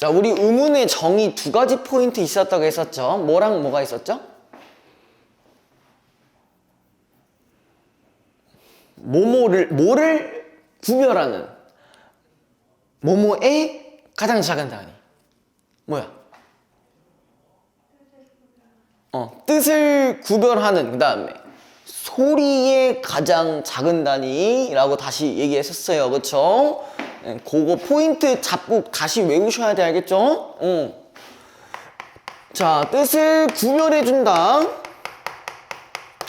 자, 우리 의문의 정의 두 가지 포인트 있었다고 했었죠. 뭐랑 뭐가 있었죠? 뭐를 구별하는 뭐뭐의 가장 작은 단위. 뭐야? 뜻을 구별하는, 그 다음에 소리의 가장 작은 단위라고 다시 얘기했었어요. 그쵸? 그거 포인트 잡고 다시 외우셔야 돼. 알겠죠? 자, 뜻을 구별해준다.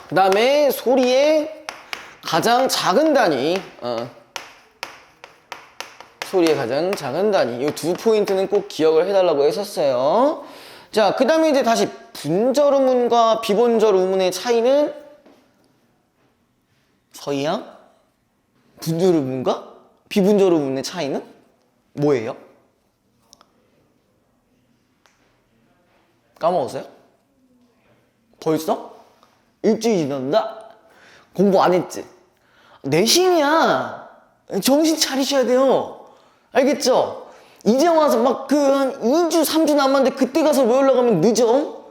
그 다음에 소리의 가장 작은 단위. 소리의 가장 작은 단위. 이 두 포인트는 꼭 기억을 해달라고 했었어요. 자, 그 다음에 이제 다시 분절 의문과 비분절 의문의 차이는 서희양? 분절 의문과 비분절 의문의 차이는 뭐예요? 까먹었어요? 벌써? 일주일 지났다? 공부 안 했지? 내신이야. 정신 차리셔야 돼요. 알겠죠? 이제 와서 막 한 2주, 3주 남았는데 그때 가서 외우려고 하면 늦어.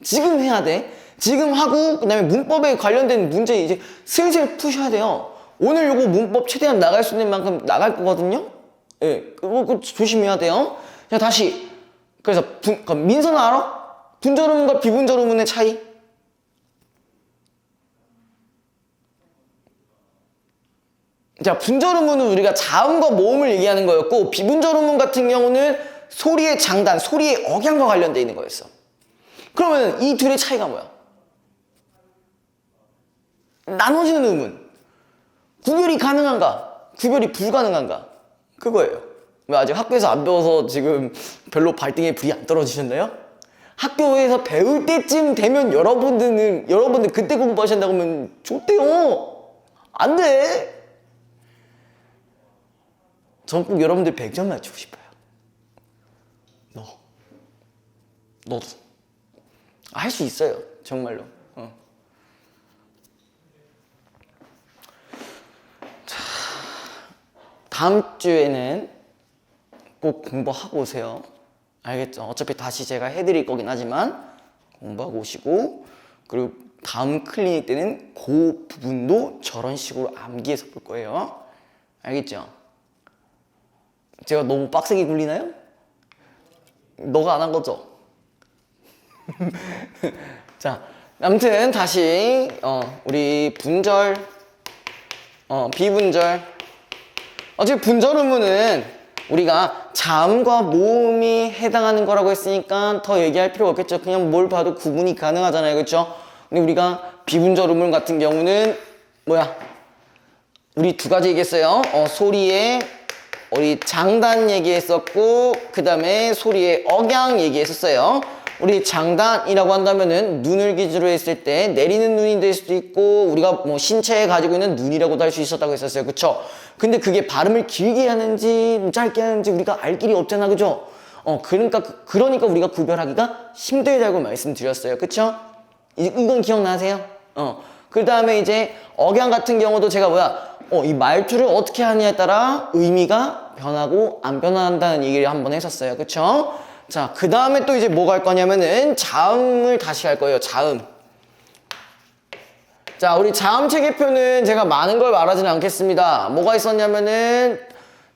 지금 해야 돼. 지금 하고 그다음에 문법에 관련된 문제 이제 슬슬 푸셔야 돼요. 오늘 요거 문법 최대한 나갈 수 있는 만큼 나갈 거거든요. 예, 그거 조심해야 돼요. 자, 다시. 그래서 민서는 알아? 분절 의문과 비분절 의문의 차이? 자, 분절 의문은 우리가 자음과 모음을 얘기하는 거였고, 비분절 의문 같은 경우는 소리의 장단, 소리의 억양과 관련되어 있는 거였어. 그러면 이 둘의 차이가 뭐야? 나눠지는 의문. 구별이 가능한가? 구별이 불가능한가? 그거예요. 왜 아직 학교에서 안 배워서 지금 별로 발등에 불이 안 떨어지셨나요? 학교에서 배울 때쯤 되면 여러분들 그때 공부하신다고 하면 좋대요. 안 돼. 전 꼭 여러분들 100점 맞추고 싶어요. 너도. 할 수 있어요. 정말로. 자, 다음 주에는 꼭 공부하고 오세요. 알겠죠? 어차피 다시 제가 해드릴 거긴 하지만 공부하고 오시고, 그리고 다음 클리닉 때는 그 부분도 저런 식으로 암기해서 볼 거예요. 알겠죠? 제가 너무 빡세게 굴리나요? 너가 안 한 거죠? 자, 아무튼 다시 우리 분절, 비분절. 어차피 분절 의문은 우리가 자음과 모음이 해당하는 거라고 했으니까 더 얘기할 필요가 없겠죠. 그냥 뭘 봐도 구분이 가능하잖아요. 그렇죠? 근데 우리가 비분절 의문 같은 경우는 뭐야? 우리 두 가지 얘기했어요. 소리의 우리 장단 얘기했었고, 그 다음에 소리의 억양 얘기했었어요. 우리 장단이라고 한다면은 눈을 기준으로 했을 때 내리는 눈이 될 수도 있고, 우리가 뭐 신체에 가지고 있는 눈이라고도 할 수 있었다고 했었어요. 그쵸? 근데 그게 발음을 길게 하는지 짧게 하는지 우리가 알 길이 없잖아. 그죠? 그러니까 우리가 구별하기가 힘들다고 말씀드렸어요. 그쵸? 이건 기억나세요? 그 다음에 이제 억양 같은 경우도 제가 이 말투를 어떻게 하느냐에 따라 의미가 변하고 안 변한다는 얘기를 한번 했었어요. 그쵸? 자, 그 다음에 또 이제 뭐가 할 거냐면은 자음을 다시 할 거예요. 자음. 자, 우리 자음 체계표는 제가 많은 걸 말하지는 않겠습니다. 뭐가 있었냐면은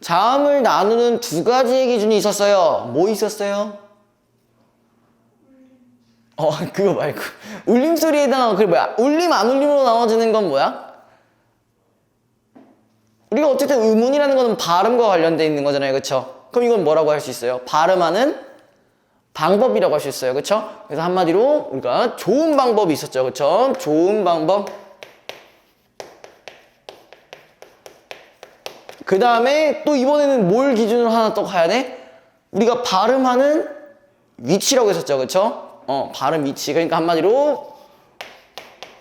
자음을 나누는 두 가지의 기준이 있었어요. 뭐 있었어요? 그거 말고 울림소리에 해당하는 그게 뭐야? 울림 안 울림으로 나눠지는 건 뭐야? 우리가 어쨌든 의문이라는 거는 발음과 관련돼 있는 거잖아요. 그쵸? 그럼 이건 뭐라고 할 수 있어요? 발음하는 방법이라고 할 수 있어요. 그쵸? 그래서 한마디로 우리가 좋은 방법이 있었죠. 그쵸? 좋은 방법. 그 다음에 또 이번에는 뭘 기준으로 하나 또 가야 돼? 우리가 발음하는 위치라고 했었죠. 그쵸? 발음 위치. 그러니까 한마디로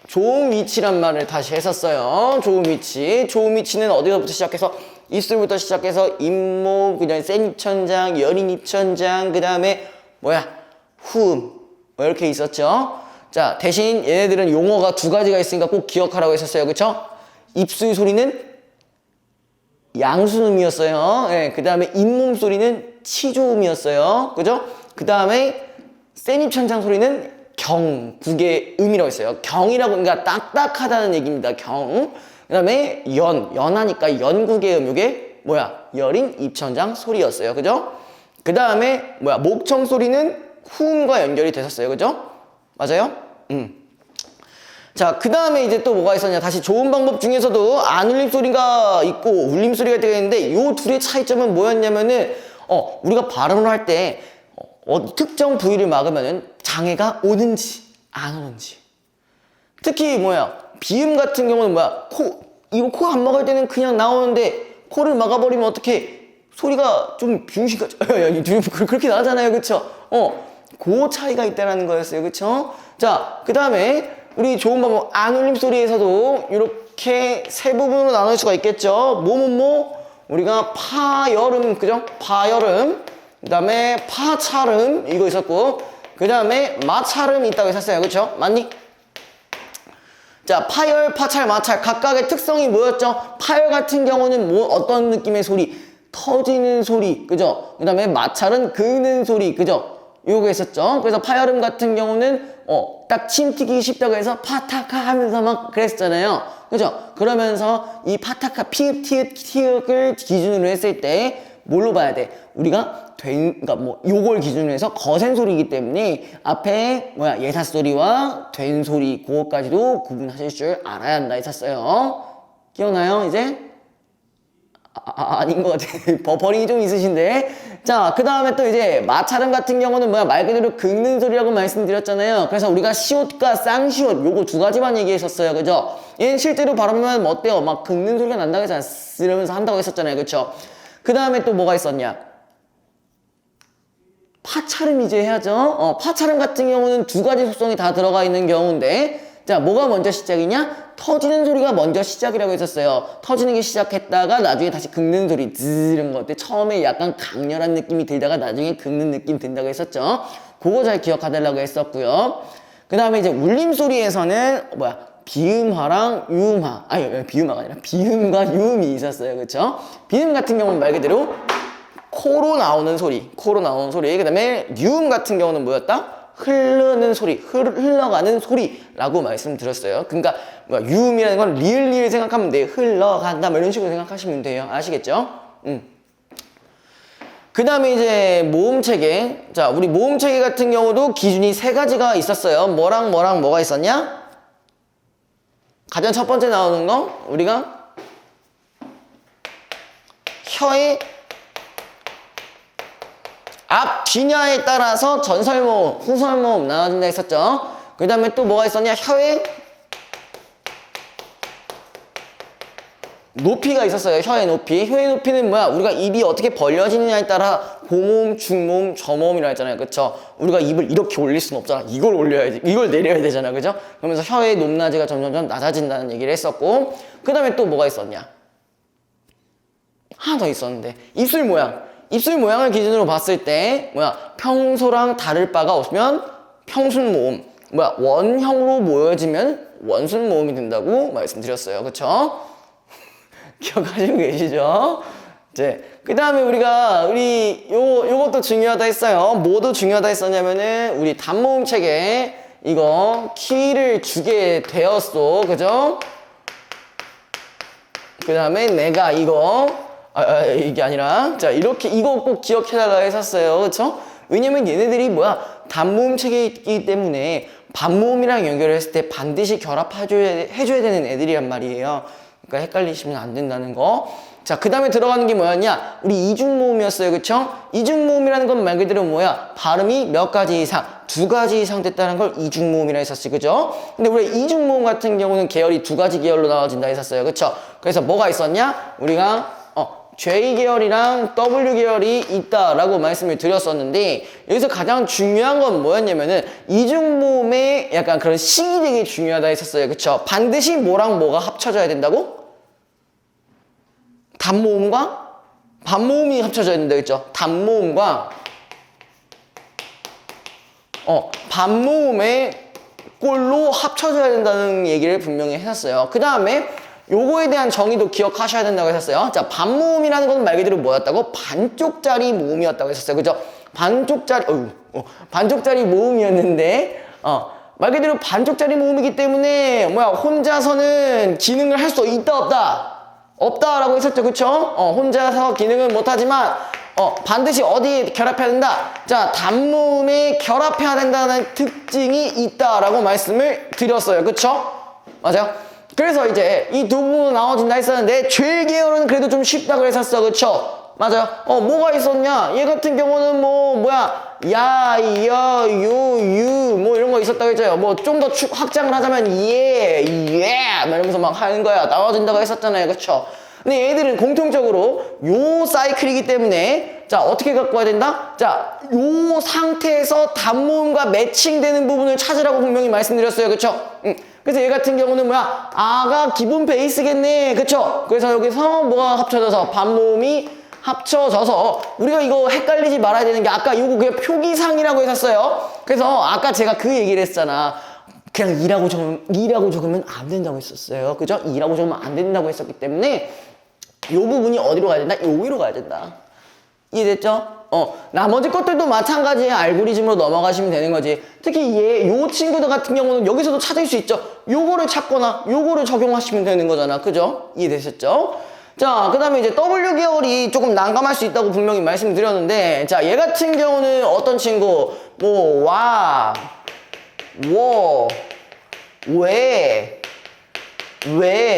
좋은 위치란 말을 다시 했었어요. 좋은 위치. 좋은 위치는 어디서부터 시작해서 입술부터 시작해서 잇몸, 그다음에 센 입천장, 여린 입천장, 그 다음에 후음 이렇게 있었죠. 자, 대신 얘네들은 용어가 두 가지가 있으니까 꼭 기억하라고 했었어요. 그쵸? 입술 소리는 양순음이었어요. 그 다음에 잇몸 소리는 치조음이었어요. 그죠? 그 다음에 센 입천장 소리는 경, 국의 음이라고 했어요. 경이라고, 그러니까 딱딱하다는 얘기입니다. 경. 그 다음에 연하니까 연국의 음, 요게 뭐야? 여린 입천장 소리였어요. 그죠? 그 다음에 뭐야? 목청 소리는 후음과 연결이 됐었어요. 그죠? 맞아요? 자, 그 다음에 이제 또 뭐가 있었냐? 다시 좋은 방법 중에서도 안 울림 소리가 있고 울림 소리가 되어 있는데 요 둘의 차이점은 뭐였냐면은 우리가 발음을 할 때 특정 부위를 막으면은 장애가 오는지 안 오는지. 특히 뭐야? 비음 같은 경우는 뭐야? 이거 코 안 막을 때는 그냥 나오는데 코를 막아버리면 어떻게 소리가 좀 비웅식 같죠? 그렇게 나잖아요. 그쵸? 그 차이가 있다는 거였어요. 그쵸? 자, 그 다음에 우리 좋은 방법 안 울림 소리에서도 이렇게 세 부분으로 나눌 수가 있겠죠. 우리가 파여름, 그죠? 파여름, 그 다음에 파차름 이거 있었고, 그 다음에 마차름이 있다고 했었어요. 그쵸? 맞니? 자, 파열, 파찰, 마찰 각각의 특성이 뭐였죠? 파열 같은 경우는 어떤 느낌의 소리? 터지는 소리, 그죠? 그 다음에 마찰은 긁는 소리, 그죠? 요거 있었죠. 그래서 파열음 같은 경우는 딱 침 튀기 쉽다고 해서 파타카 하면서 막 그랬었잖아요. 그죠? 그러면서 이 파타카, 피읍, 티읕, 티읕을 기준으로 했을 때 뭘로 봐야 돼? 우리가 그러니까 뭐 요걸 기준으로 해서 거센 소리이기 때문에 앞에 뭐야 예사 소리와 된 소리 그것까지도 구분하실 줄 알아야 한다 했었어요. 기억나요? 이제? 아닌 것 같아. 버퍼링이 좀 있으신데. 자, 그 다음에 또 이제 마찰음 같은 경우는 뭐야 말 그대로 긁는 소리라고 말씀드렸잖아요. 그래서 우리가 시옷과 쌍시옷 요거 두 가지만 얘기했었어요. 그죠? 얘는 실제로 발음하면 어때요? 막 긁는 소리가 난다고 해서 쓰면서 한다고 했었잖아요. 그쵸? 그 다음에 또 뭐가 있었냐? 파찰음 이제 해야죠. 파찰음 같은 경우는 두 가지 속성이 다 들어가 있는 경우인데, 자, 뭐가 먼저 시작이냐? 터지는 소리가 먼저 시작이라고 했었어요. 터지는 게 시작했다가 나중에 다시 긁는 소리, 즈 이런 것들. 처음에 약간 강렬한 느낌이 들다가 나중에 긁는 느낌 든다고 했었죠. 그거 잘 기억하달라고 했었고요. 그 다음에 이제 울림 소리에서는 뭐야? 비음화랑 유음화. 비음화가 아니라 비음과 유음이 있었어요. 그쵸? 비음 같은 경우는 말 그대로 코로 나오는 소리. 그 다음에 유음 같은 경우는 뭐였다? 흐르는 소리, 흘러가는 소리라고 말씀드렸어요. 그러니까 유음이라는 건 리을 생각하면 돼요. 흘러간다 뭐 이런 식으로 생각하시면 돼요. 아시겠죠? 그 다음에 이제 모음체계. 자, 우리 모음체계 같은 경우도 기준이 세 가지가 있었어요. 뭐랑 뭐가 있었냐? 가장 첫 번째 나오는 거 우리가 혀의 앞 뒤냐에 따라서 전설모음, 후설모음 나눠진다 했었죠. 그 다음에 또 뭐가 있었냐? 혀의 높이가 있었어요. 혀의 높이. 혀의 높이는 뭐야? 우리가 입이 어떻게 벌려지느냐에 따라 고모음, 중모음, 저모음이라 했잖아요. 그쵸? 우리가 입을 이렇게 올릴 수는 없잖아. 이걸 올려야지. 이걸 내려야 되잖아. 그죠? 그러면서 혀의 높낮이가 점점점 낮아진다는 얘기를 했었고, 그 다음에 또 뭐가 있었냐? 하나 더 있었는데. 입술 모양. 입술 모양을 기준으로 봤을 때 평소랑 다를 바가 없으면 평순모음, 원형으로 모여지면 원순모음이 된다고 말씀드렸어요. 그쵸? 기억하시고 계시죠? 이제 그 다음에 요것도 중요하다 했어요. 뭐도 중요하다 했었냐면은 우리 단모음 체계 이거 키를 주게 되었어. 그죠? 그 다음에 내가 이게 아니라 자 이렇게 이거 꼭 기억해달라 했었어요. 그쵸? 왜냐면 얘네들이 단모음 체계이기 때문에 반모음이랑 연결했을 때 반드시 결합해줘야 되는 애들이란 말이에요. 그러니까 헷갈리시면 안 된다는 거. 자, 그 다음에 들어가는 게 뭐였냐? 우리 이중모음이었어요. 그쵸? 이중모음이라는 건 말 그대로 발음이 몇 가지 이상, 두 가지 이상 됐다는 걸 이중모음이라 했었지. 그죠? 근데 우리 이중모음 같은 경우는 계열이 두 가지 계열로 나눠진다 했었어요. 그쵸? 그래서 뭐가 있었냐? 우리가 J 계열이랑 W 계열이 있다라고 말씀을 드렸었는데 여기서 가장 중요한 건 뭐였냐면은 이중모음의 약간 그런 식이 되게 중요하다 했었어요. 그쵸? 반드시 뭐랑 뭐가 합쳐져야 된다고? 단모음과 반모음이 합쳐져야 된다. 그쵸? 단모음과 반모음의 꼴로 합쳐져야 된다는 얘기를 분명히 했었어요. 그 다음에 요거에 대한 정의도 기억하셔야 된다고 했었어요. 자, 반모음이라는 건 말 그대로 뭐였다고? 반쪽짜리 모음이었다고 했었어요. 그죠? 반쪽짜리 모음이었는데, 말 그대로 반쪽짜리 모음이기 때문에, 혼자서는 기능을 할 수 있다, 없다? 없다라고 했었죠. 그쵸? 혼자서 기능은 못하지만, 반드시 어디에 결합해야 된다? 자, 단모음에 결합해야 된다는 특징이 있다라고 말씀을 드렸어요. 그쵸? 맞아요? 그래서 이제 이 두 부분 나눠진다 했었는데, 죄 계열은 그래도 좀 쉽다고 했었어. 그쵸? 맞아요? 뭐가 있었냐? 얘 같은 경우는 야, 여, 요, 유, 이런 거 있었다고 했죠. 좀 더 확장을 하자면, 이러면서 막 하는 거야. 나눠진다고 했었잖아요. 그쵸? 근데 얘들은 공통적으로 요 사이클이기 때문에, 자, 어떻게 갖고 와야 된다? 자, 요 상태에서 단모음과 매칭되는 부분을 찾으라고 분명히 말씀드렸어요. 그쵸? 그래서 얘 같은 경우는 아가 기본 베이스겠네. 그쵸? 그래서 여기서 뭐가 합쳐져서 반모음이 합쳐져서 우리가 이거 헷갈리지 말아야 되는 게 아까 이거 그냥 표기상이라고 했었어요. 그래서 아까 제가 그 얘기를 했잖아. 그냥 2라고 적으면 안 된다고 했었어요. 그죠? 2라고 적으면 안 된다고 했었기 때문에 이 부분이 어디로 가야 된다? 여기로 가야 된다. 이해됐죠? 나머지 것들도 마찬가지의 알고리즘으로 넘어가시면 되는 거지. 특히 요 친구들 같은 경우는 여기서도 찾을 수 있죠. 요거를 찾거나 요거를 적용하시면 되는 거잖아. 그죠? 이해되셨죠? 자, 그 다음에 이제 W 계열이 조금 난감할 수 있다고 분명히 말씀드렸는데, 자, 얘 같은 경우는 어떤 친구? 와, 왜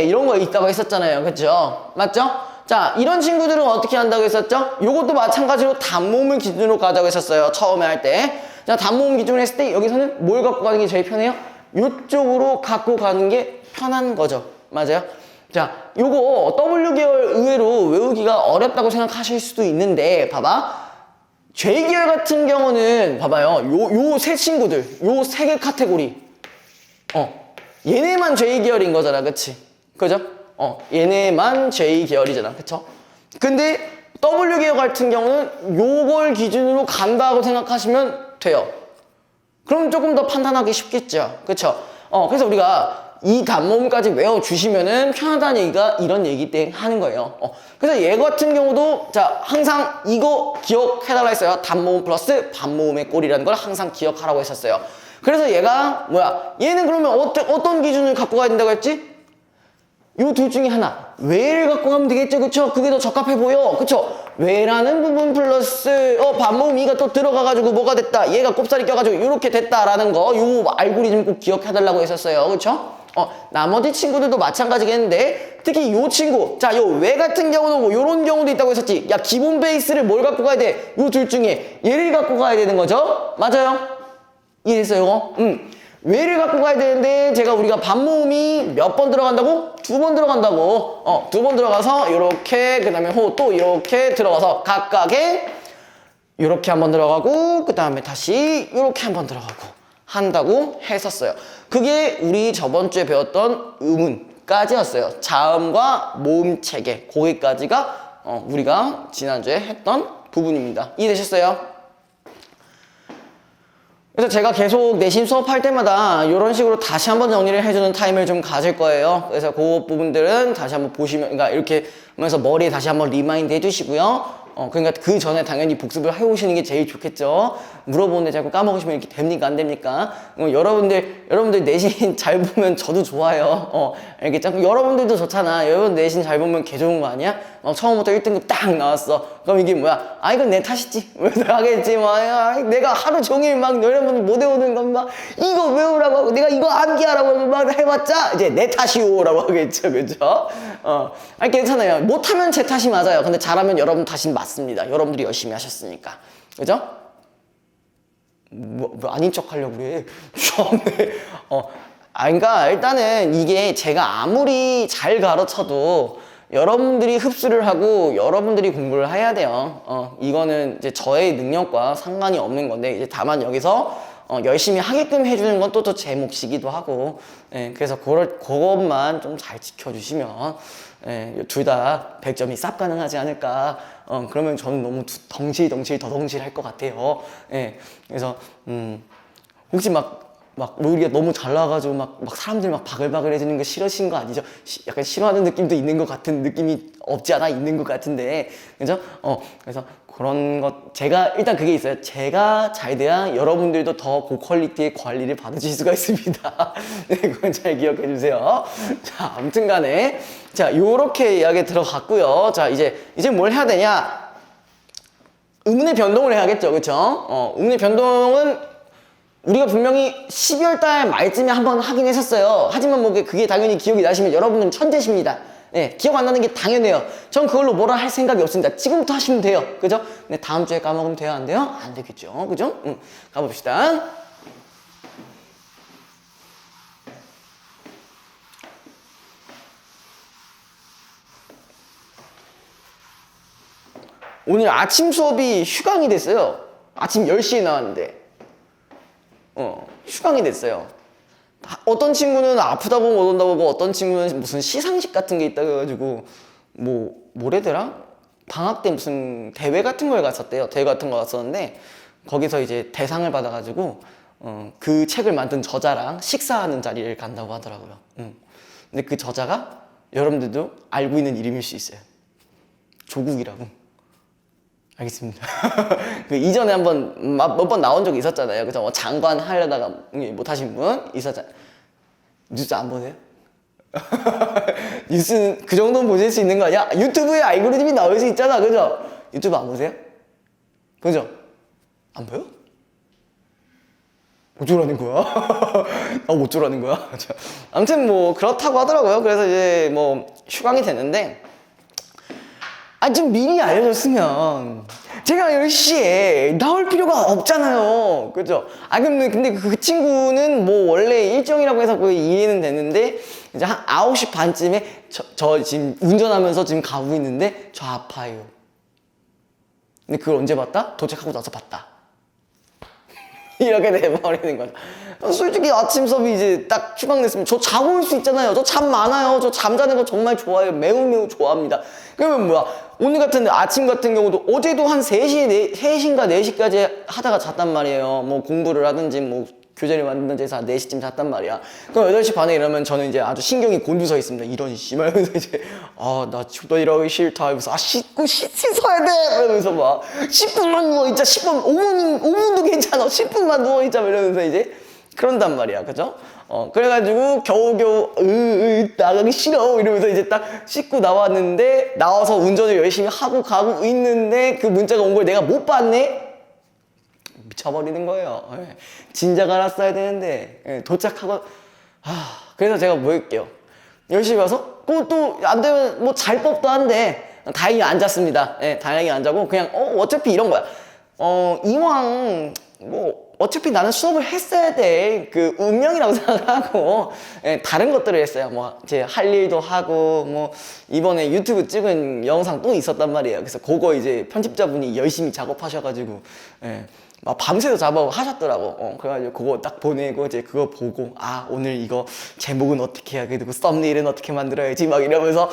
이런 거 있다고 했었잖아요. 그쵸? 맞죠? 자, 이런 친구들은 어떻게 한다고 했었죠? 요것도 마찬가지로 단모음을 기준으로 가자고 했었어요. 처음에 할 때. 자, 단모음 기준으로 했을 때 여기서는 뭘 갖고 가는 게 제일 편해요? 요쪽으로 갖고 가는 게 편한 거죠. 맞아요? 자, 요거 W 계열 의외로 외우기가 어렵다고 생각하실 수도 있는데, 봐봐. J 계열 같은 경우는 봐봐요. 요 세 친구들, 요 세 개 카테고리. 얘네만 J 계열인 거잖아. 그치? 그죠? 얘네만 J 계열이잖아. 그쵸? 근데 W 계열 같은 경우는 요걸 기준으로 간다고 생각하시면 돼요. 그럼 조금 더 판단하기 쉽겠죠. 그쵸? 그래서 우리가 이 단모음까지 외워주시면은 편하다는 얘기가 이런 얘기 때 하는 거예요. 그래서 얘 같은 경우도 자, 항상 이거 기억해달라 했어요. 단모음 플러스 반모음의 꼴이라는 걸 항상 기억하라고 했었어요. 그래서 얘가 얘는 그러면 어떤 기준을 갖고 가야 된다고 했지? 요 둘 중에 하나. 왜를 갖고 가면 되겠죠. 그쵸? 그게 더 적합해 보여. 그쵸? 왜라는 부분 플러스 반모음 이가 또 들어가가지고 뭐가 됐다. 얘가 꼽살이 껴가지고 이렇게 됐다라는 거. 요 알고리즘 꼭 기억해달라고 했었어요. 그쵸? 나머지 친구들도 마찬가지겠는데 특히 요 친구 자, 요 왜 같은 경우도 요런 경우도 있다고 했었지. 야, 기본 베이스를 뭘 갖고 가야 돼? 요 둘 중에 얘를 갖고 가야 되는 거죠. 맞아요? 이해됐어요? 이거? 왜를 갖고 가야 되는데 우리가 반모음이 몇 번 들어간다고? 2번 들어간다고. 2번 들어가서 요렇게 그 다음에 또 이렇게 들어가서 각각의 요렇게 한번 들어가고 그 다음에 다시 요렇게 한번 들어가고 한다고 했었어요. 그게 우리 저번 주에 배웠던 음운까지였어요. 자음과 모음 체계 거기까지가 우리가 지난주에 했던 부분입니다. 이해되셨어요? 그래서 제가 계속 내신 수업할 때마다 이런 식으로 다시 한번 정리를 해주는 타임을 좀 가질 거예요. 그래서 그 부분들은 다시 한번 보시면, 그러니까 이렇게 하면서 머리에 다시 한번 리마인드 해주시고요. 그러니까 그 전에 당연히 복습을 해오시는 게 제일 좋겠죠. 물어보는데 자꾸 까먹으시면 이렇게 됩니까? 안 됩니까? 여러분들 내신 잘 보면 저도 좋아요. 이렇게 자꾸 여러분들도 좋잖아. 여러분 내신 잘 보면 개 좋은 거 아니야? 처음부터 1등급 딱 나왔어. 그럼 이게 뭐야? 이건 내 탓이지. 왜 하겠지? 내가 하루 종일 막 여러분들 못 외우는 건 막 이거 외우라고 하고 내가 이거 암기하라고 막 해봤자 이제 내 탓이오라고 하겠죠. 그죠? 괜찮아요. 못하면 제 탓이 맞아요. 근데 잘하면 여러분 탓이 맞습니다. 여러분들이 열심히 하셨으니까. 그죠? 아닌 척 하려고 그래. 그러니까 일단은 이게 제가 아무리 잘 가르쳐도 여러분들이 흡수를 하고 여러분들이 공부를 해야 돼요. 이거는 이제 저의 능력과 상관이 없는 건데 이제 다만 여기서 열심히 하게끔 해주는 건 또 제 몫이기도 하고, 그래서 그것만 좀 잘 지켜주시면 둘 다 100점이 쌉 가능하지 않을까. 그러면 저는 너무 더 덩실할 것 같아요. 그래서 혹시 막 뭐 우리가 너무 잘 나와가지고 막 사람들 막 바글바글 해주는 거 싫으신 거 아니죠? 약간 싫어하는 느낌도 있는 것 같은 느낌이 없지 않아 있는 것 같은데, 그죠? 그래서 그런 것, 제가, 일단 그게 있어요. 제가 잘 돼야 여러분들도 더 고퀄리티의 관리를 받으실 수가 있습니다. 네, 그건 잘 기억해 주세요. 자, 아무튼 간에. 자, 요렇게 이야기 들어갔고요. 자, 이제 뭘 해야 되냐? 의문의 변동을 해야겠죠. 그쵸? 의문의 변동은 우리가 분명히 12월 달 말쯤에 한번 하긴 했었어요. 하지만 뭐 그게 당연히 기억이 나시면 여러분은 천재십니다. 네, 기억 안 나는 게 당연해요. 전 그걸로 뭐라 할 생각이 없습니다. 지금부터 하시면 돼요. 그죠? 근데 다음 주에 까먹으면 돼요? 안 돼요? 안 되겠죠. 그죠? 가봅시다. 오늘 아침 수업이 휴강이 됐어요. 아침 10시에 나왔는데. 휴강이 됐어요. 어떤 친구는 아프다고 못 온다고 하고, 어떤 친구는 무슨 시상식 같은 게 있다고 해가지고, 뭐래더라? 방학 때 무슨 대회 같은 걸 갔었대요. 대회 같은 거 갔었는데, 거기서 이제 대상을 받아가지고, 그 책을 만든 저자랑 식사하는 자리를 간다고 하더라고요. 근데 그 저자가 여러분들도 알고 있는 이름일 수 있어요. 조국이라고. 알겠습니다. 그 이전에 한번 몇 번 나온 적이 있었잖아요. 그죠? 장관 하려다가 못 하신 분 있었잖아요. 뉴스 안 보세요? 뉴스는 그 정도는 보실 수 있는 거 아니야? 유튜브에 알고리즘이 나올 수 있잖아. 그죠? 유튜브 안 보세요? 그죠? 안 보여? 어쩌라는 거야? 어쩌라는 거야? 아무튼 뭐 그렇다고 하더라고요. 그래서 이제 뭐 휴강이 됐는데, 좀 미리 알려줬으면 제가 10시에 나올 필요가 없잖아요. 그죠? 근데 그 친구는 뭐 원래 일정이라고 해서 거의 이해는 됐는데, 이제 한 9시 반쯤에 저 지금 운전하면서 지금 가고 있는데 저 아파요. 근데 그걸 언제 봤다? 도착하고 나서 봤다. 이렇게 돼버리는 거죠. 솔직히 아침 수업이 이제 딱 휴강됐으면 저 자고 올 수 있잖아요. 저 잠 많아요. 저 잠자는 거 정말 좋아해요. 매우 좋아합니다. 그러면 뭐야, 오늘 같은 아침 같은 경우도 어제도 한 3시인가 4시까지 하다가 잤단 말이에요. 뭐 공부를 하든지 뭐 교재를 만든지 해서 한 4시쯤 잤단 말이야. 그럼 8시 반에 이러면 저는 이제 아주 신경이 곤두서 있습니다. 이런 씨말면서 이제 나 집도 일하기 싫다 하면서 씻어야 돼! 이러면서 막 10분만 누워있자. 5분도 괜찮아. 10분만 누워있자. 이러면서 이제 그런단 말이야. 그죠? 그래가지고 겨우겨우 나가기 싫어 이러면서 이제 딱 씻고 나왔는데, 나와서 운전을 열심히 하고 가고 있는데 그 문자가 온 걸 내가 못 봤네? 미쳐버리는 거예요. 진작 알았어야 되는데. 도착하고 그래서 제가 뭐 할게요, 열심히 가서 그것도 안 되면 뭐 잘 법도 한데 다행히 안 잤습니다. 다행히 안 자고 그냥 어차피 이런 거야. 이왕 뭐 어차피 나는 수업을 했어야 될 그 운명이라고 생각하고 다른 것들을 했어요. 뭐 제 할 일도 하고, 뭐 이번에 유튜브 찍은 영상 또 있었단 말이에요. 그래서 그거 이제 편집자분이 열심히 작업하셔가지고 막 밤새도 작업하셨더라고. 그래가지고 그거 딱 보내고 이제 그거 보고, 오늘 이거 제목은 어떻게 해야 되고 썸네일은 어떻게 만들어야지 막 이러면서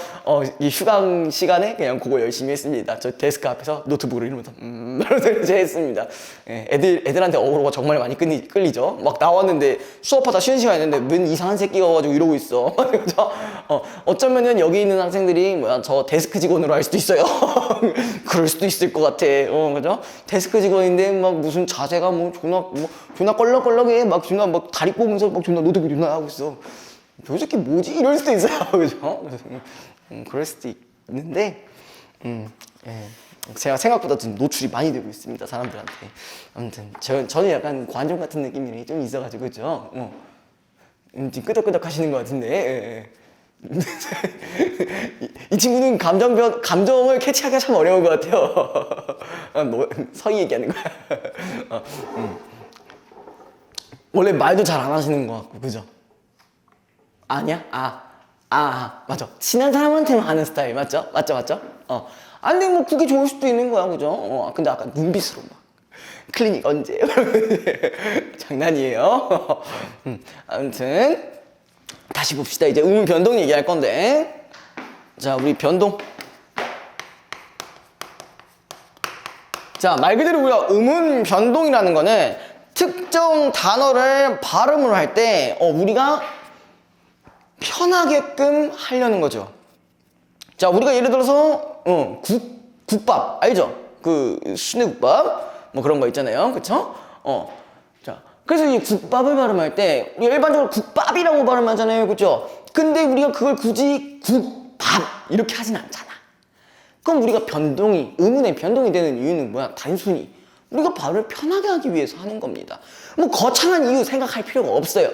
이 휴강 시간에 그냥 그거 열심히 했습니다. 저 데스크 앞에서 노트북으로 이러면서 이러면서 이제 했습니다. 애들한테 어그로가 정말 많이 끌리죠. 막 나왔는데 수업하다 쉬는 시간이었는데 웬 이상한 새끼가 와가지고 이러고 있어. 그래서 어쩌면은 여기 있는 학생들이 저 데스크 직원으로 할 수도 있어요. 그럴 수도 있을 것 같아. 그죠? 데스크 직원인데 막 무슨 자세가 존나 껄렁껄렁해. 막 존나 막 다리 꼬면서 막 존나 노트북 존나 하고 있어. 저 새끼 뭐지? 이럴 수도 있어요. 그죠? 그럴 수도 있는데, 제가 생각보다 좀 노출이 많이 되고 있습니다, 사람들한테. 아무튼 저는 약간 관종 같은 느낌이 좀 있어가지고, 그죠? 지금 끄덕끄덕 하시는 것 같은데. 이 친구는 감정을 캐치하기가 참 어려운 것 같아요. 서희 얘기하는 거야. 원래 말도 잘 안 하시는 것 같고, 그죠? 아니야? 맞아. 친한 사람한테만 하는 스타일, 맞죠? 맞죠? 근데 뭐 그게 좋을 수도 있는 거야, 그죠? 근데 아까 눈빛으로 막 클리닉 언제? 장난이에요. 아무튼 다시 봅시다. 이제 의문 변동 얘기할 건데, 자, 우리 변동. 자, 말 그대로 우리가 의문 변동이라는 거는 특정 단어를 발음을 할 때 우리가 편하게끔 하려는 거죠. 자, 우리가 예를 들어서 국밥 알죠? 그 순대국밥 뭐 그런 거 있잖아요, 그쵸? 자, 그래서 이 국밥을 발음할 때 우리가 일반적으로 국밥이라고 발음하잖아요, 그쵸? 근데 우리가 그걸 굳이 국밥 이렇게 하진 않잖아. 그럼 우리가 의문의 변동이 되는 이유는 뭐야? 단순히 우리가 발음을 편하게 하기 위해서 하는 겁니다. 뭐 거창한 이유 생각할 필요가 없어요.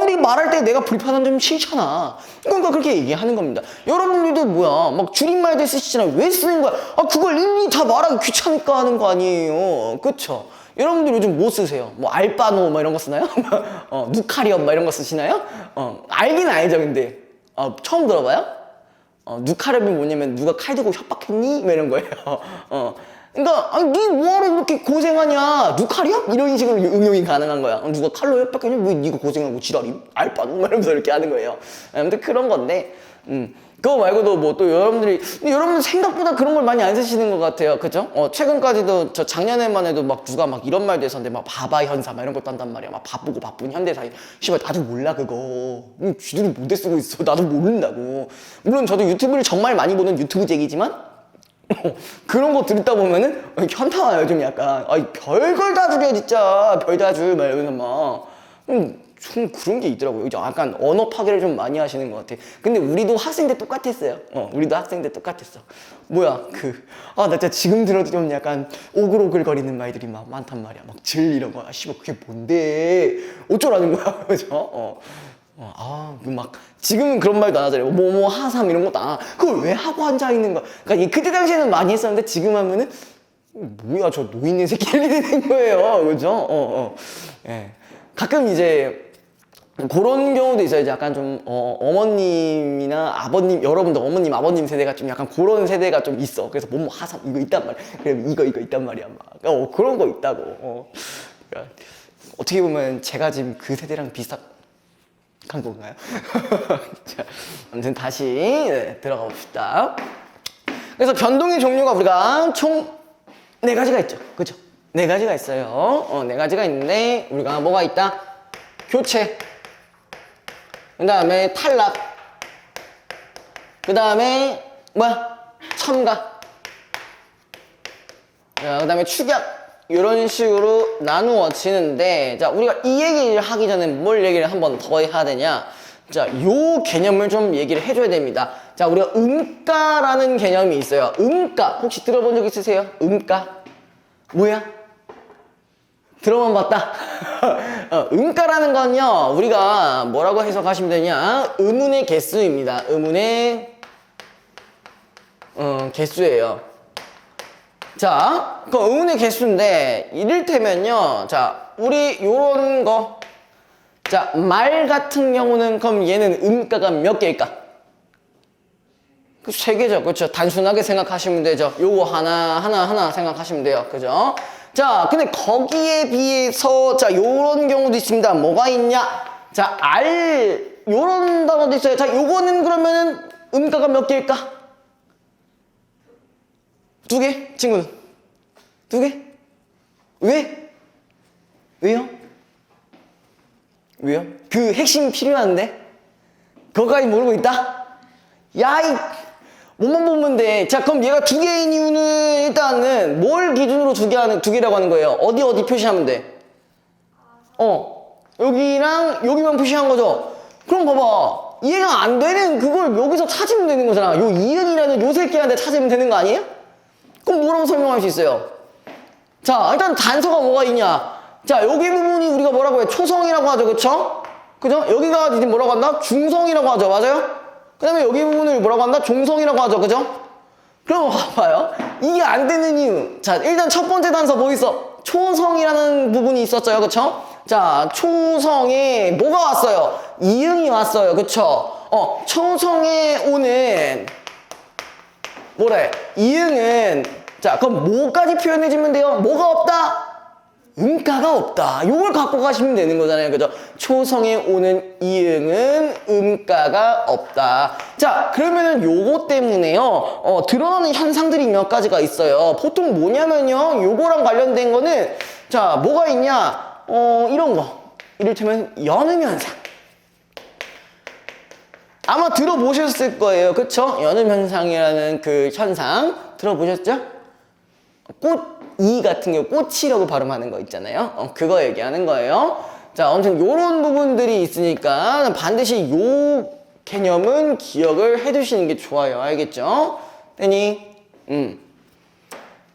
우리 말할 때 내가 불편한 점 싫잖아. 그러니까 그렇게 얘기하는 겁니다. 여러분들도 뭐야, 막 줄임말들 쓰시잖아요. 왜 쓰는 거야? 그걸 일일이 다 말하기 귀찮으니까 하는 거 아니에요. 그쵸? 여러분들 요즘 뭐 쓰세요? 뭐 알바노 뭐 이런 거 쓰나요? 누카리엄 뭐 이런 거 쓰시나요? 알긴 알죠, 근데. 처음 들어봐요? 누카리엄이 뭐냐면 누가 칼 들고 협박했니? 뭐 이런 거예요. 그러니까 니 뭐하러 이렇게 고생하냐? 누칼이야? 이런 식으로 응용이 가능한 거야. 누가 칼로 협박했냐? 왜 니가 고생하고 지랄이? 알바노? 이러면서 이렇게 하는 거예요. 아무튼 그런 건데 그거 말고도 뭐 또 여러분들 생각보다 그런 걸 많이 안 쓰시는 것 같아요. 그죠? 최근까지도 저 작년에만 해도 막 누가 막 이런 말도 했었는데 막 바바 현사 막 이런 것도 한단 말이야. 막 바쁘고 바쁜 현대사회. 씨발 나도 몰라 그거. 쥐들이 뭔데 쓰고 있어. 나도 모른다고. 물론 저도 유튜브를 정말 많이 보는 유튜브쟁이지만 그런 거 듣다 보면은 현타 와요. 좀 약간 별걸 다 죽여 진짜. 별 다 줄 막 이러면서 막 좀 그런 게 있더라고요. 약간 언어 파괴를 좀 많이 하시는 것 같아. 근데 우리도 학생 때 똑같았어요. 우리도 학생 때 똑같았어. 뭐야 나 진짜 지금 들어도 좀 약간 오글오글거리는 말들이 막 많단 말이야. 막 질 이런 거. 씨발 그게 뭔데 어쩌라는 거야. 그죠? 막 지금은 그런 말도 안 하잖아요. 뭐뭐 하삼 이런 것도 안. 그걸 왜 하고 앉아 있는 거야? 그러니까 그때 당시에는 많이 했었는데 지금 하면은 뭐야 저 노인네 새끼를 되는 거예요. 그죠? 예. 가끔 이제 그런 경우도 있어요. 이제 약간 좀 어머님이나 아버님, 여러분들 어머님 아버님 세대가 좀 약간 그런 세대가 좀 있어. 그래서 뭐뭐 하삼 이거 있단 말이야. 그래 이거 있단 말이야. 막 그런 거 있다고. 그러니까 어떻게 보면 제가 지금 그 세대랑 비슷한 건가요? 자, 아무튼 다시 들어가 봅시다. 그래서 변동의 종류가 우리가 총 4가지가 있죠. 그죠? 4가지가 있어요. 4가지가 있는데 우리가 뭐가 있다? 교체, 그 다음에 탈락, 그 다음에 뭐야? 첨가, 그 다음에 축약, 이런 식으로 나누어지는데, 자, 우리가 이 얘기를 하기 전에 뭘 얘기를 한 번 더 해야 되냐? 자, 요 개념을 좀 얘기를 해줘야 됩니다. 자, 우리가 음가라는 개념이 있어요. 음가, 혹시 들어본 적 있으세요? 음가? 뭐야? 들어만 봤다? 음가라는 건요, 우리가 뭐라고 해석하시면 되냐? 의문의 개수입니다. 의문의 개수예요. 자, 그 의문의 개수인데, 이를테면요, 자, 우리 요런 거, 자, 말 같은 경우는 그럼 얘는 음가가 몇 개일까? 그 3개죠. 그렇죠. 단순하게 생각하시면 되죠. 요거 하나 생각하시면 돼요. 그죠? 자, 근데 거기에 비해서, 자, 요런 경우도 있습니다. 뭐가 있냐? 자, 요런 단어도 있어요. 자, 요거는 그러면은 음가가 몇 개일까? 2개? 친구는? 2개? 왜? 왜요? 왜요? 그 핵심 필요한데? 그거까지 모르고 있다? 야이! 뭐만 보면 돼. 자, 그럼 얘가 2개인 이유는 일단은 뭘 기준으로 2개라고 하는 거예요? 어디 표시하면 돼? 여기랑 여기만 표시한 거죠? 그럼 봐봐. 이해가 안 되는 그걸 여기서 찾으면 되는 거잖아. 요 이응이라는 요 새끼한테 찾으면 되는 거 아니에요? 그럼 뭐라고 설명할 수 있어요? 자, 일단 단서가 뭐가 있냐? 자, 여기 부분이 우리가 뭐라고 해요? 초성이라고 하죠, 그쵸? 그죠? 여기가 이제 뭐라고 한다? 중성이라고 하죠, 맞아요? 그 다음에 여기 부분을 뭐라고 한다? 종성이라고 하죠, 그죠? 그럼 봐봐요. 이게 안 되는 이유. 자, 일단 첫 번째 단서 뭐 있어? 초성이라는 부분이 있었죠, 그쵸? 자, 초성에 뭐가 왔어요? 이응이 왔어요, 그쵸? 초성에 오는 뭐래? 이응은, 자, 그럼 뭐까지 표현해주면 돼요? 뭐가 없다? 음가가 없다. 요걸 갖고 가시면 되는 거잖아요. 그죠? 초성에 오는 이응은 음가가 없다. 자, 그러면은 요거 때문에요. 드러나는 현상들이 몇 가지가 있어요. 보통 뭐냐면요. 요거랑 관련된 거는, 자, 뭐가 있냐? 이런 거. 이를테면 연음현상. 아마 들어보셨을 거예요. 그쵸? 연음현상이라는 그 현상 들어보셨죠? 꽃이 같은 경우 꽃이라고 발음하는 거 있잖아요. 그거 얘기하는 거예요. 자, 아무튼 요런 부분들이 있으니까 반드시 요 개념은 기억을 해두시는 게 좋아요. 알겠죠? 됐니?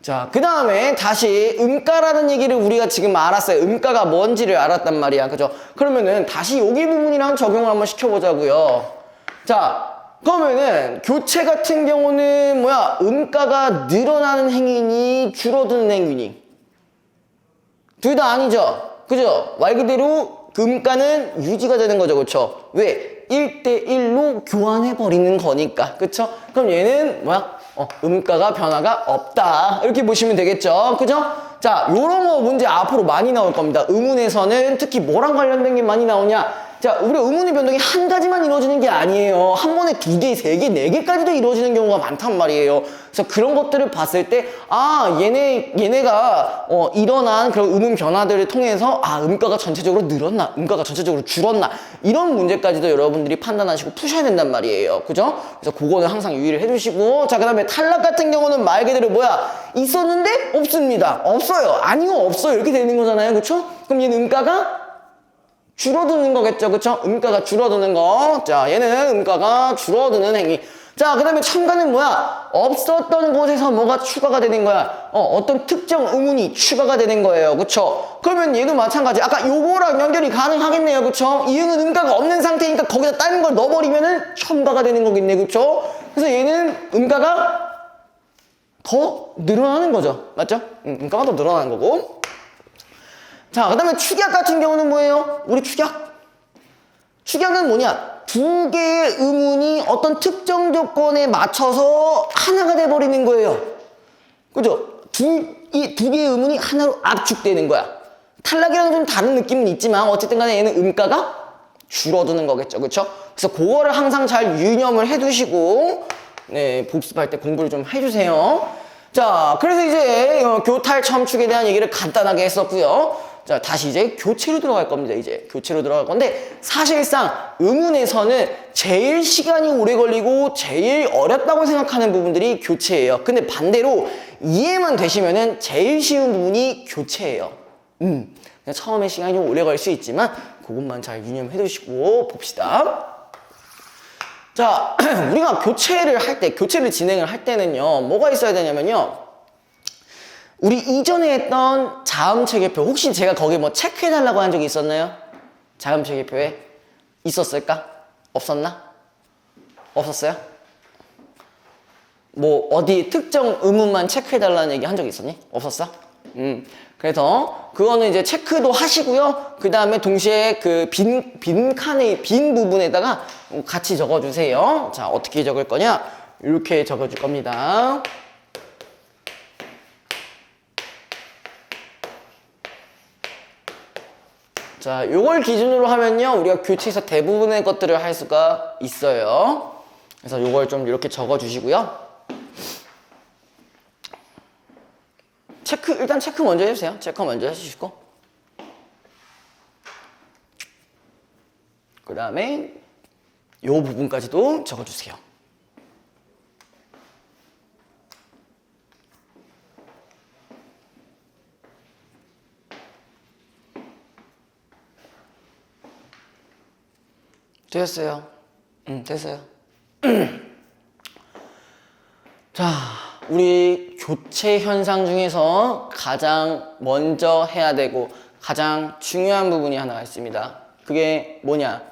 자, 그 다음에 다시 음가라는 얘기를 우리가 지금 알았어요. 음가가 뭔지를 알았단 말이야. 그죠? 그러면은 다시 여기 부분이랑 적용을 한번 시켜보자고요. 자, 그러면은 교체 같은 경우는 뭐야? 음가가 늘어나는 행위니 줄어드는 행위니? 둘 다 아니죠? 그죠? 말 그대로 음가는 유지가 되는 거죠. 그쵸? 왜? 1대1로 교환해버리는 거니까. 그쵸? 그럼 얘는 뭐야? 음가가 변화가 없다. 이렇게 보시면 되겠죠? 그죠? 자, 요런 거 문제 앞으로 많이 나올 겁니다. 의문에서는 특히 뭐랑 관련된 게 많이 나오냐? 자, 우리 의문의 변동이 한 가지만 이루어지는 게 아니에요. 한 번에 2개, 3개, 4개까지도 이루어지는 경우가 많단 말이에요. 그래서 그런 것들을 봤을 때, 얘네가, 일어난 그런 의문 변화들을 통해서, 음가가 전체적으로 늘었나? 음가가 전체적으로 줄었나? 이런 문제까지도 여러분들이 판단하시고 푸셔야 된단 말이에요. 그죠? 그래서 그거는 항상 유의를 해주시고, 자, 그 다음에 탈락 같은 경우는 말 그대로 뭐야? 있었는데? 없습니다. 없어요. 아니요, 없어요. 이렇게 되는 거잖아요. 그쵸? 그럼 얘는 음가가 줄어드는 거겠죠. 그쵸? 음가가 줄어드는 거. 자, 얘는 음가가 줄어드는 행위. 자, 그 다음에 첨가는 뭐야? 없었던 곳에서 뭐가 추가가 되는 거야? 어떤 특정 의문이 추가가 되는 거예요. 그쵸? 그러면 얘도 마찬가지. 아까 요거랑 연결이 가능하겠네요. 그쵸? 이응은 음가가 없는 상태니까 거기다 다른 걸 넣어버리면은 첨가가 되는 거겠네. 그쵸? 그래서 얘는 음가가 더 늘어나는 거죠. 맞죠? 음가가 더 늘어나는 거고. 자, 그 다음에 축약 같은 경우는 뭐예요? 우리 축약. 축약은 뭐냐? 2개의 의문이 어떤 특정 조건에 맞춰서 하나가 돼버리는 거예요. 그죠? 이 2개의 의문이 하나로 압축되는 거야. 탈락이랑 좀 다른 느낌은 있지만 어쨌든 간에 얘는 음가가 줄어드는 거겠죠. 그쵸? 그래서 그거를 항상 잘 유념을 해두시고 네, 복습할 때 공부를 좀 해주세요. 자, 그래서 이제 교탈 첨축에 대한 얘기를 간단하게 했었고요. 자, 다시 이제 교체로 들어갈 겁니다. 이제 교체로 들어갈 건데 사실상 의문에서는 제일 시간이 오래 걸리고 제일 어렵다고 생각하는 부분들이 교체예요. 근데 반대로 이해만 되시면은 제일 쉬운 부분이 교체예요. 처음에 시간이 좀 오래 걸릴 수 있지만 그것만 잘 유념해 두시고 봅시다. 자, 우리가 교체를 진행을 할 때는요, 뭐가 있어야 되냐면요. 우리 이전에 했던 자음체계표, 혹시 제가 거기 뭐 체크해달라고 한 적이 있었나요? 자음체계표에? 있었을까? 없었나? 없었어요? 뭐, 어디 특정 의문만 체크해달라는 얘기 한 적 있었니? 없었어? 그래서, 그거는 이제 체크도 하시고요. 그 다음에 동시에 그 빈 부분에다가 같이 적어주세요. 자, 어떻게 적을 거냐? 이렇게 적어줄 겁니다. 자, 요걸 기준으로 하면요, 우리가 교체에서 대부분의 것들을 할 수가 있어요. 그래서 요걸 좀 이렇게 적어주시고요. 일단 체크 먼저 해주세요. 체크 먼저 해주시고. 그 다음에 요 부분까지도 적어주세요. 됐어요. 됐어요. 자, 우리 교체 현상 중에서 가장 먼저 해야 되고 가장 중요한 부분이 하나가 있습니다. 그게 뭐냐?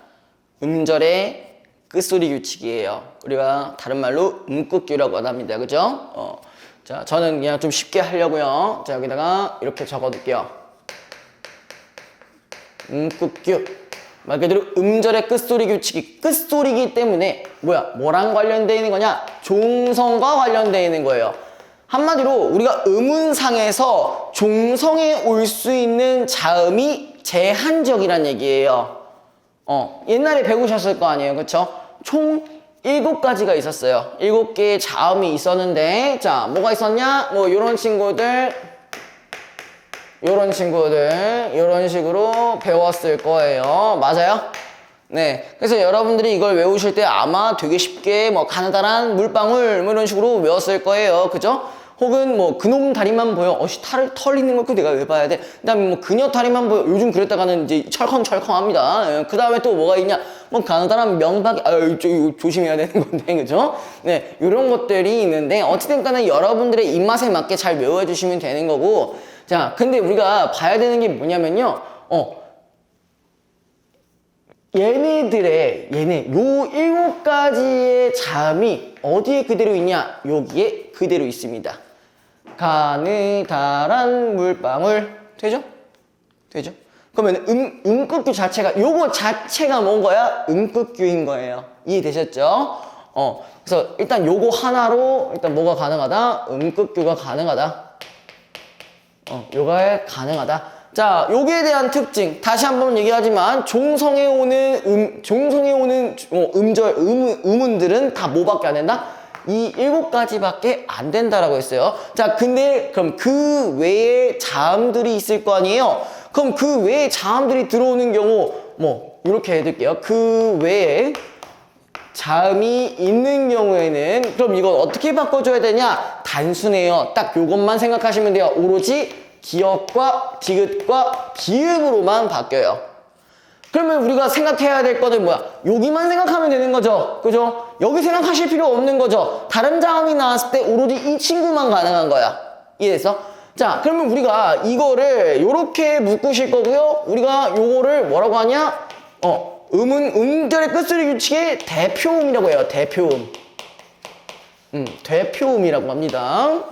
음절의 끝소리 규칙이에요. 우리가 다른 말로 음끝규라고 합니다. 그죠? 자, 저는 그냥 좀 쉽게 하려고요. 자, 여기다가 이렇게 적어둘게요. 음끝규. 말 그대로 음절의 끝소리 규칙이 끝소리이기 때문에 뭐랑 관련되어 있는 거냐? 종성과 관련되어 있는 거예요. 한마디로 우리가 음운상에서 종성에 올 수 있는 자음이 제한적이란 얘기예요. 옛날에 배우셨을 거 아니에요. 그쵸? 총 7가지가 있었어요. 7개의 자음이 있었는데, 자, 뭐가 있었냐? 뭐, 요런 친구들, 요런 친구들 이런 식으로 배웠을 거예요. 맞아요? 네. 그래서 여러분들이 이걸 외우실 때 아마 되게 쉽게 뭐 가느다란 물방울 뭐 이런 식으로 외웠을 거예요. 그죠? 혹은 뭐 그놈 다리만 보여. 어씨 털 있는 걸 내가 왜 봐야 돼? 그다음에 뭐 그녀 다리만 보여. 요즘 그랬다가는 이제 철컹철컹합니다. 그다음에 또 뭐가 있냐? 뭐 가느다란 명박이 이거 조심해야 되는 건데. 그죠? 네. 요런 것들이 있는데 어찌든 간에 여러분들의 입맛에 맞게 잘 외워 주시면 되는 거고. 자, 근데 우리가 봐야 되는 게 뭐냐면요. 얘네 요 7가지의 자음이 어디에 그대로 있냐? 여기에 그대로 있습니다. 가느다란 물방울. 되죠? 되죠? 그러면 음극규 자체가 요거 자체가 뭔 거야? 음극규인 거예요. 이해되셨죠? 그래서 일단 요거 하나로 일단 뭐가 가능하다? 음극규가 가능하다. 요가 가능하다. 자, 요기에 대한 특징 다시 한번 얘기하지만 종성에 오는 음운들은 다 뭐밖에 안 된다? 이 7가지밖에 안 된다라고 했어요. 자, 근데 그럼 그 외에 자음들이 있을 거 아니에요? 그럼 그 외에 자음들이 들어오는 경우 뭐 이렇게 해둘게요. 그 외에 자음이 있는 경우에는 그럼 이걸 어떻게 바꿔줘야 되냐? 단순해요. 딱 요것만 생각하시면 돼요. 오로지 기역과 디귿과 비읍으로만 바뀌어요. 그러면 우리가 생각해야 될 거는 뭐야? 여기만 생각하면 되는 거죠. 그죠? 여기 생각하실 필요 없는 거죠. 다른 자음이 나왔을 때 오로지 이 친구만 가능한 거야. 이해됐어? 자, 그러면 우리가 이거를 요렇게 묶으실 거고요. 우리가 요거를 뭐라고 하냐? 음절의 끝소리 규칙의 대표음이라고 해요. 대표음. 대표음이라고 합니다.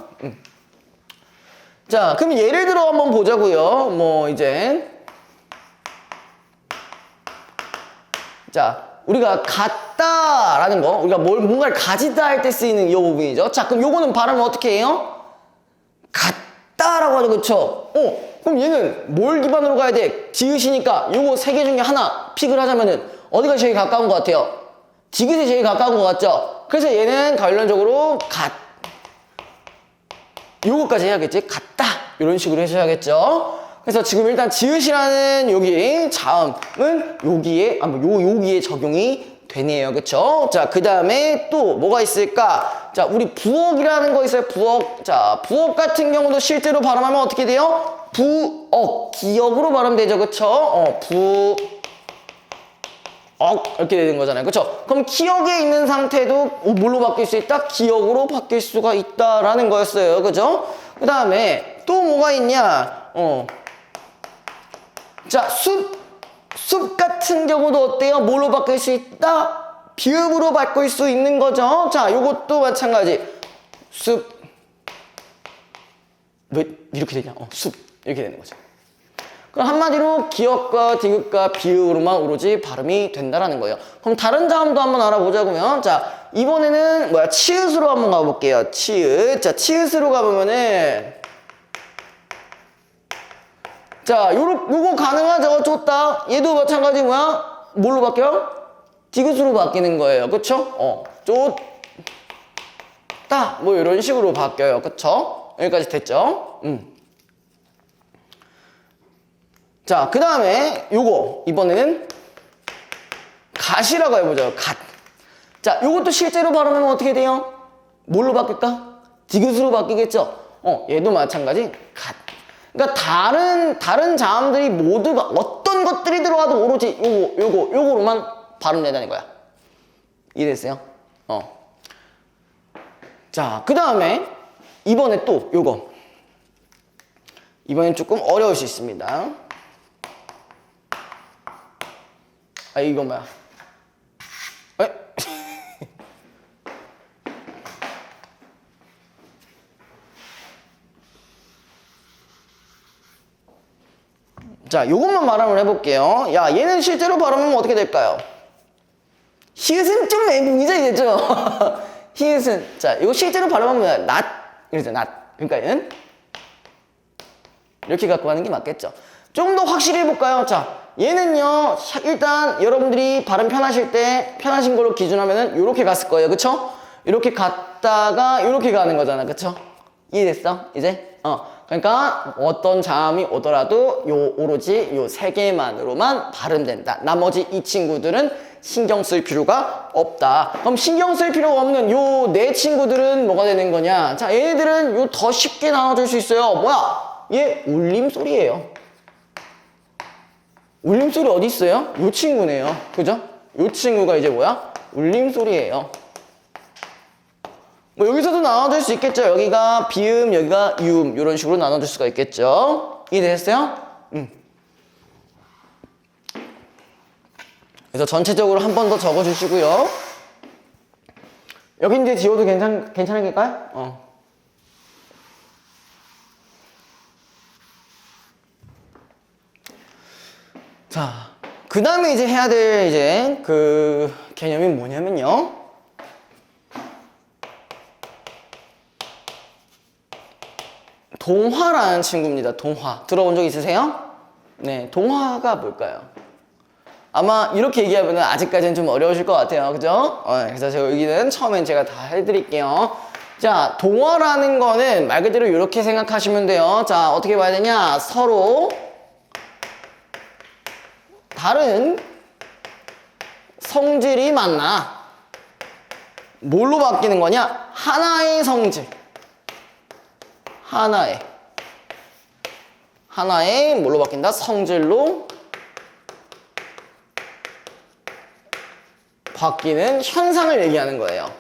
자, 그럼 예를 들어 한번 보자고요. 뭐 이제 자, 우리가 같다라는 거, 우리가 뭔가를 가지다 할 때 쓰이는 이 부분이죠. 자, 그럼 요거는 발음을 어떻게 해요? 같다라고 하죠, 그쵸? 그럼 얘는 뭘 기반으로 가야 돼? 디귿이니까 요거 3개 중에 하나 픽을 하자면은 어디가 제일 가까운 것 같아요? 디귿이 제일 가까운 것 같죠? 그래서 얘는 결론적으로 요거까지 해야겠지? 같다 이런 식으로 해줘야겠죠? 그래서 지금 일단 지읒이라는 여기 자음은 여기에 적용이 되네요. 그쵸? 자, 그 다음에 또 뭐가 있을까? 자, 우리 부억이라는 거 있어요. 부억. 자, 부억 같은 경우도 실제로 발음하면 어떻게 돼요? 부억. 기억으로 발음되죠. 그쵸? 부억. 이렇게 되는 거잖아요. 그쵸? 그럼 기억에 있는 상태도 뭘로 바뀔 수 있다? 기억으로 바뀔 수가 있다라는 거였어요. 그죠? 그 다음에 또 뭐가 있냐? 자, 숲 같은 경우도 어때요? 뭘로 바뀔 수 있다? 비읍으로 바꿀 수 있는 거죠. 자, 요것도 마찬가지. 숲. 왜 이렇게 되냐? 숲. 이렇게 되는 거죠. 그럼 한마디로 기역과 디귿과 비읍으로만 오로지 발음이 된다라는 거예요. 그럼 다른 자음도 한번 알아보자고요. 자, 이번에는 치읓으로 한번 가볼게요. 치읓. 자, 치읓으로 가보면은 자, 요거 가능하죠? 좋다. 얘도 마찬가지 뭘로 바뀌어? 디귿으로 바뀌는 거예요. 그쵸? 좋다. 뭐 이런 식으로 바뀌어요. 그쵸? 여기까지 됐죠? 자, 그 다음에 요거 이번에는 갓이라고 해보죠. 갓. 자, 요것도 실제로 발음하면 어떻게 돼요? 뭘로 바뀔까? 디귿으로 바뀌겠죠? 얘도 마찬가지. 갓. 그러니까 다른 자음들이 모두가 어떤 것들이 들어가도 오로지 요거로만 발음된다는 거야. 이해됐어요? 자, 그 다음에 이번에 또 요거. 이번엔 조금 어려울 수 있습니다. 이거 뭐야? 자, 요것만 발음을 해볼게요. 야, 얘는 실제로 발음하면 어떻게 될까요? 히읗은 좀 이제죠? 히읗은. 자, 이거 실제로 발음하면 낫. 이러죠, 낫. 그러니까 얘는 이렇게 갖고 가는 게 맞겠죠? 좀 더 확실히 해볼까요? 자, 얘는요, 일단 여러분들이 발음 편하신 걸로 기준하면은 요렇게 갔을 거예요. 그쵸? 이렇게 갔다가 요렇게 가는 거잖아. 그쵸? 이해됐어? 이제? 그러니까 어떤 자음이 오더라도 요 오로지 요 세 개만으로만 발음된다. 나머지 이 친구들은 신경 쓸 필요가 없다. 그럼 신경 쓸 필요가 없는 요 네 친구들은 뭐가 되는 거냐? 자, 얘네들은 요 더 쉽게 나눠줄 수 있어요. 뭐야? 얘 울림소리예요. 울림소리 어디 있어요? 요 친구네요. 그죠? 요 친구가 이제 뭐야? 울림소리예요. 뭐 여기서도 나눠줄 수 있겠죠. 여기가 비음, 여기가 유음 이런 식으로 나눠줄 수가 있겠죠. 이해되셨어요? 그래서 전체적으로 한 번 더 적어주시고요. 여기 이제 지워도 괜찮을까요? 자, 그 다음에 이제 해야 될 이제 그 개념이 뭐냐면요. 동화라는 친구입니다. 동화. 들어본 적 있으세요? 네, 동화가 뭘까요? 아마 이렇게 얘기하면 아직까지는 좀 어려우실 것 같아요. 그죠? 그래서 제가 여기는 처음엔 제가 다 해드릴게요. 자, 동화라는 거는 말 그대로 이렇게 생각하시면 돼요. 자, 어떻게 봐야 되냐? 서로 다른 성질이 만나. 뭘로 바뀌는 거냐? 하나의 성질. 하나의 뭘로 바뀐다? 성질로 바뀌는 현상을 얘기하는 거예요.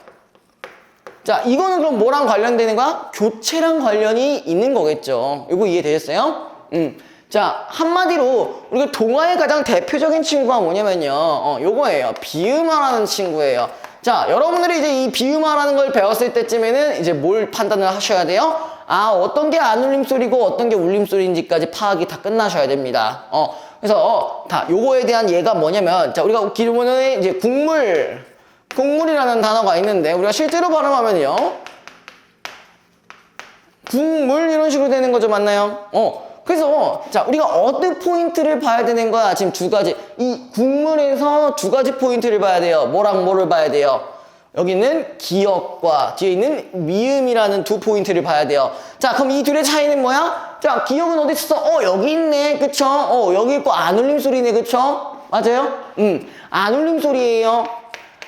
자, 이거는 그럼 뭐랑 관련되는 거야? 교체랑 관련이 있는 거겠죠. 이거 이해되셨어요? 자, 한마디로 우리가 동화의 가장 대표적인 친구가 뭐냐면요. 요거예요. 비음화라는 친구예요. 자, 여러분들이 이제 이 비음화라는 걸 배웠을 때쯤에는 이제 뭘 판단을 하셔야 돼요? 아, 어떤 게 안 울림소리고 어떤 게 울림소리인지까지 파악이 다 끝나셔야 됩니다. 그래서 다 요거에 대한 예가 뭐냐면, 자, 우리가 기본에 이제 국물이라는 단어가 있는데 우리가 실제로 발음하면요. 국물 이런 식으로 되는 거죠. 맞나요? 그래서 자, 우리가 어떤 포인트를 봐야 되는 거야? 지금 두 가지. 이 국물에서 두 가지 포인트를 봐야 돼요. 뭐랑 뭐를 봐야 돼요? 여기는 기역과 뒤에 있는 미음이라는 두 포인트를 봐야 돼요. 자, 그럼 이 둘의 차이는 뭐야? 자, 기역은 어디 있어? 여기 있네. 그쵸? 여기 있고 안 울림 소리네. 그쵸? 맞아요? 안 울림 소리예요.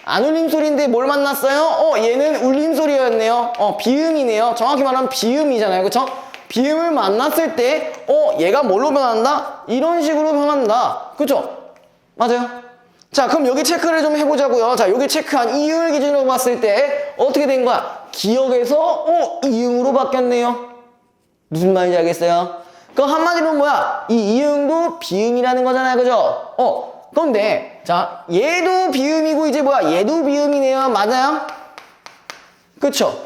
안 울림 소리인데 뭘 만났어요? 얘는 울림 소리였네요. 비음이네요. 정확히 말하면 비음이잖아요. 그쵸? 비음을 만났을 때 얘가 뭘로 변한다? 이런 식으로 변한다. 그쵸? 맞아요? 자, 그럼 여기 체크를 좀 해보자고요. 자, 여기 체크한 이응을 기준으로 봤을 때 어떻게 된 거야? 기역에서 이응으로 바뀌었네요. 무슨 말인지 알겠어요? 그럼 한마디로 뭐야? 이 이응도 비음이라는 거잖아요. 그죠? 그런데 자, 얘도 비음이고 이제 뭐야? 얘도 비음이네요. 맞아요? 그쵸?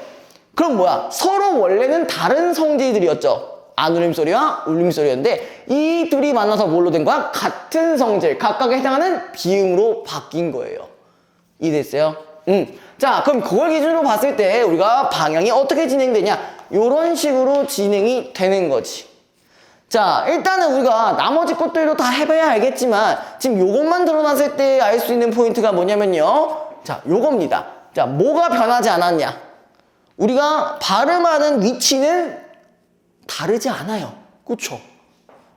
그럼 뭐야? 서로 원래는 다른 성질들이었죠. 안 울림소리와 울림소리였는데 이 둘이 만나서 뭘로 된 거야? 같은 성질, 각각에 해당하는 비음으로 바뀐 거예요. 이해됐어요? 자, 그럼 그걸 기준으로 봤을 때 우리가 방향이 어떻게 진행되냐? 이런 식으로 진행이 되는 거지. 자, 일단은 우리가 나머지 것들도 다 해봐야 알겠지만 지금 요것만 드러났을 때 알 수 있는 포인트가 뭐냐면요. 자, 요겁니다. 자, 뭐가 변하지 않았냐? 우리가 발음하는 위치는 다르지 않아요. 그쵸?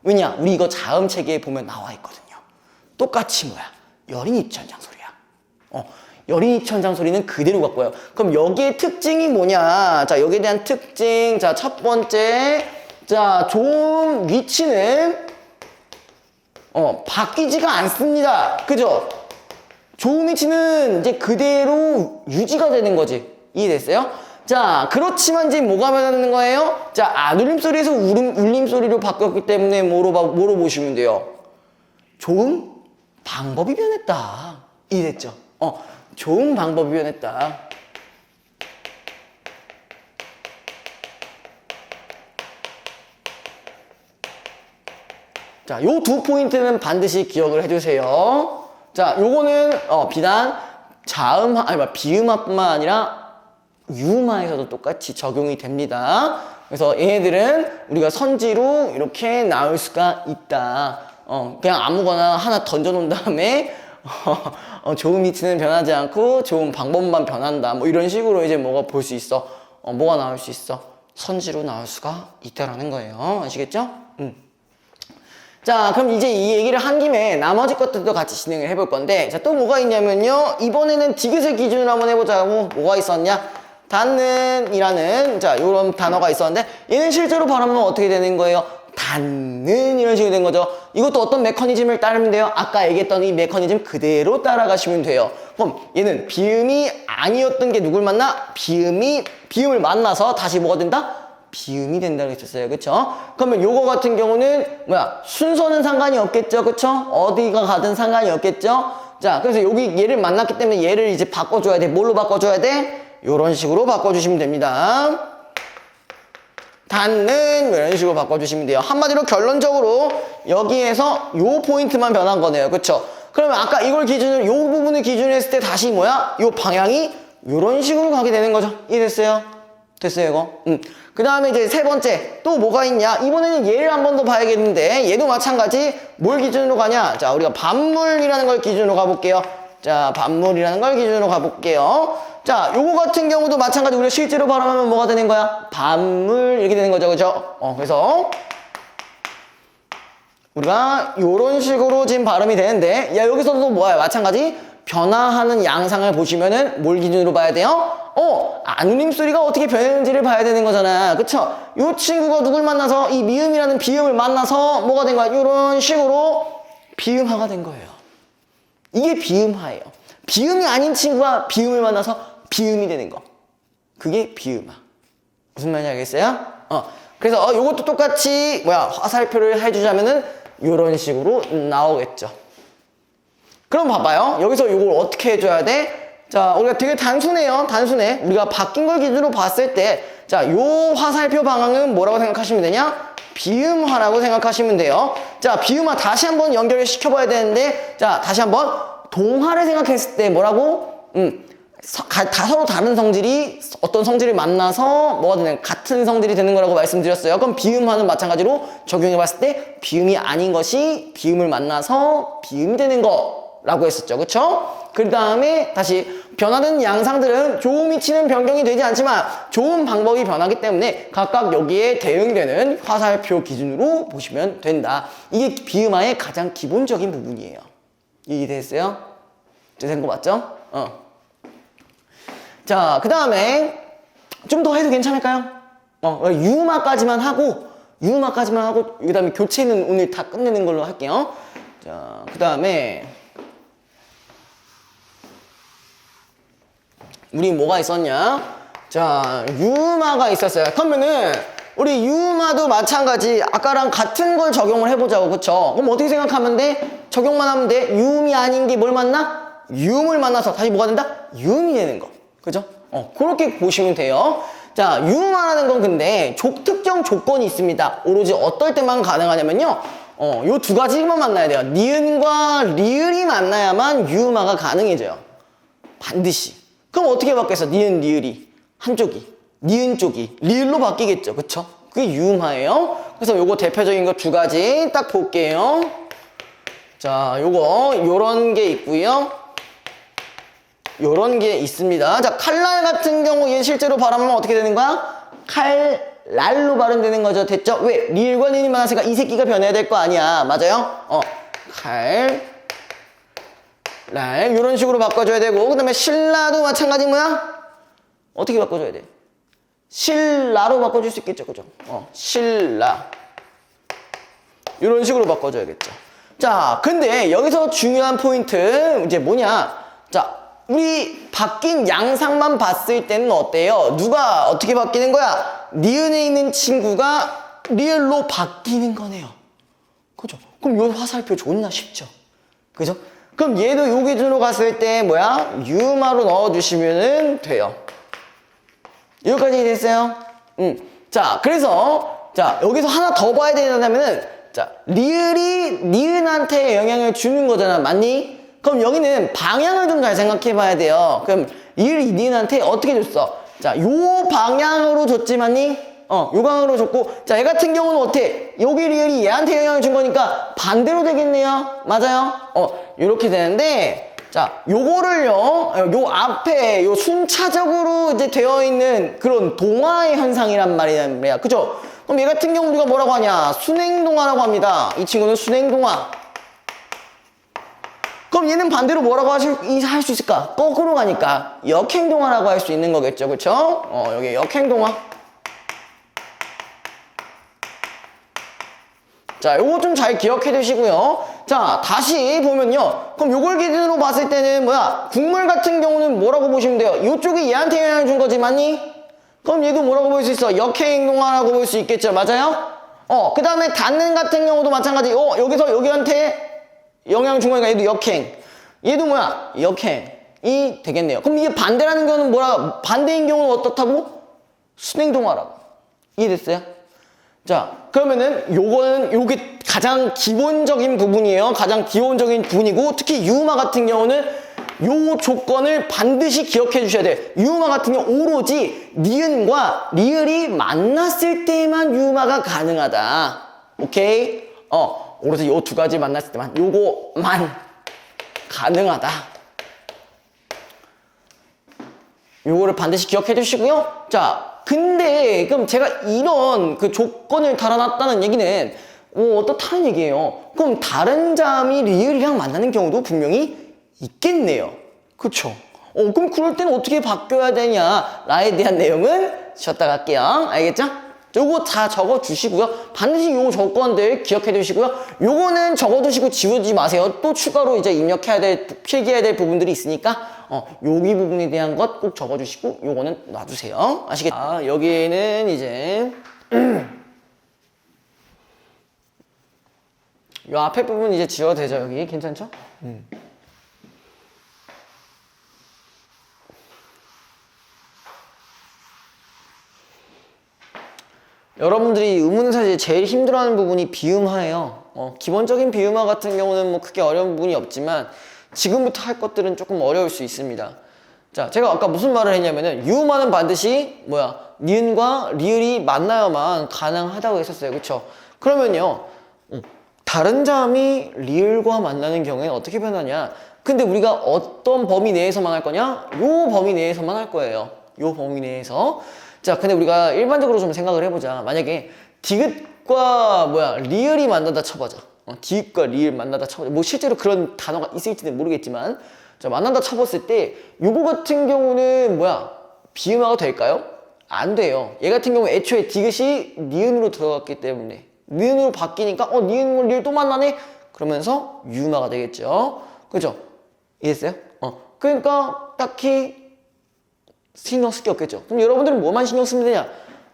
왜냐? 우리 이거 자음 체계에 보면 나와 있거든요. 똑같이 뭐야? 여린이천장 소리야. 여린이천장 소리는 그대로 갖고요. 그럼 여기에 특징이 뭐냐? 자, 여기에 대한 특징. 자, 첫 번째. 자, 조음 위치는 바뀌지가 않습니다. 그죠? 조음 위치는 이제 그대로 유지가 되는 거지. 이해됐어요? 자, 그렇지만 이제 뭐가 변하는 거예요? 자, 안 울림소리에서 울림소리로 바뀌었기 때문에 뭐로 보시면 돼요? 조음 방법이 변했다. 이해됐죠? 조음 방법이 변했다. 자, 요 두 포인트는 반드시 기억을 해주세요. 자, 요거는 비단 비음화뿐만 아니라 유음화에서도 똑같이 적용이 됩니다. 그래서 얘네들은 우리가 선지로 이렇게 나올 수가 있다. 그냥 아무거나 하나 던져놓은 다음에 조음 위치는 변하지 않고 조음 방법만 변한다. 뭐 이런 식으로 이제 뭐가 볼 수 있어. 뭐가 나올 수 있어. 선지로 나올 수가 있다라는 거예요. 아시겠죠? 자, 그럼 이제 이 얘기를 한 김에 나머지 것들도 같이 진행을 해볼 건데, 자, 또 뭐가 있냐면요. 이번에는 디귿을 기준으로 한번 해보자고. 뭐가 있었냐? 닿는이라는, 자, 요런 단어가 있었는데, 얘는 실제로 발음은 어떻게 되는 거예요? 닿는 이런 식으로 된 거죠. 이것도 어떤 메커니즘을 따르면 돼요? 아까 얘기했던 이 메커니즘 그대로 따라가시면 돼요. 그럼 얘는 비음이 아니었던 게 누굴 만나? 비음을 만나서 다시 뭐가 된다? 비음이 된다고 했었어요. 그쵸? 그러면 요거 같은 경우는 순서는 상관이 없겠죠. 그쵸? 어디가 가든 상관이 없겠죠? 자, 그래서 여기 얘를 만났기 때문에 얘를 이제 바꿔줘야 돼. 뭘로 바꿔줘야 돼? 요런 식으로 바꿔주시면 됩니다. 닿는 이런 식으로 바꿔주시면 돼요. 한마디로 결론적으로 여기에서 요 포인트만 변한 거네요. 그쵸? 그러면 아까 이걸 기준으로 요 부분을 기준으로 했을 때 다시 뭐야? 요 방향이 요런 식으로 가게 되는 거죠. 이해됐어요? 됐어요 이거? 그 다음에 이제 세 번째 또 뭐가 있냐? 이번에는 얘를 한 번 더 봐야겠는데 얘도 마찬가지 뭘 기준으로 가냐? 자, 우리가 반물이라는 걸 기준으로 가볼게요. 자, 반물이라는 걸 기준으로 가볼게요. 자, 요거 같은 경우도 마찬가지 우리가 실제로 발음하면 뭐가 되는 거야? 반물 이렇게 되는 거죠. 그죠? 그래서 우리가 요런 식으로 지금 발음이 되는데, 야, 여기서도 뭐야? 마찬가지 변화하는 양상을 보시면은 뭘 기준으로 봐야 돼요? 안울림 소리가 어떻게 변했는지를 봐야 되는 거잖아. 그쵸? 요 친구가 누굴 만나서 이 미음이라는 비음을 만나서 뭐가 된 거야? 요런 식으로 비음화가 된 거예요. 이게 비음화예요. 비음이 아닌 친구가 비음을 만나서 비음이 되는 거. 그게 비음화. 무슨 말인지 알겠어요? 그래서 요것도 똑같이 화살표를 해주자면은 요런 식으로 나오겠죠. 그럼 봐봐요. 여기서 요걸 어떻게 해줘야 돼? 자, 우리가 되게 단순해요. 단순해. 우리가 바뀐 걸 기준으로 봤을 때, 자, 요 화살표 방향은 뭐라고 생각하시면 되냐? 비음화라고 생각하시면 돼요. 자, 비음화 다시 한번 연결을 시켜봐야 되는데, 자, 다시 한번 동화를 생각했을 때 뭐라고? 서로 다른 성질이 어떤 성질을 만나서 뭐가 되는 같은 성질이 되는 거라고 말씀드렸어요. 그럼 비음화는 마찬가지로 적용해 봤을 때 비음이 아닌 것이 비음을 만나서 비음이 되는 거라고 했었죠. 그쵸? 그 다음에 다시 변화된 양상들은 조음이 치는 변경이 되지 않지만 좋은 방법이 변하기 때문에 각각 여기에 대응되는 화살표 기준으로 보시면 된다. 이게 비음화의 가장 기본적인 부분이에요. 이해됐어요? 된 거 맞죠? 자, 그 다음에 좀 더 해도 괜찮을까요? 유음화까지만 하고 그 다음에 교체는 오늘 다 끝내는 걸로 할게요. 자, 그 다음에 우리 뭐가 있었냐? 자, 유음화가 있었어요. 그러면은 우리 유음화도 마찬가지 아까랑 같은 걸 적용을 해보자고. 그쵸? 그럼 어떻게 생각하면 돼? 적용만 하면 돼? 유음이 아닌 게 뭘 만나? 유음을 만나서 다시 뭐가 된다? 유음이 되는 거. 그죠? 그렇게 보시면 돼요. 자, 유음화라는 건 근데 특정 조건이 있습니다. 오로지 어떨 때만 가능하냐면요. 요 두 가지만 만나야 돼요. 니은과 리을이 만나야만 유음화가 가능해져요. 반드시. 그럼 어떻게 바뀌었어? 니은, 리을이. 한쪽이. 니은 쪽이. 리을로 바뀌겠죠. 그쵸? 그게 유음화예요. 그래서 요거 대표적인 거 두 가지 딱 볼게요. 자, 요런 게 있고요. 요런 게 있습니다. 자, 칼날 같은 경우 얘 실제로 발음하면 어떻게 되는 거야? 칼날로 발음되는 거죠. 됐죠? 왜? 리을과 니은이 만났으니까 이 새끼가 변해야 될 거 아니야. 맞아요? 날 이런 식으로 바꿔줘야 되고, 그 다음에 신라도 마찬가지 뭐야? 어떻게 바꿔줘야 돼? 신라로 바꿔줄 수 있겠죠. 그죠? 신라 이런 식으로 바꿔줘야겠죠. 자, 근데 여기서 중요한 포인트 이제 뭐냐? 자, 우리 바뀐 양상만 봤을 때는 어때요? 누가 어떻게 바뀌는 거야? 니은에 있는 친구가 리을로 바뀌는 거네요. 그죠? 그럼 요 화살표 존나 쉽죠? 그죠? 그럼 얘도 요 기준으로 갔을 때 뭐야? 유음화로 넣어주시면 돼요. 여기까지 됐어요? 자, 그래서 자, 여기서 하나 더 봐야 되냐면은 자, 리을이 니은한테 영향을 주는 거잖아. 맞니? 그럼 여기는 방향을 좀 잘 생각해 봐야 돼요. 그럼 리을이 니은한테 어떻게 줬어? 자, 요 방향으로 줬지 맞니? 요 방향으로 줬고, 자, 얘 같은 경우는 어떻게? 여기 리을이 얘한테 영향을 준 거니까 반대로 되겠네요. 맞아요? 요렇게 되는데, 자, 요거를요, 요 앞에 요 순차적으로 이제 되어 있는 그런 동화의 현상이란 말이야. 그죠? 그럼 얘 같은 경우 우리가 뭐라고 하냐? 순행동화라고 합니다. 이 친구는 순행동화. 그럼 얘는 반대로 뭐라고 할 수 있을까? 거꾸로 가니까 역행동화라고 할 수 있는 거겠죠. 그쵸? 여기 역행동화. 자, 요거 좀 잘 기억해 두시고요. 자, 다시 보면요. 그럼 요걸 기준으로 봤을 때는 뭐야? 국물 같은 경우는 뭐라고 보시면 돼요? 요쪽이 얘한테 영향을 준 거지, 맞니? 그럼 얘도 뭐라고 볼 수 있어? 역행동화라고 볼 수 있겠죠. 맞아요? 그 다음에 닫는 같은 경우도 마찬가지. 여기서 여기한테 영향을 준 거니까 얘도 역행. 얘도 뭐야? 역행이 되겠네요. 그럼 이게 반대라는 경우는 뭐라? 반대인 경우는 어떻다고? 순행동화라고. 이해됐어요? 자, 그러면은 요게 가장 기본적인 부분이에요. 가장 기본적인 부분이고, 특히 유마 같은 경우는 요 조건을 반드시 기억해 주셔야 돼요. 유마 같은 경우 오로지 니은과 리을이 만났을 때만 유마가 가능하다. 오케이? 오로지 요 두 가지 만났을 때만, 요거만 가능하다. 요거를 반드시 기억해 주시고요. 자, 근데 그럼 제가 이런 그 조건을 달아놨다는 얘기는 어떻다는 얘기예요. 그럼 다른 자음이 리을이랑 만나는 경우도 분명히 있겠네요. 그쵸? 그럼 그럴 때는 어떻게 바뀌어야 되냐 라에 대한 내용은 쉬었다 갈게요. 알겠죠? 요거 다 적어 주시고요. 반드시 요 조건들 기억해 두시고요. 요거는 적어 두시고 지우지 마세요. 또 추가로 이제 입력해야 될, 필기해야 될 부분들이 있으니까 여기 부분에 대한 것 꼭 적어 주시고 요거는 놔두세요. 아시겠죠? 여기는 이제 요 앞에 부분 이제 지워도 되죠? 여기 괜찮죠? 여러분들이 의문사에서 제일 힘들어하는 부분이 비음화예요. 기본적인 비음화 같은 경우는 뭐 크게 어려운 부분이 없지만 지금부터 할 것들은 조금 어려울 수 있습니다. 자, 제가 아까 무슨 말을 했냐면은 유음화는 반드시 니은과 리을이 만나야만 가능하다고 했었어요. 그쵸? 그러면요, 다른 자음이 리을과 만나는 경우에는 어떻게 변하냐? 근데 우리가 어떤 범위 내에서만 할 거냐? 요 범위 내에서만 할 거예요. 요 범위 내에서. 자, 근데 우리가 일반적으로 좀 생각을 해보자. 만약에 디귿과 리을이 만나다 쳐보자. 디귿과 리을 만나다 쳐보자. 뭐 실제로 그런 단어가 있을지는 모르겠지만, 자, 만나다 쳐봤을 때 요거 같은 경우는 비음화가 될까요? 안 돼요. 얘 같은 경우 애초에 디귿이 니은으로 들어갔기 때문에 니은으로 바뀌니까 니은과 리을 또 만나네? 그러면서 유음화가 되겠죠. 그죠? 이해했어요? 그러니까 딱히 신경 쓸 게 없겠죠. 그럼 여러분들은 뭐만 신경 쓰면 되냐?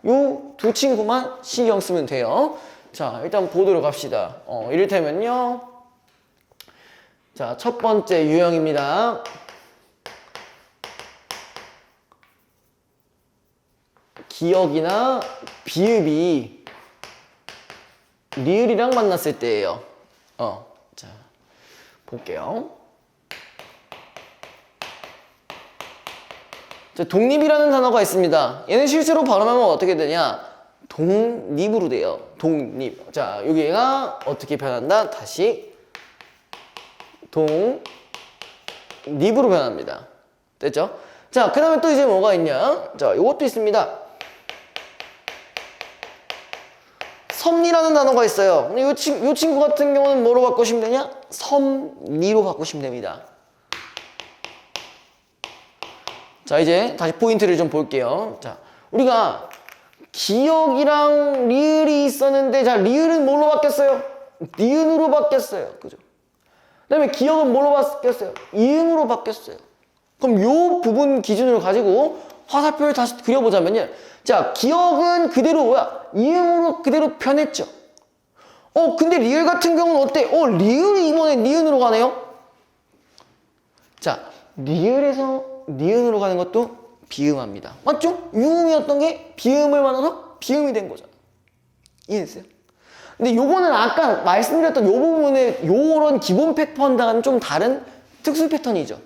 요 두 친구만 신경 쓰면 돼요. 자, 일단 보도록 합시다. 이를테면요. 자, 첫 번째 유형입니다. 기역이나 비읍이 리을이랑 만났을 때예요. 자, 볼게요. 자, 독립이라는 단어가 있습니다. 얘는 실제로 발음하면 어떻게 되냐? 독립으로 돼요. 독립. 자, 여기가 어떻게 변한다? 다시 독립으로 변합니다. 됐죠? 자, 그 다음에 또 이제 뭐가 있냐? 자, 요것도 있습니다. 섭리라는 단어가 있어요. 근데 요 친구 같은 경우는 뭐로 바꾸시면 되냐? 섭리로 바꾸시면 됩니다. 자, 이제 다시 포인트를 좀 볼게요. 자, 우리가 기역이랑 리을이 있었는데, 자, 리을은 뭘로 바뀌었어요? 니은으로 바뀌었어요. 그죠? 그 다음에 기역은 뭘로 바뀌었어요? 이응으로 바뀌었어요. 그럼 요 부분 기준으로 가지고 화살표를 다시 그려보자면요. 자, 기역은 그대로 이응으로 그대로 변했죠. 근데 리을 같은 경우는 어때? 리을이 이번에 니은으로 가네요? 자, 리을에서 니은으로 가는 것도 비음합니다. 맞죠? 유음이었던 게 비음을 만나서 비음이 된 거잖아. 이해했어요? 근데 요거는 아까 말씀드렸던 요 부분에 요런 기본 패턴과는 좀 다른 특수 패턴이죠.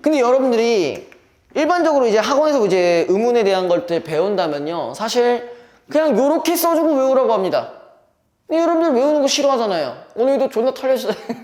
근데 여러분들이 일반적으로 이제 학원에서 이제 의문에 대한 것들 배운다면요. 사실 그냥 요렇게 써주고 외우라고 합니다. 근데 여러분들 외우는 거 싫어하잖아요. 오늘도 존나 털리셨잖아요.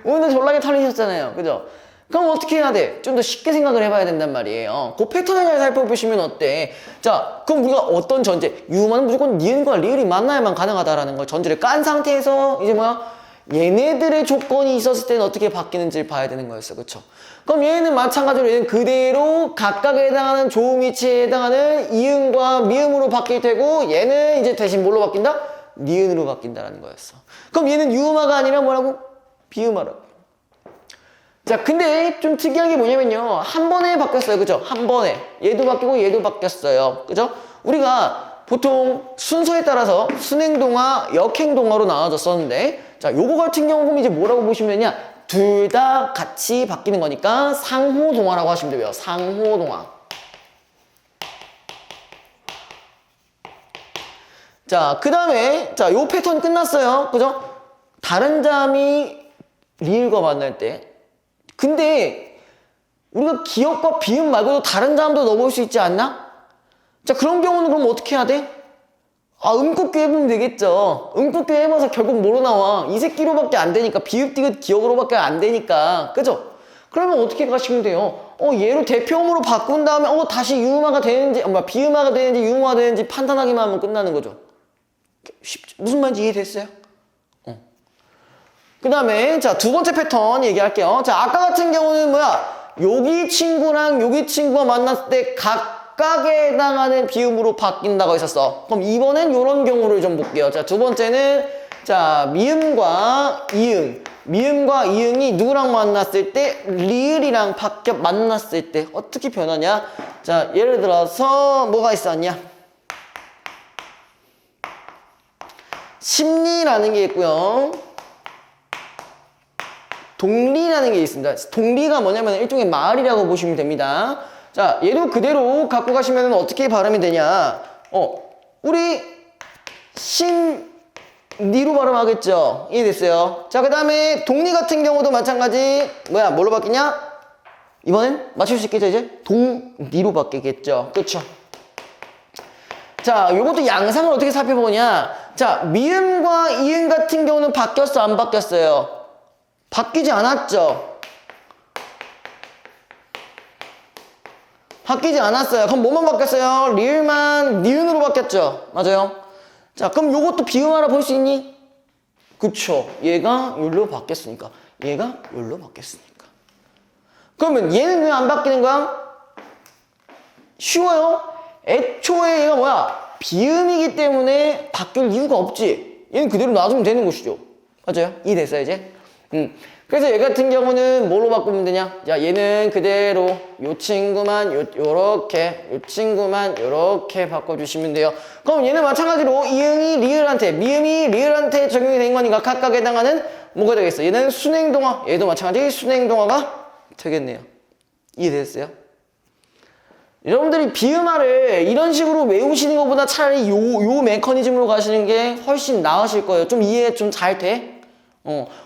오늘도 졸라게 털리셨잖아요. 그죠? 그럼 어떻게 해야 돼? 좀 더 쉽게 생각을 해봐야 된단 말이에요. 그 패턴을 잘 살펴보시면 어때? 자, 그럼 우리가 어떤 전제? 유만은 무조건 니은과 리을이 만나야만 가능하다라는 걸 전제를 깐 상태에서 이제 뭐야? 얘네들의 조건이 있었을 때는 어떻게 바뀌는지를 봐야 되는 거였어. 그쵸? 그럼 얘는 마찬가지로 얘는 그대로 각각에 해당하는 조음 위치에 해당하는 이음과 미음으로 바뀔 테고 얘는 이제 대신 뭘로 바뀐다? 니은으로 바뀐다라는 거였어. 그럼 얘는 유음화가 아니라 뭐라고? 비음화라고. 자, 근데 좀 특이한 게 뭐냐면요. 한 번에 바뀌었어요. 그죠? 한 번에. 얘도 바뀌고 얘도 바뀌었어요. 그죠? 우리가 보통 순서에 따라서 순행동화, 역행동화로 나눠졌었는데 자, 요거 같은 경우는 이제 뭐라고 보시면 되냐? 둘 다 같이 바뀌는 거니까 상호동화라고 하시면 돼요. 상호동화. 자, 그 다음에 자, 요 패턴 끝났어요. 그죠? 다른 자음이 리을과 만날 때 근데 우리가 기역과 비음 말고도 다른 자음도 넣어볼 수 있지 않나? 자, 그런 경우는 그럼 어떻게 해야 돼? 아, 음꺾기 해보면 되겠죠. 음꺾기 해봐서 결국 뭐로 나와? 이 새끼로밖에 안 되니까 비읍, 디귿, 기역으로밖에 안 되니까 그죠? 그러면 어떻게 가시면 돼요? 얘로 대표음으로 바꾼 다음에 다시 유음화가 되는지 비음화가 되는지 유음화가 되는지 판단하기만 하면 끝나는 거죠. 쉽죠? 무슨 말인지 이해됐어요? 그 다음에 자, 두 번째 패턴 얘기할게요. 자, 아까 같은 경우는 뭐야? 여기 친구랑 여기 친구가 만났을 때 각각에 해당하는 비음으로 바뀐다고 했었어. 그럼 이번엔 이런 경우를 좀 볼게요. 자, 두 번째는 자, 미음과 이응. 미음과 이응이 누구랑 만났을 때 리을이랑 만났을 때 어떻게 변하냐? 자, 예를 들어서 뭐가 있었냐? 심리라는 게 있고요. 동리라는 게 있습니다. 동리가 뭐냐면 일종의 마을이라고 보시면 됩니다. 자, 얘도 그대로 갖고 가시면 어떻게 발음이 되냐? 우리 신리로 발음하겠죠? 이해됐어요? 자, 그 다음에 동리 같은 경우도 마찬가지. 뭐야, 뭘로 바뀌냐? 이번엔 맞출 수 있겠죠, 이제? 동리로 바뀌겠죠. 그쵸? 자, 요것도 양상을 어떻게 살펴보냐? 자, 미음과 이음 같은 경우는 바뀌었어, 안 바뀌었어요? 바뀌지 않았죠? 바뀌지 않았어요. 그럼 뭐만 바뀌었어요? 리을만 니은으로 바뀌었죠? 맞아요? 자, 그럼 요것도 비음화라 볼 수 있니? 그쵸. 얘가 여기로 바뀌었으니까. 얘가 여기로 바뀌었으니까. 그러면 얘는 왜 안 바뀌는 거야? 쉬워요. 애초에 얘가 뭐야? 비음이기 때문에 바뀔 이유가 없지. 얘는 그대로 놔두면 되는 것이죠. 맞아요? 이해됐어요, 이제? 그래서 얘 같은 경우는 뭘로 바꾸면 되냐? 야, 얘는 그대로 요 친구만 요렇게, 요 친구만 요렇게 바꿔주시면 돼요. 그럼 얘는 마찬가지로 이응이 리을한테, 미음이 리을한테 적용이 된 거니까 각각 해당하는 뭐가 되겠어? 얘는 순행동화, 얘도 마찬가지 순행동화가 되겠네요. 이해됐어요? 여러분들이 비음화를 이런 식으로 외우시는 것보다 차라리 요 메커니즘으로 가시는 게 훨씬 나으실 거예요. 좀 이해 좀 잘 돼?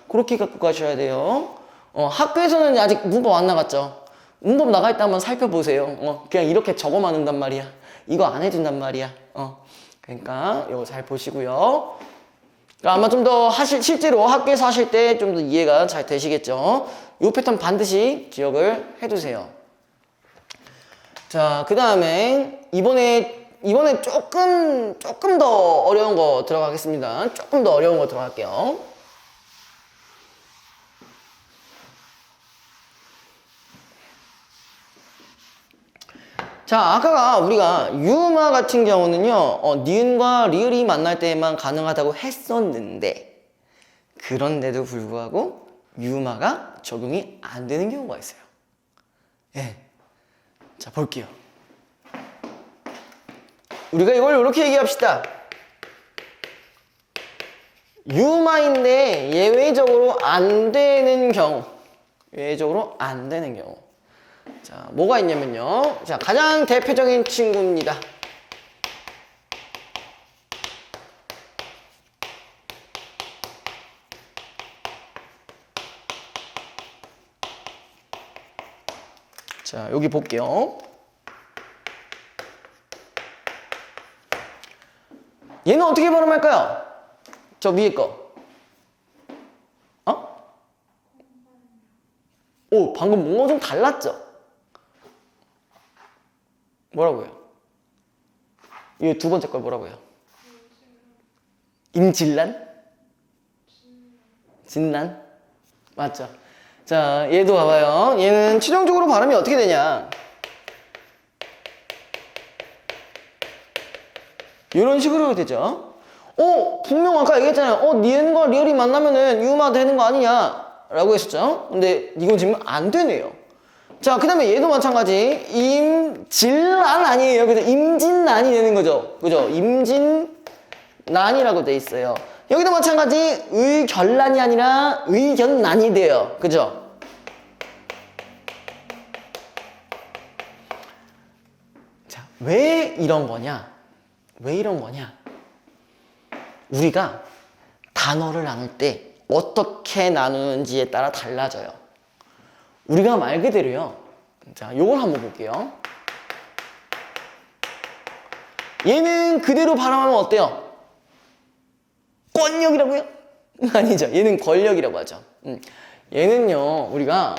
그렇게 갖고 가셔야 돼요. 학교에서는 아직 문법 안 나갔죠. 문법 나갈 때 한번 살펴보세요. 그냥 이렇게 적어만 온단 말이야. 이거 안 해준단 말이야. 그러니까 이거 잘 보시고요. 그러니까 아마 좀 더 실제로 학교에서 하실 때 좀 더 이해가 잘 되시겠죠. 이 패턴 반드시 기억을 해두세요. 자, 그 다음에 이번에 조금 더 어려운 거 들어가겠습니다. 조금 더 어려운 거 들어갈게요. 자, 아까 우리가 유음화 같은 경우는요, 니은과 리을이 만날 때만 가능하다고 했었는데, 그런데도 불구하고 유음화가 적용이 안 되는 경우가 있어요. 예. 자, 볼게요. 우리가 이걸 이렇게 얘기합시다. 유음화인데 예외적으로 안 되는 경우. 예외적으로 안 되는 경우. 자, 뭐가 있냐면요. 자, 가장 대표적인 친구입니다. 자, 여기 볼게요. 얘는 어떻게 발음할까요? 저 위에 거. 어? 오, 방금 뭔가 좀 달랐죠? 뭐라고요? 이 두 번째 걸 뭐라고요? 임진란? 진란? 맞죠? 자, 얘도 봐봐요. 얘는 최종적으로 발음이 어떻게 되냐? 이런 식으로 되죠. 분명 아까 얘기했잖아요. 니은과 리을이 만나면은 유마 되는 거 아니냐? 라고 했었죠. 근데 이건 지금 안 되네요. 자, 그 다음에 얘도 마찬가지. 임진란 아니에요. 그래서 임진란이 되는 거죠. 그죠? 임진란이라고 돼 있어요. 여기도 마찬가지. 의결란이 아니라 의견란이 돼요. 그죠? 자, 왜 이런 거냐? 왜 이런 거냐? 우리가 단어를 나눌 때 어떻게 나누는지에 따라 달라져요. 우리가 말 그대로요. 자, 요걸 한번 볼게요. 얘는 그대로 발음하면 어때요? 권력이라고요? 아니죠. 얘는 권력이라고 하죠. 얘는요, 우리가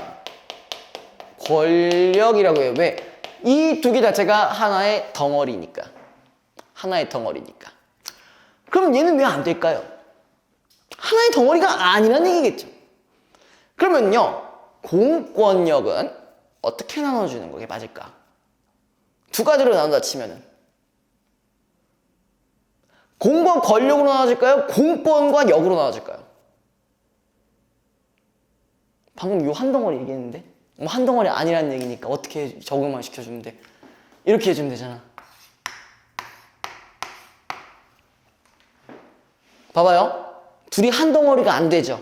권력이라고 해요. 왜? 이 두 개 자체가 하나의 덩어리니까. 하나의 덩어리니까. 그럼 얘는 왜 안 될까요? 하나의 덩어리가 아니라는 얘기겠죠. 그러면요, 공권력은 어떻게 나눠주는 게 맞을까? 두 가지로 나눈다 치면은 공과 권력으로 나눠질까요? 공권과 역으로 나눠질까요? 방금 요 한 덩어리 얘기했는데 뭐 한 덩어리 아니라는 얘기니까 어떻게 적응만 시켜주면 돼? 이렇게 해주면 되잖아. 봐봐요. 둘이 한 덩어리가 안 되죠.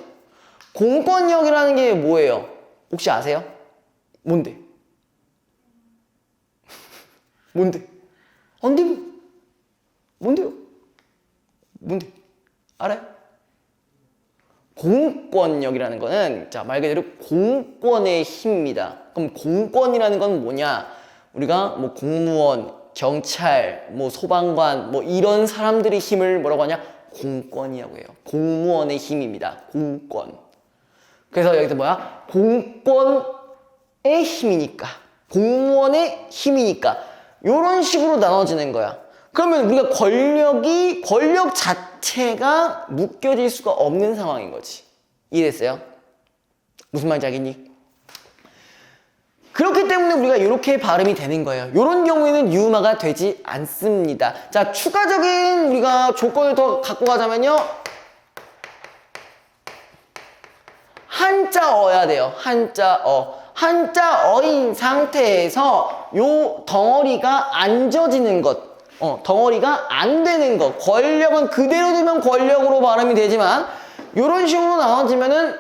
공권력이라는 게 뭐예요? 혹시 아세요? 뭔데? 뭔데? 안 돼. 뭔데요? 뭔데? 알아요? 공권력이라는 거는 자, 말 그대로 공권의 힘입니다. 그럼 공권이라는 건 뭐냐? 우리가 뭐 공무원, 경찰, 뭐 소방관, 뭐 이런 사람들의 힘을 뭐라고 하냐? 공권이라고 해요. 공무원의 힘입니다. 공권. 그래서 여기서 뭐야? 공권의 힘이니까, 공무원의 힘이니까 이런 식으로 나눠지는 거야. 그러면 우리가 권력 자체가 묶여질 수가 없는 상황인 거지. 이해됐어요? 무슨 말인지 알겠니? 그렇기 때문에 우리가 이렇게 발음이 되는 거예요. 이런 경우에는 유마가 되지 않습니다. 자, 추가적인 우리가 조건을 더 갖고 가자면요. 한자어야 돼요. 한자어. 한자어인 상태에서 요 덩어리가 안 져지는 것. 덩어리가 안 되는 것. 권력은 그대로 두면 권력으로 발음이 되지만 이런 식으로 나눠지면은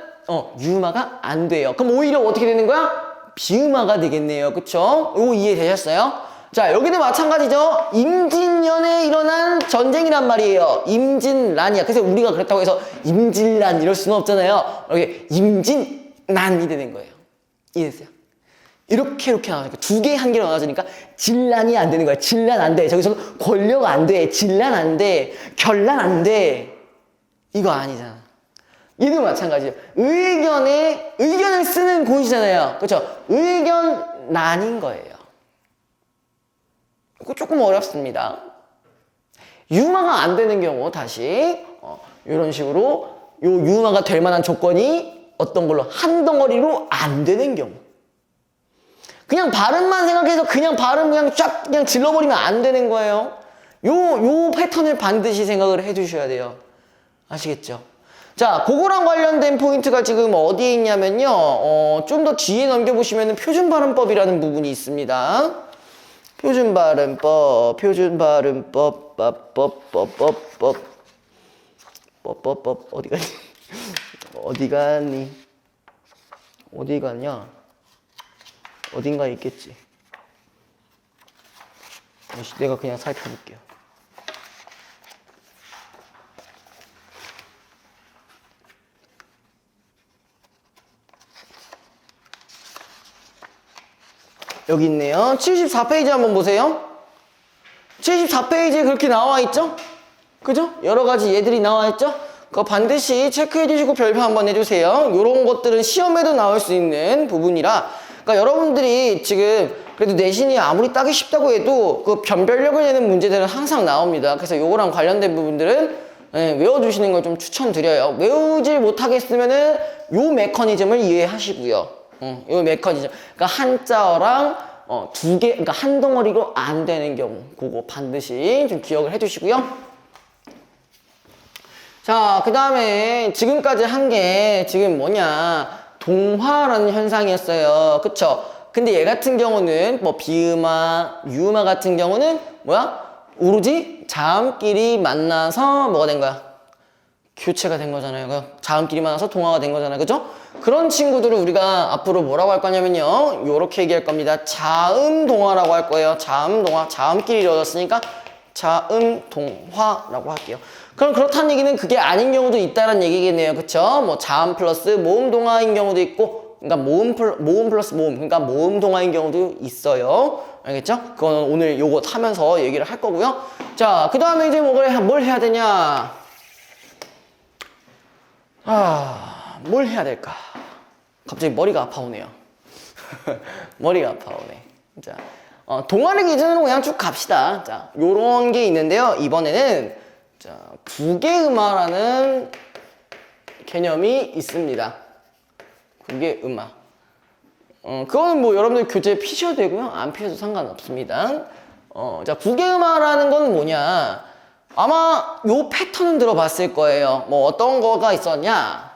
유마가 안 돼요. 그럼 오히려 어떻게 되는 거야? 비음화가 되겠네요. 그쵸? 이거 이해되셨어요? 자, 여기도 마찬가지죠. 임진년에 일어난 전쟁이란 말이에요. 임진란이야. 그래서 우리가 그렇다고 해서 임진란 이럴 수는 없잖아요. 이렇게 임진난이 되는 거예요. 이해됐어요? 이렇게 나눠지니까 두 개 한 개로 나눠지니까 진란이 안 되는 거야. 진란 안 돼. 저기서 권력 안 돼. 진란 안 돼. 결란 안 돼. 이거 아니잖아. 얘도 마찬가지예요. 의견을 쓰는 곳이잖아요. 그렇죠? 의견란인 거예요. 이거 조금 어렵습니다. 유마가 안 되는 경우 다시 이런 식으로 요 유마가 될 만한 조건이 어떤 걸로 한 덩어리로 안 되는 경우. 그냥 발음만 생각해서 그냥 발음 그냥 쫙 그냥 질러버리면 안 되는 거예요. 요 패턴을 반드시 생각을 해주셔야 돼요. 아시겠죠? 자, 그거랑 관련된 포인트가 지금 어디에 있냐면요. 좀 더 뒤에 넘겨보시면 표준 발음법이라는 부분이 있습니다. 표준 발음법, 어디 갔냐? 어딘가에 있겠지. 내가 그냥 살펴볼게요. 여기 있네요. 74페이지 한번 보세요. 74페이지에 그렇게 나와 있죠? 그죠? 여러 가지 얘들이 나와 있죠? 그거 반드시 체크해 주시고 별표 한번 해주세요. 이런 것들은 시험에도 나올 수 있는 부분이라, 그러니까 여러분들이 지금 그래도 내신이 아무리 따기 쉽다고 해도 그 변별력을 내는 문제들은 항상 나옵니다. 그래서 요거랑 관련된 부분들은 외워주시는 걸 좀 추천드려요. 외우질 못하겠으면은 요 메커니즘을 이해하시고요. 요 메커니즘. 그러니까 한자어랑 두 개, 그러니까 한 덩어리로 안 되는 경우, 그거 반드시 좀 기억을 해주시고요. 자, 그 다음에 지금까지 한 게 지금 뭐냐, 동화라는 현상이었어요. 그쵸? 근데 얘 같은 경우는 뭐 비음화, 유음화 같은 경우는 뭐야? 오로지 자음끼리 만나서 뭐가 된 거야? 교체가 된 거잖아요. 자음끼리 만나서 동화가 된 거잖아요. 그죠? 그런 친구들을 우리가 앞으로 뭐라고 할 거냐면요, 요렇게 얘기할 겁니다. 자음동화라고 할 거예요. 자음동화. 자음끼리 이루어졌으니까 자음동화라고 할게요. 그럼 그렇다는 얘기는 그게 아닌 경우도 있다는 얘기겠네요. 그쵸? 뭐 자음 플러스 모음 동화인 경우도 있고, 그러니까 모음 플러스 모음, 그러니까 모음 동화인 경우도 있어요. 알겠죠? 그거는 오늘 요거 하면서 얘기를 할 거고요. 자, 그 다음에 이제 뭘 해야 되냐? 뭘 해야 될까? 갑자기 머리가 아파오네요. 머리가 아파오네. 자, 동아리 기준으로 그냥 쭉 갑시다. 자, 요런 게 있는데요. 이번에는 자, 국외음화라는 개념이 있습니다. 국외음화. 그거는 뭐 여러분들 교재 피셔도 되고요. 안 피셔도 상관없습니다. 자, 국외음화라는 건 뭐냐? 아마 요 패턴은 들어봤을 거예요. 뭐 어떤 거가 있었냐?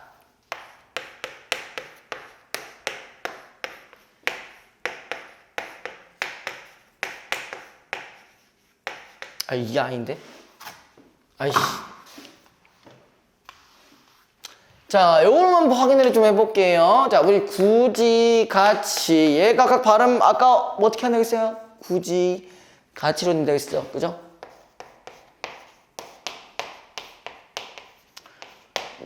아, 이게 아닌데? 아이씨. 자, 요거만 확인을 좀 해볼게요. 자, 우리 굳이, 가치. 얘가 각 발음, 아까 뭐 어떻게 한다고 했어요? 굳이, 가치로 된다고 했어. 그죠?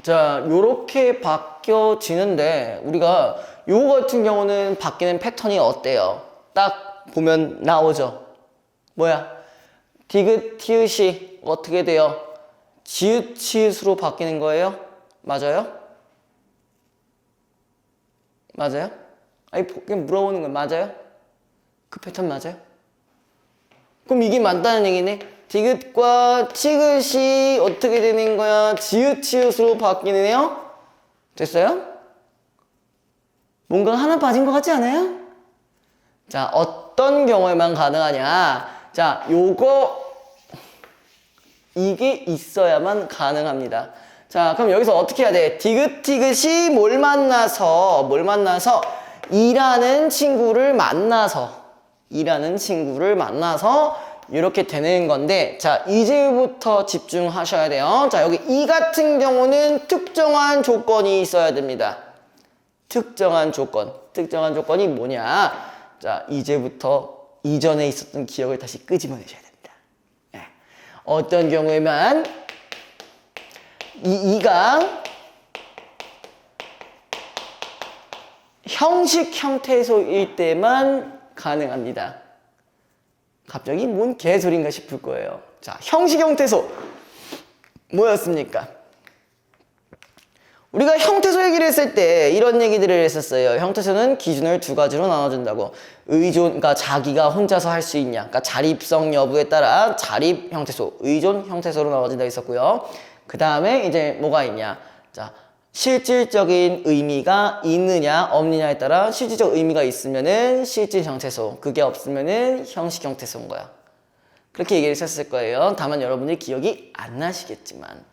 자, 요렇게 바뀌어지는데, 우리가 요거 같은 경우는 바뀌는 패턴이 어때요? 딱 보면 나오죠? 뭐야? 디귿, 티읕이 어떻게 돼요? 지읒, 치읓으로 바뀌는 거예요? 맞아요? 맞아요? 아니, 그냥 물어보는 거예요. 맞아요? 그 패턴 맞아요? 그럼 이게 맞다는 얘기네? 디귿과 치읓이 어떻게 되는 거야? 지읒, 치읓으로 바뀌네요? 됐어요? 뭔가 하나 빠진 것 같지 않아요? 자, 어떤 경우에만 가능하냐? 자, 이게 있어야만 가능합니다. 자, 그럼 여기서 어떻게 해야 돼? 디귿, 티귿이 뭘 만나서 이라는 친구를 만나서 이렇게 되는 건데, 자, 이제부터 집중하셔야 돼요. 자, 여기 이 같은 경우는 특정한 조건이 있어야 됩니다. 특정한 조건이 뭐냐? 자, 이제부터 이전에 있었던 기억을 다시 끄집어내셔야 됩니다. 네. 어떤 경우에만 이가 형식 형태소일 때만 가능합니다. 갑자기 뭔 개소리인가 싶을 거예요. 자, 형식 형태소 뭐였습니까? 우리가 형태소 얘기를 했을 때 이런 얘기들을 했었어요. 형태소는 기준을 두 가지로 나눠준다고. 의존, 그러니까 자기가 혼자서 할 수 있냐, 그러니까 자립성 여부에 따라 자립 형태소, 의존 형태소로 나눠진다 했었고요. 그 다음에 이제 뭐가 있냐? 자, 실질적인 의미가 있느냐 없느냐에 따라 실질적 의미가 있으면은 실질 형태소, 그게 없으면은 형식 형태소인 거야. 그렇게 얘기를 했었을 거예요. 다만 여러분들이 기억이 안 나시겠지만.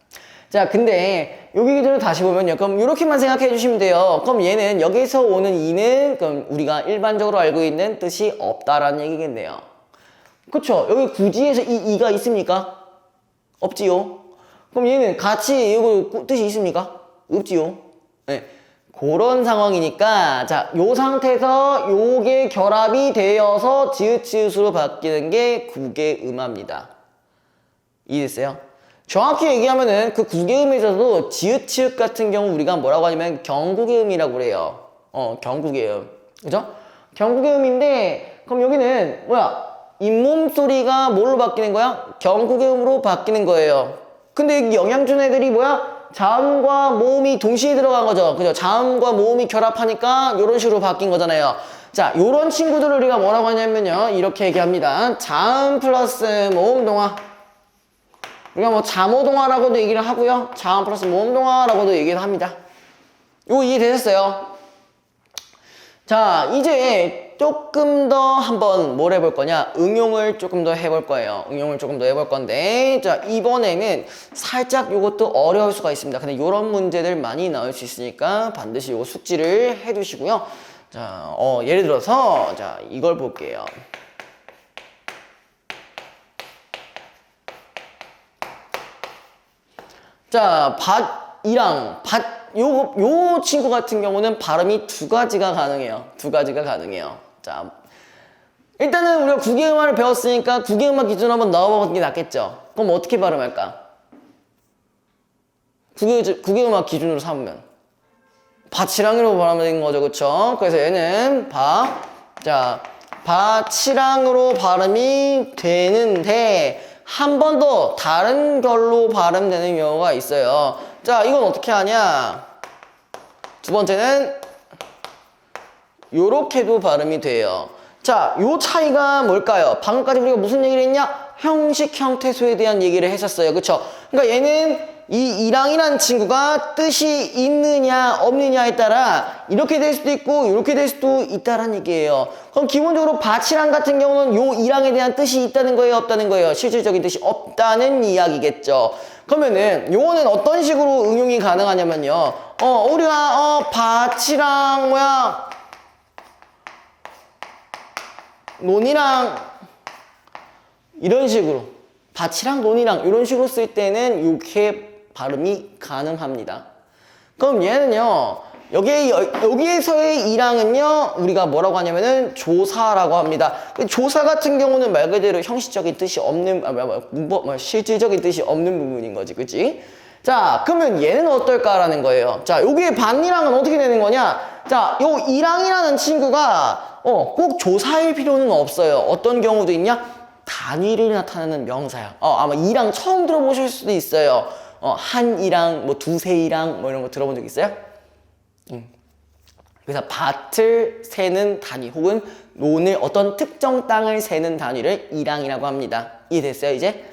자, 근데 여기 기준을 다시 보면요. 그럼 이렇게만 생각해 주시면 돼요. 그럼 얘는 여기서 오는 이는 그럼 우리가 일반적으로 알고 있는 뜻이 없다라는 얘기겠네요. 그쵸? 여기 구지에서 이가 있습니까? 없지요. 그럼 얘는 같이 이거 뜻이 있습니까? 없지요. 네. 그런 상황이니까, 자, 요 상태에서 요게 결합이 되어서 지읒치읒으로 바뀌는 게 국외음화입니다. 이해됐어요? 정확히 얘기하면은 그 국외음에 있어서도 지읒치읒 같은 경우 우리가 뭐라고 하냐면 경국외음이라고 그래요. 경국외음. 그죠? 경국외음인데, 그럼 여기는 뭐야? 잇몸 소리가 뭘로 바뀌는 거야? 경국외음으로 바뀌는 거예요. 근데 여기 영양 준 애들이 뭐야? 자음과 모음이 동시에 들어간 거죠. 그죠? 자음과 모음이 결합하니까 이런 식으로 바뀐 거잖아요. 자, 요런 친구들을 우리가 뭐라고 하냐면요. 이렇게 얘기합니다. 자음 플러스 모음 동화. 우리가 뭐 자모동화라고도 얘기를 하고요. 자음 플러스 모음동화라고도 얘기를 합니다. 이거 이해되셨어요? 자, 이제 조금 더 한번 뭘 해볼 거냐? 응용을 조금 더 해볼 거예요. 응용을 조금 더 해볼 건데, 자, 이번에는 살짝 요것도 어려울 수가 있습니다. 근데 요런 문제들 많이 나올 수 있으니까 반드시 요거 숙지를 해두시고요. 자, 예를 들어서, 자, 이걸 볼게요. 자, 밭이랑 요 친구 같은 경우는 발음이 두 가지가 가능해요. 두 가지가 가능해요. 자, 일단은 우리가 국외음악을 배웠으니까 국외음악 기준으로 한번 넣어보는 게 낫겠죠. 그럼 어떻게 발음할까? 국외음악 기준으로 삼으면 밭이랑으로 발음하면 되는 거죠. 그쵸? 그래서 얘는 밭이랑으로 발음이 되는데 한 번 더 다른 결로 발음되는 경우가 있어요. 자, 이건 어떻게 하냐? 두 번째는 요렇게도 발음이 돼요. 자, 요 차이가 뭘까요? 방금까지 우리가 무슨 얘기를 했냐? 형식, 형태소에 대한 얘기를 했었어요. 그쵸? 그러니까 얘는 이 이랑이라는 친구가 뜻이 있느냐 없느냐에 따라 이렇게 될 수도 있고 이렇게 될 수도 있다라는 얘기예요. 그럼 기본적으로 밭이랑 같은 경우는 요 이랑에 대한 뜻이 있다는 거예요, 없다는 거예요? 실질적인 뜻이 없다는 이야기겠죠. 그러면은 요거는 어떤 식으로 응용이 가능하냐면요. 우리가 밭이랑 논이랑 이런 식으로 밭이랑 논이랑 이런 식으로 쓸 때는 이렇게 발음이 가능합니다. 그럼 얘는요, 여기에서의 이랑은요, 우리가 뭐라고 하냐면은 조사라고 합니다. 조사 같은 경우는 말 그대로 형식적인 뜻이 없는, 실질적인 뜻이 없는 부분인 거지, 그치? 자, 그러면 얘는 어떨까라는 거예요. 자, 여기에 반이랑은 어떻게 되는 거냐? 자, 요 이랑이라는 친구가, 꼭 조사일 필요는 없어요. 어떤 경우도 있냐? 단위를 나타내는 명사야. 아마 이랑 처음 들어보실 수도 있어요. 한이랑, 두세이랑, 이런 거 들어본 적 있어요? 그래서 밭을 세는 단위, 혹은 논을 어떤 특정 땅을 세는 단위를 이랑이라고 합니다. 이해됐어요, 이제?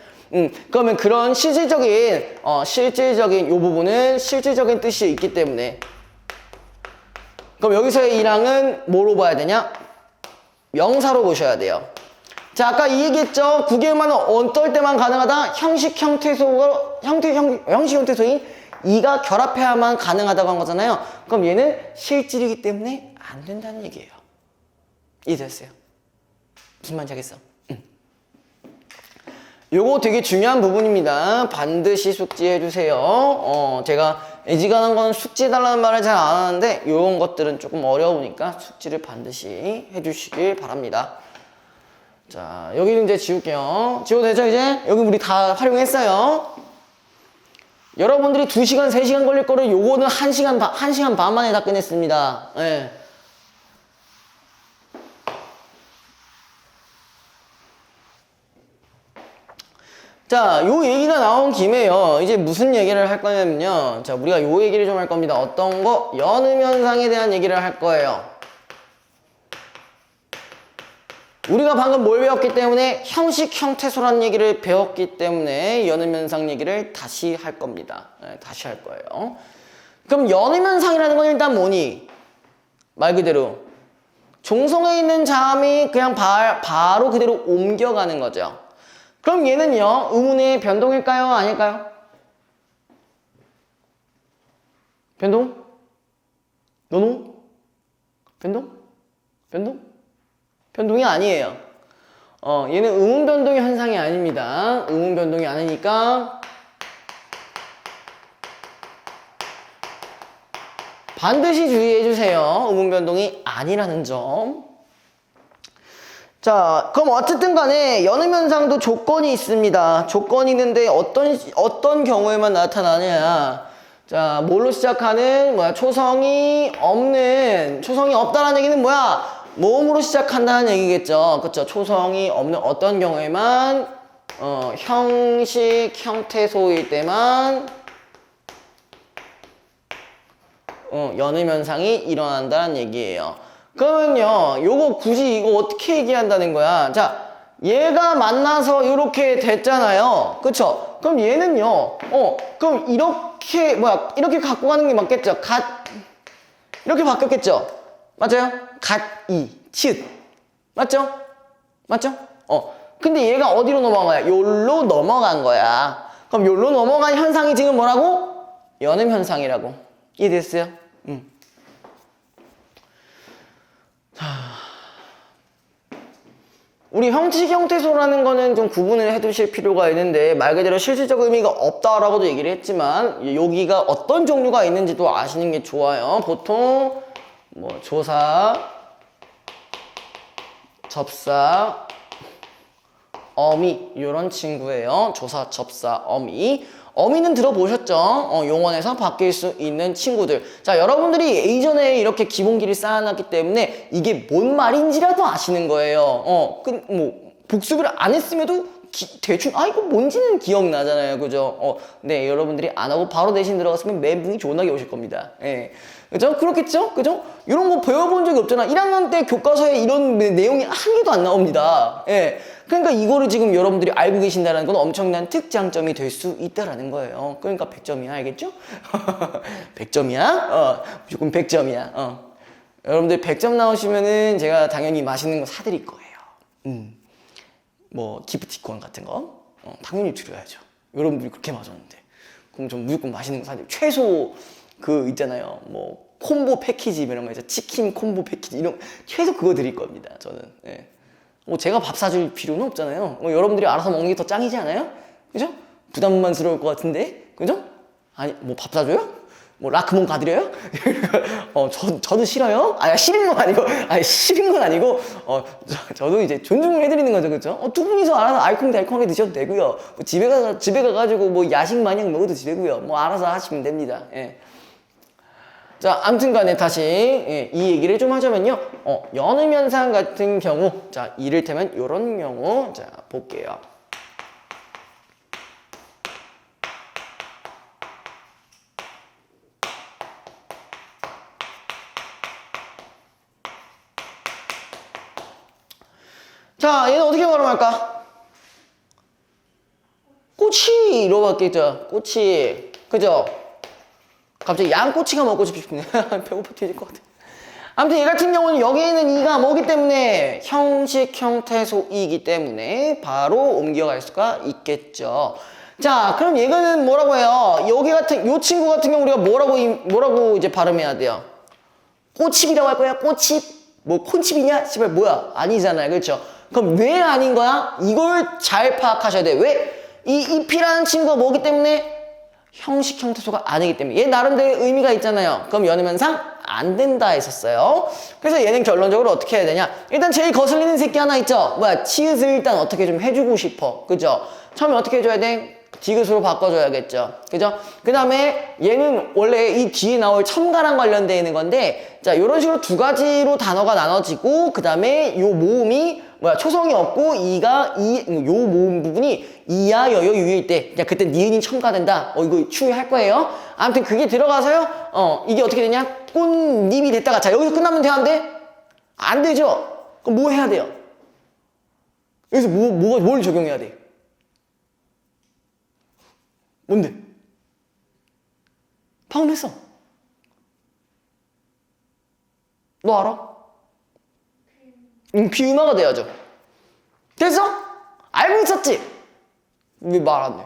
그러면 그런 실질적인 요 부분은 실질적인 뜻이 있기 때문에. 그럼 여기서의 이랑은 뭐로 봐야 되냐? 명사로 보셔야 돼요. 자, 아까 이 얘기했죠? 국외음악은 어떨 때만 가능하다? 형식, 형태소인 이가 결합해야만 가능하다고 한 거잖아요. 그럼 얘는 실질이기 때문에 안 된다는 얘기예요. 이해됐어요? 무슨 말인지 알겠어? 요거 되게 중요한 부분입니다. 반드시 숙지해 주세요. 제가 애지간한 건 숙지해달라는 말을 잘 안 하는데 요런 것들은 조금 어려우니까 숙지를 반드시 해주시길 바랍니다. 자, 여기는 이제 지울게요. 지워도 되죠, 이제? 여기 우리 다 활용했어요. 여러분들이 2시간, 3시간 걸릴 거를 요거는 1시간 반 만에 다 끝냈습니다. 네. 자, 요 얘기가 나온 김에요. 이제 무슨 얘기를 할 거냐면요. 자, 우리가 요 얘기를 좀 할 겁니다. 어떤 거? 연음 현상에 대한 얘기를 할 거예요. 우리가 방금 뭘 배웠기 때문에 형식, 형태소라는 얘기를 배웠기 때문에 연음현상 얘기를 다시 할 겁니다. 네, 다시 할 거예요. 그럼 연음현상이라는 건 일단 뭐니? 말 그대로 종성에 있는 자음이 그냥 바로 그대로 옮겨가는 거죠. 그럼 얘는요, 의문의 변동일까요? 아닐까요? 변동? 노노? 변동? 변동? 변동이 아니에요. 얘는 의문 변동의 현상이 아닙니다. 의문 변동이 아니니까 반드시 주의해 주세요. 의문 변동이 아니라는 점. 자, 그럼 어쨌든 간에 연음 현상도 조건이 있습니다. 조건이 있는데 어떤 경우에만 나타나냐? 자, 뭘로 시작하는 초성이 없다라는 얘기는 뭐야? 모음으로 시작한다는 얘기겠죠. 그쵸? 초성이 없는 어떤 경우에만 형식, 형태소일 때만 연음 현상이 일어난다는 얘기예요. 그러면요, 요거 굳이 이거 어떻게 얘기한다는 거야? 자, 얘가 만나서 이렇게 됐잖아요. 그쵸? 그럼 얘는요, 그럼 이렇게 갖고 가는 게 맞겠죠? 이렇게 바뀌었겠죠? 맞아요? 치읓. 맞죠? 맞죠? 근데 얘가 어디로 넘어간 거야? 요로 넘어간 거야. 그럼 요로 넘어간 현상이 지금 뭐라고? 연음 현상이라고. 이해됐어요? 우리 형식 형태소라는 거는 좀 구분을 해두실 필요가 있는데 말 그대로 실질적 의미가 없다라고도 얘기를 했지만 여기가 어떤 종류가 있는지도 아시는 게 좋아요. 보통 뭐 조사, 접사, 어미 이런 친구예요. 조사, 접사, 어미. 어미는 들어보셨죠? 용언에서 바뀔 수 있는 친구들. 자, 여러분들이 예전에 이렇게 기본기를 쌓아놨기 때문에 이게 뭔 말인지라도 아시는 거예요. 복습을 안 했음에도 대충, 이거 뭔지는 기억나잖아요. 그죠? 네, 여러분들이 안 하고 바로 대신 들어갔으면 멘붕이 존나게 오실 겁니다. 예. 그죠? 그렇겠죠? 그죠? 이런 거 배워본 적이 없잖아. 1학년 때 교과서에 이런 내용이 한 개도 안 나옵니다. 예. 그러니까 이거를 지금 여러분들이 알고 계신다는 건 엄청난 특장점이 될 수 있다라는 거예요. 그러니까 100점이야. 알겠죠? 100점이야? 무조건 100점이야. 여러분들 100점 나오시면은 제가 당연히 맛있는 거 사드릴 거예요. 뭐 기프티콘 같은 거 당연히 드려야죠. 여러분들이 그렇게 맞았는데 그럼 좀 무조건 맛있는 거 사드려요. 최소 그 있잖아요. 뭐 콤보 패키지 이런 거 있죠. 치킨 콤보 패키지 이런 최소 그거 드릴 겁니다. 저는. 예. 제가 밥 사줄 필요는 없잖아요. 여러분들이 알아서 먹는 게 더 짱이지 않아요? 그죠? 부담만스러울 것 같은데, 그죠? 아니, 뭐 밥 사줘요? 뭐 라크몬 가드려요? 저도 싫어요? 싫은 건 아니고, 저도 이제 존중을 해드리는 거죠, 그죠? 두 분이서 알아서 알콩달콩하게 드셔도 되고요. 뭐 집에 가가지고 뭐 야식 마냥 먹어도 되고요. 뭐 알아서 하시면 됩니다. 예. 자, 아무튼 간에 다시 이 얘기를 좀 하자면요. 연음 현상 같은 경우, 자, 이를테면 요런 경우, 자, 볼게요. 자, 얘는 어떻게 발음할까? 꼬치로 바뀌죠. 꼬치. 그죠? 갑자기 양꼬치가 먹고 싶네. 배고파 뒤질 것 같아. 아무튼 얘 같은 경우는 여기에는 이가 뭐기 때문에 형식 형태소이기 때문에 바로 옮겨갈 수가 있겠죠. 자, 그럼 얘는 뭐라고 해요? 요 친구 같은 경우 우리가 뭐라고 이제 발음해야 돼요? 꼬칩이라고 할 거야? 꼬칩? 뭐 콘칩이냐? 씨발 뭐야? 아니잖아요. 그렇죠? 그럼 왜 아닌 거야? 이걸 잘 파악하셔야 돼. 왜? 이 잎이라는 친구가 뭐기 때문에? 형식 형태소가 아니기 때문에 얘 나름대로 의미가 있잖아요. 그럼 연음 현상 안 된다 했었어요. 그래서 얘는 결론적으로 어떻게 해야 되냐? 일단 제일 거슬리는 새끼 하나 있죠. 뭐야? 치읓을 일단 어떻게 좀 해주고 싶어. 그죠? 처음에 어떻게 해줘야 돼? 디귿으로 바꿔줘야겠죠. 그죠? 그 다음에 얘는 원래 이 뒤에 나올 첨가랑 관련되어 있는 건데, 자, 요런 식으로 두 가지로 단어가 나눠지고, 그 다음에 요 모음이, 초성이 없고, 요 모음 부분이 이야, 여여, 유일 때, 그냥 그때 니은이 첨가된다. 이거 추후할 거예요. 아무튼 그게 들어가서요, 이게 어떻게 되냐? 꽃잎이 됐다가, 자, 여기서 끝나면 돼야 안 돼? 안 되죠? 그럼 뭐 해야 돼요? 여기서 뭘 적용해야 돼? 뭔데? 방금 했어. 너 알아? 비음화가 돼야죠. 됐어? 알고 있었지? 왜 말 안 해?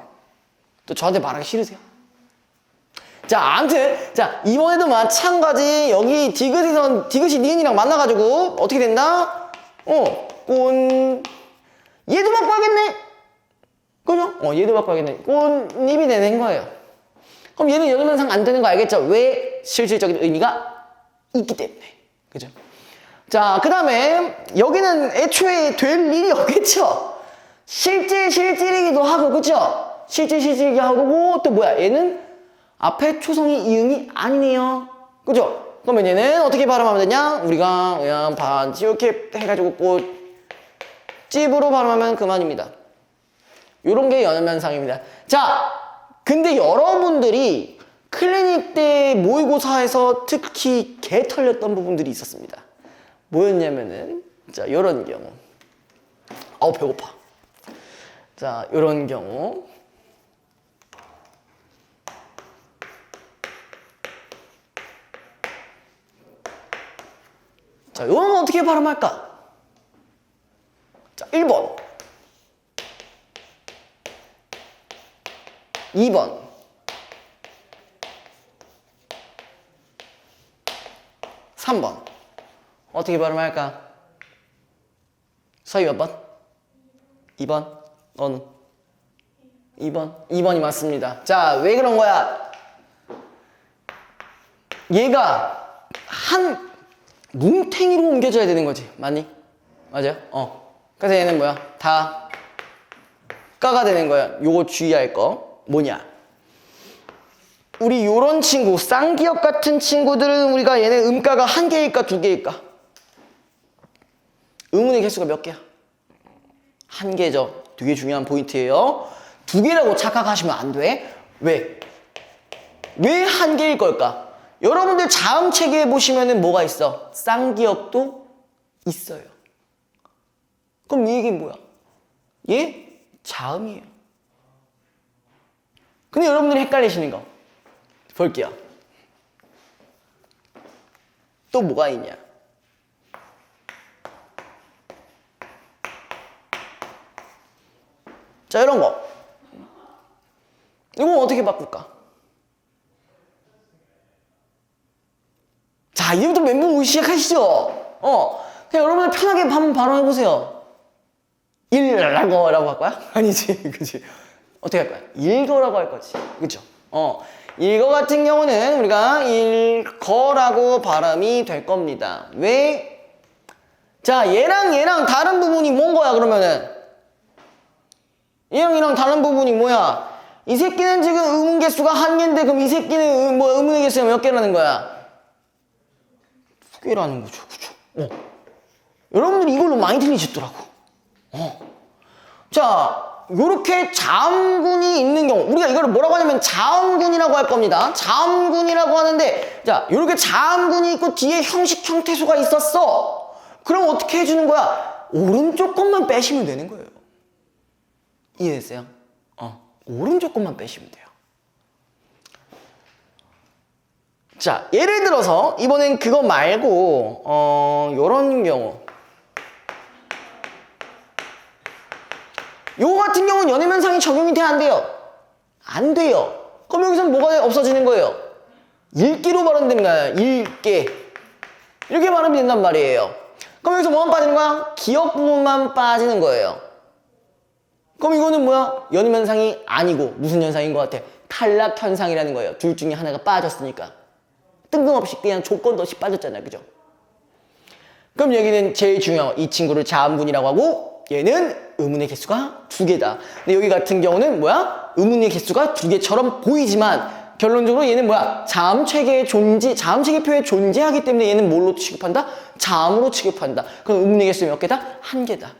또 저한테 말하기 싫으세요? 자, 아무튼 자, 이번에도 마찬가지 여기 디귿이 니은이랑 만나가지고 어떻게 된다? 얘도 바꿔야겠네. 그죠? 얘도 바꿔야겠네. 꽃잎이 되는 거예요. 그럼 얘는 연음 현상 안 되는 거 알겠죠? 왜? 실질적인 의미가 있기 때문에. 그죠? 자, 그 다음에 여기는 애초에 될 일이 없겠죠? 실질이기도 하고, 그죠? 실질이기도 하고, 또 뭐야? 얘는 앞에 초성이 이응이 아니네요. 그죠? 그러면 얘는 어떻게 발음하면 되냐? 우리가 그냥 반지 이렇게 해가지고 꽃집으로 발음하면 그만입니다. 요런 게 연음 현상입니다. 자, 근데 여러분들이 클리닉 때 모의고사에서 특히 개 털렸던 부분들이 있었습니다. 뭐였냐면은 자, 요런 경우. 배고파. 자, 요런 경우. 자, 요건 어떻게 발음할까? 자, 1번. 2번. 3번. 어떻게 발음할까? 서희 몇 번? 2번? 너는? 2번? 2번이 맞습니다. 자, 왜 그런 거야? 얘가 한 뭉탱이로 옮겨져야 되는 거지. 맞니? 맞아요? 그래서 얘는 뭐야? 다 까가 되는 거야. 요거 주의할 거 뭐냐? 우리 요런 친구, 쌍기역 같은 친구들은 우리가 얘네 음가가 한 개일까 두 개일까? 의문의 개수가 몇 개야? 한 개죠. 되게 중요한 포인트예요. 두 개라고 착각하시면 안 돼. 왜? 왜 한 개일 걸까? 여러분들 자음 체계에 보시면은 뭐가 있어? 쌍기역도 있어요. 그럼 이 얘기는 뭐야? 얘 자음이에요. 근데 여러분들이 헷갈리시는 거 볼게요. 또 뭐가 있냐? 자, 이런 거. 이건 어떻게 바꿀까? 자, 이제부터 멘붕 오기 시작하시죠? 그냥 여러분들 편하게 한번 바로 해보세요. 일거라고 할 거야? 아니지, 그치? 어떻게 할 거야? 일거라고 할 거지. 그쵸? 일거 같은 경우는 우리가 일거라고 발음이 될 겁니다. 왜? 자, 얘랑 다른 부분이 뭔 거야, 그러면은? 얘랑 다른 부분이 뭐야? 이 새끼는 지금 의문 개수가 한 개인데, 그럼 이 새끼는 의문의 개수가 몇 개라는 거야? 두 개라는 거죠. 그죠? 여러분들이 이걸로 많이 틀리셨더라고. 자, 요렇게 자음군이 있는 경우, 우리가 이걸 뭐라고 하냐면 자음군이라고 할 겁니다. 자음군이라고 하는데, 자, 요렇게 자음군이 있고 뒤에 형식 형태수가 있었어. 그럼 어떻게 해주는 거야? 오른쪽 것만 빼시면 되는 거예요. 이해됐어요? 오른쪽 것만 빼시면 돼요. 자, 예를 들어서 이번엔 그거 말고 요런 경우, 요거 같은 경우는 연애면상이 적용이 돼, 안 돼요? 안 돼요. 그럼 여기서 뭐가 없어지는 거예요? 읽기로 발음되는 거야. 읽게. 이렇게 발음이 된단 말이에요. 그럼 여기서 뭐만 빠지는 거야? 기억 부분만 빠지는 거예요. 그럼 이거는 뭐야? 연애면상이 아니고 무슨 현상인 것 같아? 탈락 현상이라는 거예요. 둘 중에 하나가 빠졌으니까. 뜬금없이 그냥 조건도 없이 빠졌잖아요. 그죠? 그럼 여기는 제일 중요한 거. 이 친구를 자음군이라고 하고 얘는 의문의 개수가 두 개다. 근데 여기 같은 경우는 뭐야? 의문의 개수가 두 개처럼 보이지만 결론적으로 얘는 뭐야? 자음 체계표에 존재하기 때문에 얘는 뭘로 취급한다? 자음으로 취급한다. 그럼 의문의 개수 몇 개다? 한 개다.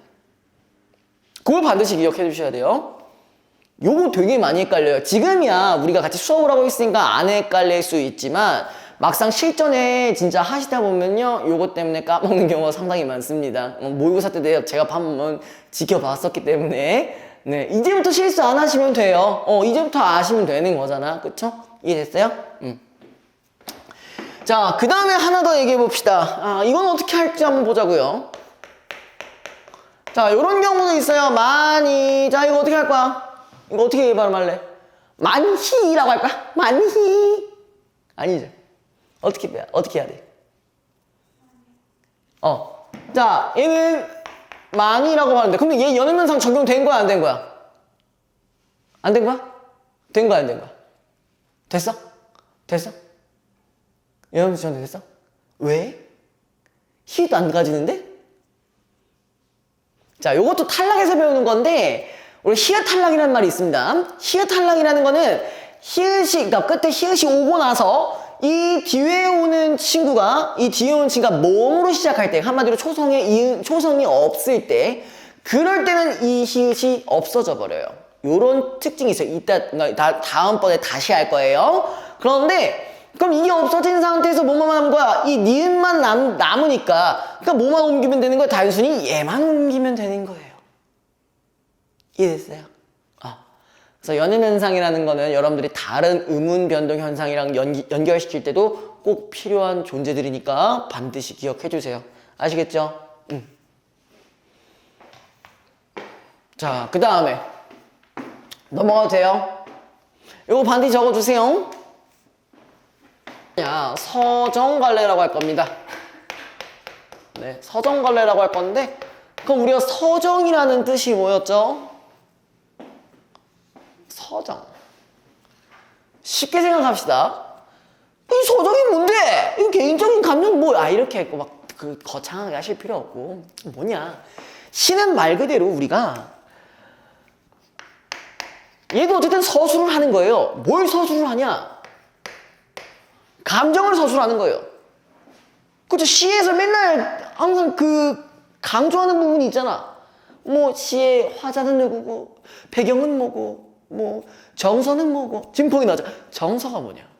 그걸 반드시 기억해 주셔야 돼요. 요거 되게 많이 헷갈려요. 지금이야 우리가 같이 수업을 하고 있으니까 안 헷갈릴 수 있지만 막상 실전에 진짜 하시다 보면요, 요거 때문에 까먹는 경우가 상당히 많습니다. 모의고사 때 제가 한번 지켜봤었기 때문에. 네, 이제부터 실수 안 하시면 돼요. 이제부터 아시면 되는 거잖아. 그쵸? 이해됐어요? 자, 그 다음에 하나 더 얘기해 봅시다. 이건 어떻게 할지 한번 보자고요. 자, 요런 경우도 있어요. 많이. 자, 이거 어떻게 할 거야? 이거 어떻게 발음할래? 많히라고 할 거야? 많히. 아니죠. 어떻게 해야 돼? 자, 얘는 많이라고 하는데, 근데 얘 연애면상 적용된 거야, 안 된 거야? 안 된 거야? 된 거야, 안 된 거야? 됐어? 됐어? 연애면상 됐어? 왜? 히읗 안 가지는데? 자, 요것도 탈락해서 배우는 건데, 우리 히읗 탈락이라는 말이 있습니다. 히읗 탈락이라는 거는 그러니까 끝에 히읗이 오고 나서 이 뒤에 오는 친구가 모음으로 시작할 때, 한마디로 초성이 없을 때, 그럴 때는 이 히읗이 없어져 버려요. 요런 특징이 있어요. 이따 다음번에 다시 할 거예요. 그런데 그럼 이게 없어진 상태에서 뭐만 남은 거야? 이 니은만 남으니까 그러니까 뭐만 옮기면 되는 거야? 단순히 얘만 옮기면 되는 거예요. 이해됐어요? 그래서 연음현상이라는 거는 여러분들이 다른 음운 변동 현상이랑 연결시킬 때도 꼭 필요한 존재들이니까 반드시 기억해 주세요. 아시겠죠? 자, 그 다음에 넘어가도 돼요? 이거 반드시 적어주세요. 서정갈래라고 할 겁니다. 네, 서정갈래라고 할 건데 그럼 우리가 서정이라는 뜻이 뭐였죠? 서정. 쉽게 생각합시다. 이 서정이 뭔데? 이 개인적인 감정 뭐야? 이렇게 했고 막 그 거창하게 하실 필요 없고 뭐냐? 시는 말 그대로 우리가 얘도 어쨌든 서술을 하는 거예요. 뭘 서술을 하냐? 감정을 서술하는 거예요. 그렇죠? 시에서 맨날 항상 그 강조하는 부분이 있잖아. 뭐 시의 화자는 누구고 배경은 뭐고 뭐 정서는 뭐고 지금 보이 나죠? 정서가 뭐냐?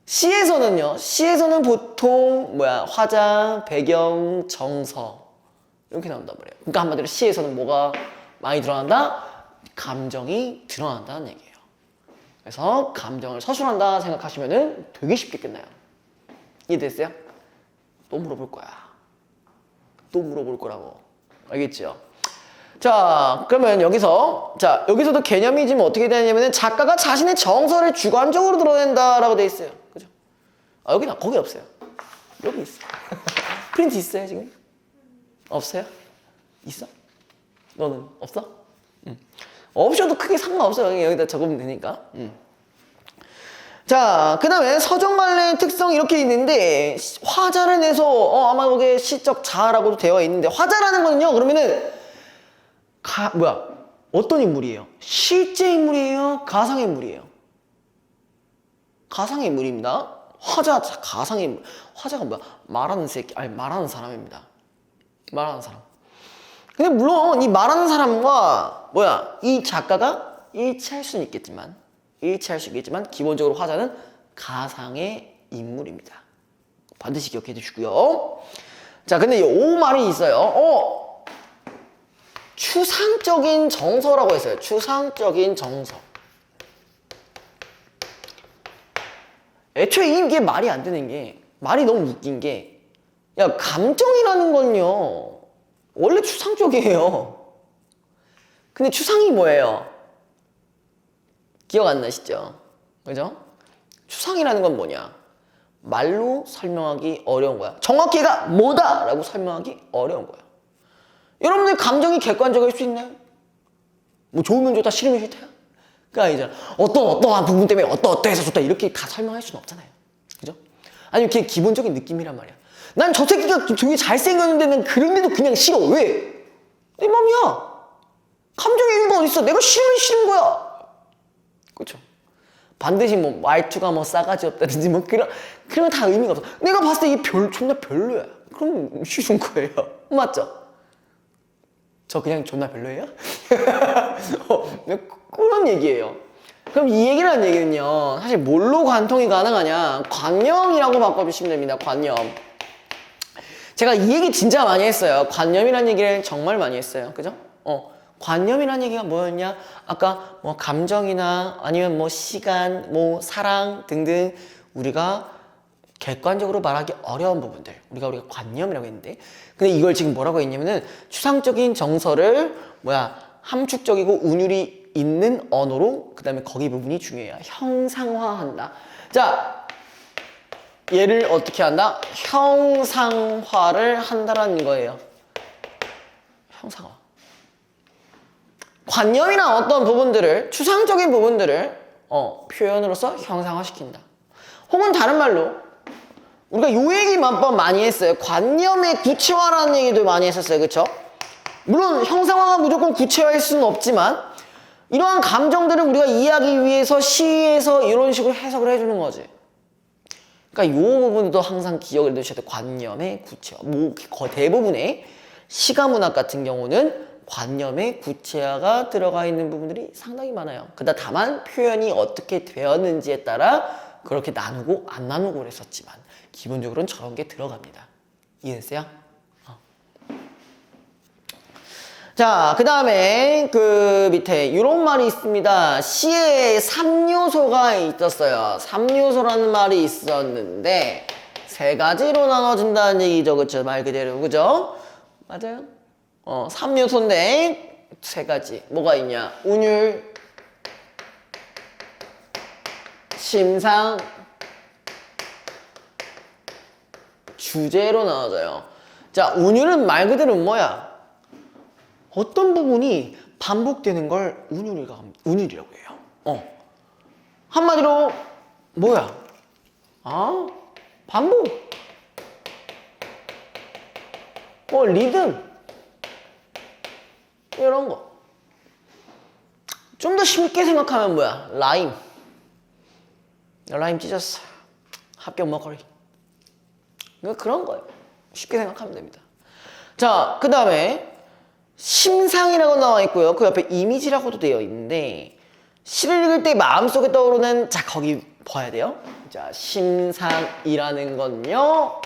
시에서는 보통 화자, 배경, 정서 이렇게 나온단 말이에요. 그러니까 한마디로 시에서는 뭐가 많이 드러난다? 감정이 드러난다는 얘기예요. 그래서 감정을 서술한다 생각하시면은 되게 쉽게 끝나요. 이해됐어요? 또 물어볼 거야. 또 물어볼 거라고. 알겠죠? 자, 그러면 여기서도 개념이 지금 어떻게 되냐면은 작가가 자신의 정서를 주관적으로 드러낸다라고 돼 있어요. 그죠? 거기 없어요. 여기 있어. 프린트 있어요, 지금? 없어요? 있어? 너는 없어? 없어도 크게 상관없어요. 여기다 적으면 되니까. 자, 그 다음에 서정갈래의 특성이 이렇게 있는데 화자를 내서 아마 거기에 시적 자아라고도 되어 있는데 화자라는 거는요 그러면은 어떤 인물이에요? 실제 인물이에요? 가상의 인물이에요? 가상의 인물입니다. 가상의 인물. 화자가 말하는 사람입니다. 말하는 사람. 근데 물론 이 말하는 사람과 이 작가가 일치할 수는 있겠지만 기본적으로 화자는 가상의 인물입니다. 반드시 기억해 주시고요. 자, 근데 이 말이 있어요. 추상적인 정서라고 했어요. 추상적인 정서. 애초에 이게 말이 안 되는 게 말이 너무 웃긴 게 감정이라는 건요 원래 추상적이에요. 근데 추상이 뭐예요? 기억 안 나시죠? 그죠? 추상이라는 건 뭐냐? 말로 설명하기 어려운 거야. 정확히 얘가 뭐다! 라고 설명하기 어려운 거야. 여러분들 감정이 객관적일 수 있나요? 뭐 좋으면 좋다, 싫으면 싫다? 그게 아니잖아. 어떠한 부분 때문에 어떠해서 좋다 이렇게 다 설명할 수는 없잖아요. 그죠? 아니면 그게 기본적인 느낌이란 말이야. 난 저 새끼가 되게 잘생겼는데 난 그런데도 그냥 싫어. 왜? 내 맘이야. 감정의 이유가 어딨어? 내가 싫으면 싫은 거야. 그렇죠? 반드시 말투가 싸가지 없다든지 그런 다 의미가 없어. 내가 봤을 때 이게 존나 별로야. 그럼 싫은 거예요. 맞죠? 저 그냥 존나 별로예요? 그런 얘기예요. 그럼 이 얘기를 하는 얘기는요 사실 뭘로 관통이 가능하냐? 관념이라고 바꿔주시면 됩니다. 관념. 제가 이 얘기 진짜 많이 했어요. 관념이라는 얘기를 정말 많이 했어요. 그죠? 관념이라는 얘기가 뭐였냐? 아까 감정이나 아니면 시간, 사랑 등등 우리가 객관적으로 말하기 어려운 부분들 우리가 관념이라고 했는데 근데 이걸 지금 뭐라고 했냐면은 추상적인 정서를 함축적이고 운율이 있는 언어로 그 다음에 거기 부분이 중요해요. 형상화한다. 자, 얘를 어떻게 한다? 형상화를 한다라는 거예요. 형상화. 관념이나 어떤 부분들을 추상적인 부분들을 표현으로서 형상화시킨다. 혹은 다른 말로 우리가 요 얘기 몇 번 많이 했어요. 관념의 구체화라는 얘기도 많이 했었어요. 그쵸? 물론 형상화가 무조건 구체화일 수는 없지만 이러한 감정들을 우리가 이해하기 위해서 시에서 이런 식으로 해석을 해주는 거지. 그러니까 요 부분도 항상 기억을 해두셔야 돼요. 관념의 구체화. 대부분의 시가문학 같은 경우는 관념의 구체화가 들어가 있는 부분들이 상당히 많아요. 다만 표현이 어떻게 되었는지에 따라 그렇게 나누고 안 나누고 그랬었지만 기본적으로는 저런 게 들어갑니다. 이해됐어요? 자, 그 다음에 그 밑에 이런 말이 있습니다. 시에 3요소가 있었어요. 3요소라는 말이 있었는데 세 가지로 나눠진다는 얘기죠. 그쵸? 말 그대로. 그죠? 맞아요? 3요소인데 세 가지. 뭐가 있냐? 운율, 심상, 주제로 나눠져요. 자, 운율은 말 그대로 뭐야? 어떤 부분이 반복되는 걸 운율이라고 해요. 한마디로 뭐야? 반복. 리듬. 이런 거. 좀 더 쉽게 생각하면 뭐야? 라임. 라임 찢었어. 합격 먹거리. 그런 거예요. 쉽게 생각하면 됩니다. 자, 그 다음에 심상이라고 나와 있고요. 그 옆에 이미지라고도 되어 있는데 시를 읽을 때 마음속에 떠오르는 자, 거기 봐야 돼요. 자, 심상이라는 건요.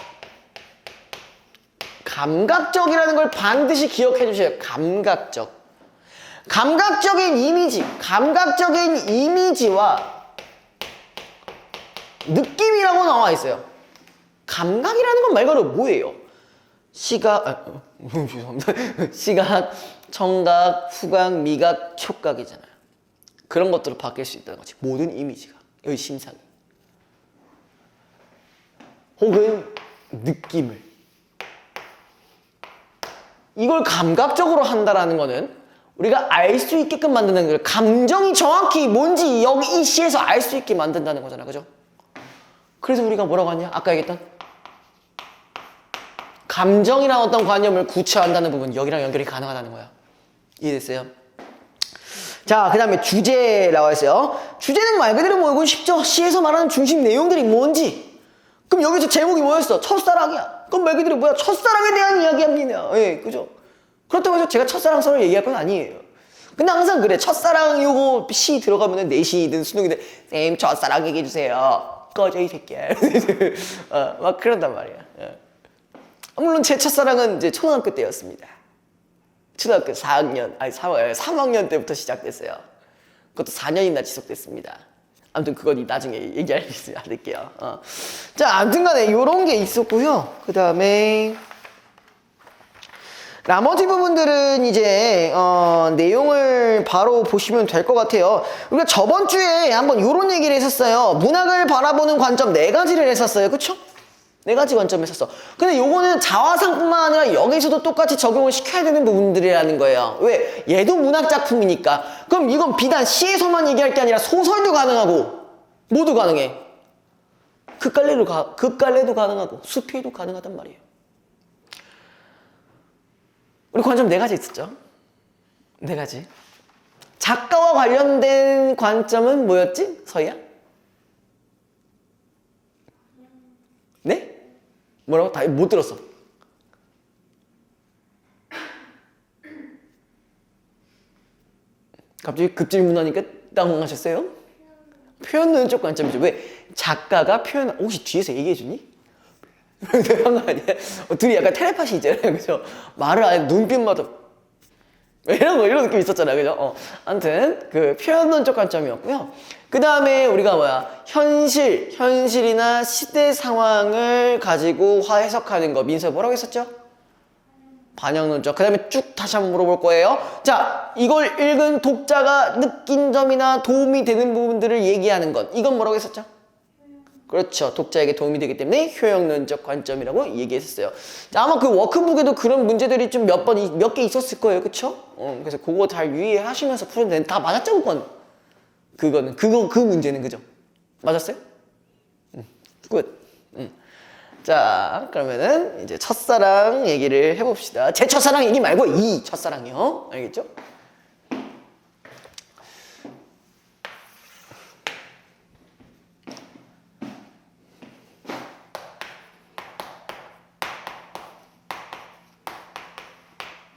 감각적이라는 걸 반드시 기억해 주세요. 감각적. 감각적인 이미지와 느낌이라고 나와 있어요. 감각이라는 건 말 그대로 뭐예요? 시각, 죄송합니다. 시각, 청각, 후각, 미각, 촉각이잖아요. 그런 것들을 바뀔 수 있다는 거지. 모든 이미지가. 여기 심상이. 혹은 느낌을. 이걸 감각적으로 한다라는 거는 우리가 알 수 있게끔 만드는 거예요. 감정이 정확히 뭔지 여기 이 시에서 알 수 있게 만든다는 거잖아. 그죠? 그래서 우리가 뭐라고 하냐? 아까 얘기했던 감정이란 어떤 관념을 구체화한다는 부분, 여기랑 연결이 가능하다는 거야. 이해됐어요? 자, 그 다음에 주제라고 했어요. 주제는 말 그대로 뭐고 쉽죠? 시에서 말하는 중심 내용들이 뭔지. 그럼 여기서 제목이 뭐였어? 첫사랑이야. 그럼 말 그대로 뭐야? 첫사랑에 대한 이야기합니다. 예, 그죠? 그렇다고 해서 제가 첫사랑서를 얘기할 건 아니에요. 근데 항상 그래. 첫사랑 요거 시 들어가면은 내시든 수능이든 쌤 첫사랑 얘기해주세요. 꺼져 이 새끼야. 막 그런단 말이야. 물론 제 첫사랑은 이제 초등학교 때였습니다. 초등학교 3학년 때부터 시작됐어요. 그것도 4년이나 지속됐습니다. 아무튼 그건 나중에 얘기할게요. 자, 아무튼 간에 요런 게 있었고요. 그 다음에 나머지 부분들은 이제 내용을 바로 보시면 될 것 같아요. 우리가 저번 주에 한번 요런 얘기를 했었어요. 문학을 바라보는 관점 4가지를 했었어요. 그쵸? 4가지 관점을 했었어. 근데 요거는 자화상뿐만 아니라 여기서도 똑같이 적용을 시켜야 되는 부분들이라는 거예요. 왜? 얘도 문학 작품이니까. 그럼 이건 비단 시에서만 얘기할 게 아니라 소설도 가능하고 모두 가능해. 극갈래도 가능하고 수필도 가능하단 말이에요. 우리 관점 4가지 있었죠? 4가지. 작가와 관련된 관점은 뭐였지? 서희야? 네? 뭐라고? 다 못 들었어. 갑자기 급질문하니까 당황하셨어요? 표현 쪽 관점이죠. 왜? 작가가 혹시 뒤에서 얘기해주니? 그런 거 아니야? 둘이 약간 텔레파시 있잖아요. 그죠? 말을 안 해. 눈빛마다. 이런 느낌 있었잖아요. 그죠? 아무튼, 그 표현론적 관점이었고요. 그 다음에 우리가 현실이나 시대 상황을 가지고 해석하는 거. 민서 뭐라고 했었죠? 반영론적. 그 다음에 쭉 다시 한번 물어볼 거예요. 자, 이걸 읽은 독자가 느낀 점이나 도움이 되는 부분들을 얘기하는 것. 이건 뭐라고 했었죠? 그렇죠. 독자에게 도움이 되기 때문에 효용론적 관점이라고 얘기했었어요. 자, 아마 그 워크북에도 그런 문제들이 좀 몇 개 있었을 거예요. 그쵸? 그래서 그거 잘 유의하시면서 풀면 되는데 다 맞았죠, 그건? 그 문제는, 그죠? 맞았어요? 굿. 자, 그러면은 이제 첫사랑 얘기를 해봅시다. 제 첫사랑 얘기 말고 이 첫사랑이요. 알겠죠?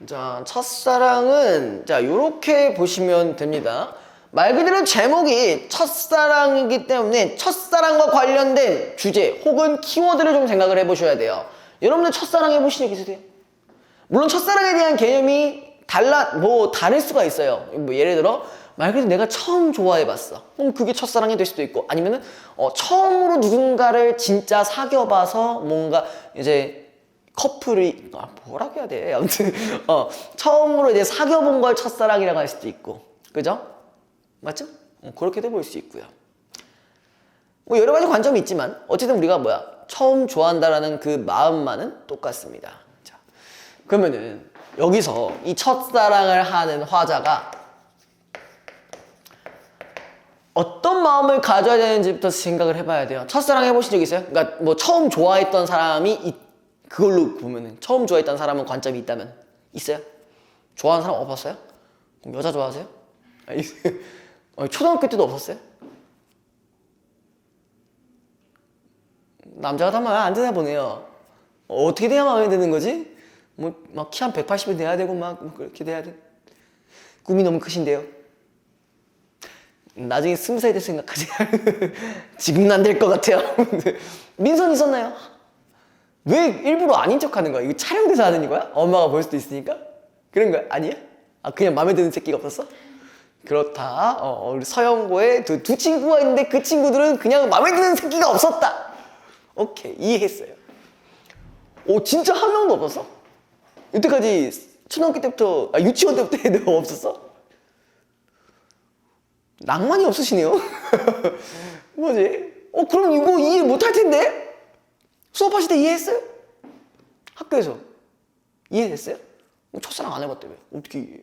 자, 첫사랑은 자, 요렇게 보시면 됩니다. 말 그대로 제목이 첫사랑이기 때문에 첫사랑과 관련된 주제 혹은 키워드를 좀 생각을 해보셔야 돼요. 여러분들 첫사랑 해보신 적 있으세요? 물론 첫사랑에 대한 개념이 다를 수가 있어요. 뭐 예를 들어 말 그대로 내가 처음 좋아해봤어. 그럼 그게 첫사랑이 될 수도 있고, 아니면은 처음으로 누군가를 진짜 사귀어봐서 뭔가 이제 커플이 뭐라고 해야 돼? 아무튼 처음으로 이제 사귀어본 걸 첫사랑이라고 할 수도 있고, 그죠? 맞죠? 그렇게도 볼 수 있고요. 뭐 여러 가지 관점이 있지만 어쨌든 우리가 처음 좋아한다라는 그 마음만은 똑같습니다. 자, 그러면은 여기서 이 첫사랑을 하는 화자가 어떤 마음을 가져야 되는지부터 생각을 해봐야 돼요. 첫사랑 해보신 적 있어요? 그러니까 뭐 처음 좋아했던 사람이 그걸로 보면은 처음 좋아했던 사람은 관점이 있다면 있어요? 좋아하는 사람 없었어요? 그럼 여자 좋아하세요? 초등학교 때도 없었어요? 남자가 다 마음에 안 드나 보네요. 어떻게 돼야 마음에 드는 거지? 뭐 막 키 한 180이 돼야 되고 막 그렇게 돼야 돼. 꿈이 너무 크신데요. 나중에 20살 때 생각하지. 지금은 안 될 것 같아요. 민선 있었나요? 왜 일부러 아닌 척 하는 거야? 이거 촬영돼서 하는 이거야? 엄마가 볼 수도 있으니까? 그런 거야? 아니야? 그냥 마음에 드는 새끼가 없었어? 그렇다. 우리 서영고에 두 친구가 있는데 그 친구들은 그냥 마음에 드는 새끼가 없었다. 오케이, 이해했어요. 진짜 한 명도 없었어? 여태까지 초등학교 때부터, 유치원 때부터 애들 없었어? 낭만이 없으시네요? 뭐지? 그럼 이거 이해 못할 텐데? 수업하실 때 이해했어요? 학교에서 이해됐어요? 첫사랑 안 해봤다며. 어떻게 이해해?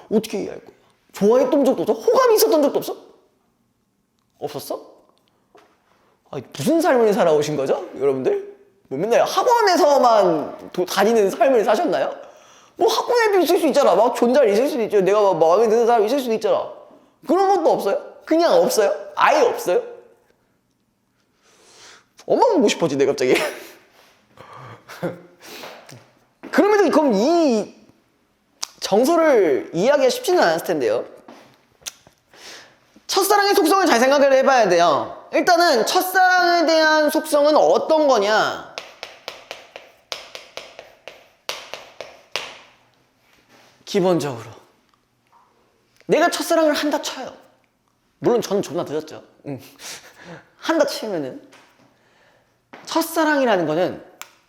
어떻게 이해할 거야? 좋아했던 적도 없어? 호감이 있었던 적도 없어? 없었어? 무슨 삶을 살아오신 거죠? 여러분들? 뭐 맨날 학원에서만 다니는 삶을 사셨나요? 뭐 학원에도 있을 수 있잖아. 막 존잘 있을 수도 있죠. 내가 마음에 드는 사람 있을 수도 있잖아. 그런 것도 없어요? 그냥 없어요? 아예 없어요? 엄마 보고 싶어지네 갑자기. 그럼에도 그럼 이 정서를 이해하기가 쉽지는 않았을 텐데요. 첫사랑의 속성을 잘 생각을 해봐야 돼요. 일단은 첫사랑에 대한 속성은 어떤 거냐? 기본적으로 내가 첫사랑을 한다 쳐요. 물론 저는 존나 늦었죠. 한다 치면은 첫사랑이라는 거는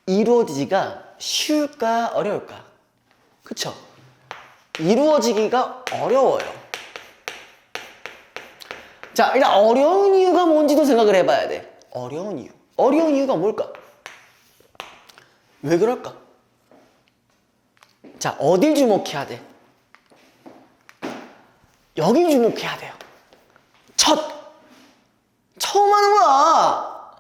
이루어지기가 쉬울까 어려울까? 그쵸? 이루어지기가 어려워요. 자, 일단 어려운 이유가 뭔지도 생각을 해봐야 돼. 어려운 이유. 어려운 이유가 뭘까? 왜 그럴까? 자, 어딜 주목해야 돼? 여길 주목해야 돼요. 처음 하는 거야.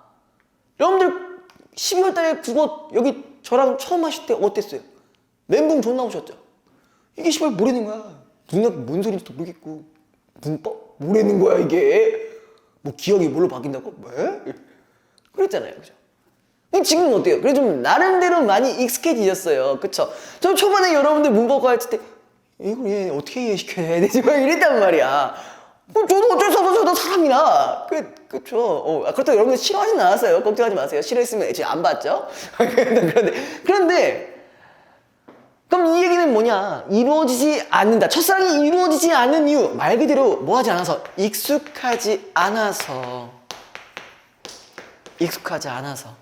여러분들 12월 달에 국어 여기 저랑 처음 하실 때 어땠어요? 멘붕 존나 오셨죠? 이게 씨발 뭐라는 거야? 뭔 소리인지도 모르겠고 문법? 뭐라는 거야 이게? 뭐 기억이 뭘로 바뀐다고? 왜? 그랬잖아요, 그죠? 지금은 어때요? 그래 좀 나름대로 많이 익숙해지셨어요, 그쵸? 저 초반에 여러분들 문법 가르칠 때 이걸 얘 어떻게 이해시켜야 되지? 막 이랬단 말이야. 저도 어쩔 수 없어. 저도 사람이라. 그쵸. 그렇다고 여러분들 싫어하진 않았어요. 걱정하지 마세요. 싫어했으면 애초에 안 봤죠? 그런데, 그럼 이 얘기는 뭐냐? 이루어지지 않는다. 첫사랑이 이루어지지 않는 이유. 말 그대로 뭐 하지 않아서? 익숙하지 않아서. 익숙하지 않아서.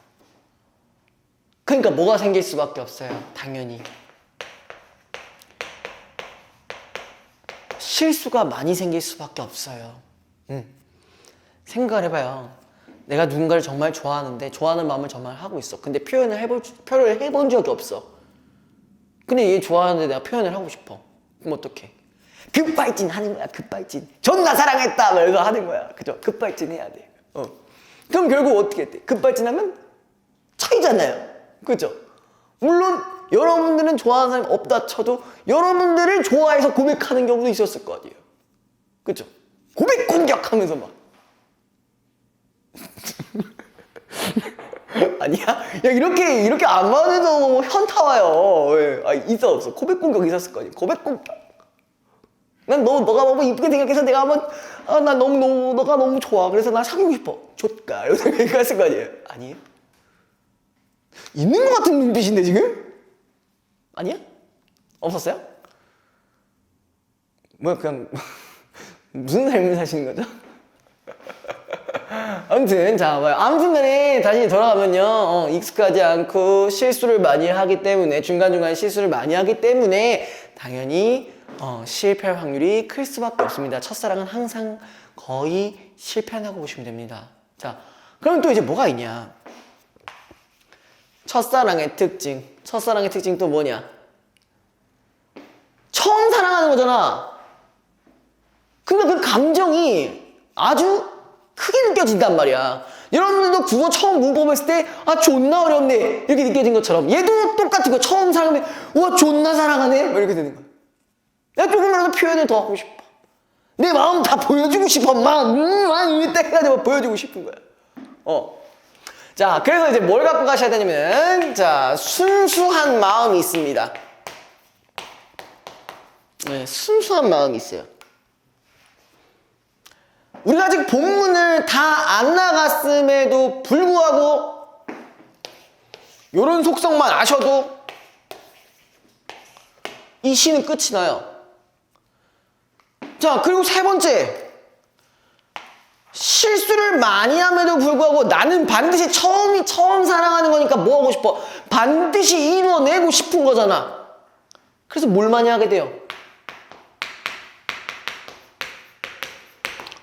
그러니까 뭐가 생길 수밖에 없어요. 당연히. 실수가 많이 생길 수밖에 없어요. 생각을 해봐요. 내가 누군가를 정말 좋아하는데 좋아하는 마음을 정말 하고 있어. 근데 표현을 해본 적이 없어. 근데 얘 좋아하는데 내가 표현을 하고 싶어. 그럼 어떡해? 급발진 하는 거야. 급발진. 존나 사랑했다. 막 이거 하는 거야. 그죠? 급발진 해야 돼. 그럼 결국 어떻게 돼? 급발진하면 차이잖아요. 그죠? 물론 여러분들은 좋아하는 사람이 없다 쳐도 여러분들을 좋아해서 고백하는 경우도 있었을 거 아니에요. 그쵸? 고백 공격하면서 막 아니야? 야 이렇게 안 맞아도 현타 와요. 왜? 있어 없어? 고백 공격 있었을 거 아니에요. 고백 공격 난 너가 너무 이쁘게 생각해서 내가 한번 나 너무 너가 너무 좋아. 그래서 나 사귀고 싶어. 좋까 이런 생각했을 거 아니에요? 아니에요? 있는 것 같은 눈빛인데 지금? 아니야? 없었어요? 뭐야 그냥 무슨 삶을 사시는 거죠? 아무튼 아무튼간에 다시 돌아가면요 익숙하지 않고 실수를 많이 하기 때문에 중간중간 실수를 많이 하기 때문에 당연히 실패할 확률이 클 수밖에 없습니다. 첫사랑은 항상 거의 실패한다고 보시면 됩니다. 자, 그럼 또 이제 뭐가 있냐? 첫사랑의 특징 또 뭐냐? 처음 사랑하는 거잖아. 근데 그 감정이 아주 크게 느껴진단 말이야. 여러분들도 국어 처음 문법 했을 때 존나 어렵네 이렇게 느껴진 것처럼 얘도 똑같은 거 처음 사랑하면 와 존나 사랑하네 뭐 이렇게 되는 거야. 내가 조금이라도 표현을 더 하고 싶어. 내 마음 다 보여주고 싶어. 막 이때까지 보여주고 싶은 거야. 자, 그래서 이제 뭘 갖고 가셔야 되냐면 자, 순수한 마음이 있습니다. 네, 순수한 마음이 있어요. 우리가 아직 본문을 다 안 나갔음에도 불구하고 요런 속성만 아셔도 이 시는 끝이 나요. 자, 그리고 세 번째, 실수를 많이 함에도 불구하고 나는 반드시 처음 사랑하는 거니까 뭐 하고 싶어? 반드시 이루어내고 싶은 거잖아. 그래서 뭘 많이 하게 돼요?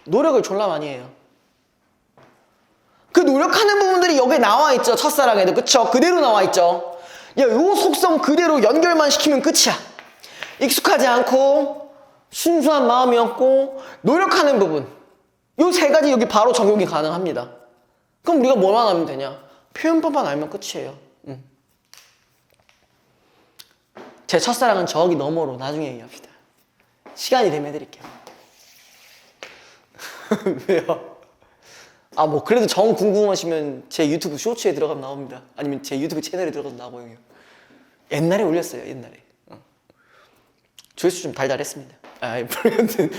노력을 졸라 많이 해요. 그 노력하는 부분들이 여기에 나와 있죠. 첫사랑에도. 그쵸? 그대로 나와 있죠. 요 속성 그대로 연결만 시키면 끝이야. 익숙하지 않고 순수한 마음이었고 노력하는 부분. 요 세 가지 여기 바로 적용이 가능합니다. 그럼 우리가 뭐만 하면 되냐? 표현법만 알면 끝이에요. 제 첫사랑은 저기 너머로 나중에 얘기합시다. 시간이 되면 해드릴게요. 왜요? 뭐 그래도 정 궁금하시면 제 유튜브 쇼츠에 들어가면 나옵니다. 아니면 제 유튜브 채널에 들어가서 나와요. 옛날에 올렸어요. 옛날에. 조회수 좀 달달했습니다. 모르겠는데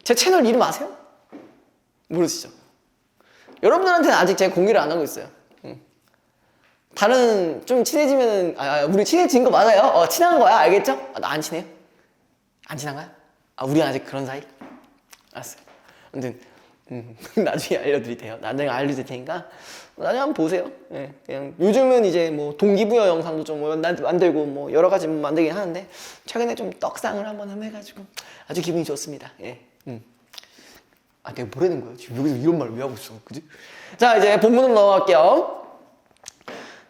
제 채널 이름 아세요? 모르시죠? 여러분들한테는 아직 제가 공개를 안 하고 있어요. 다른 좀 친해지면은 우리 친해진 거 맞아요? 친한 거야. 알겠죠? 나 안 친해요? 안 친한 거야? 우리 아직 그런 사이? 알았어요. 아무튼 나중에 알려드릴 테요. 나중에 알려드릴 테니까 나중에 한번 보세요. 예, 그냥 요즘은 이제 뭐 동기부여 영상도 좀 만들고 뭐 여러 가지 만들긴 하는데 최근에 좀 떡상을 한번 해가지고 아주 기분이 좋습니다. 예. 내가 뭐라는 거야? 지금 여기서 이런 말을 왜 하고 있어? 그지? 자, 이제 본문으로 넘어갈게요.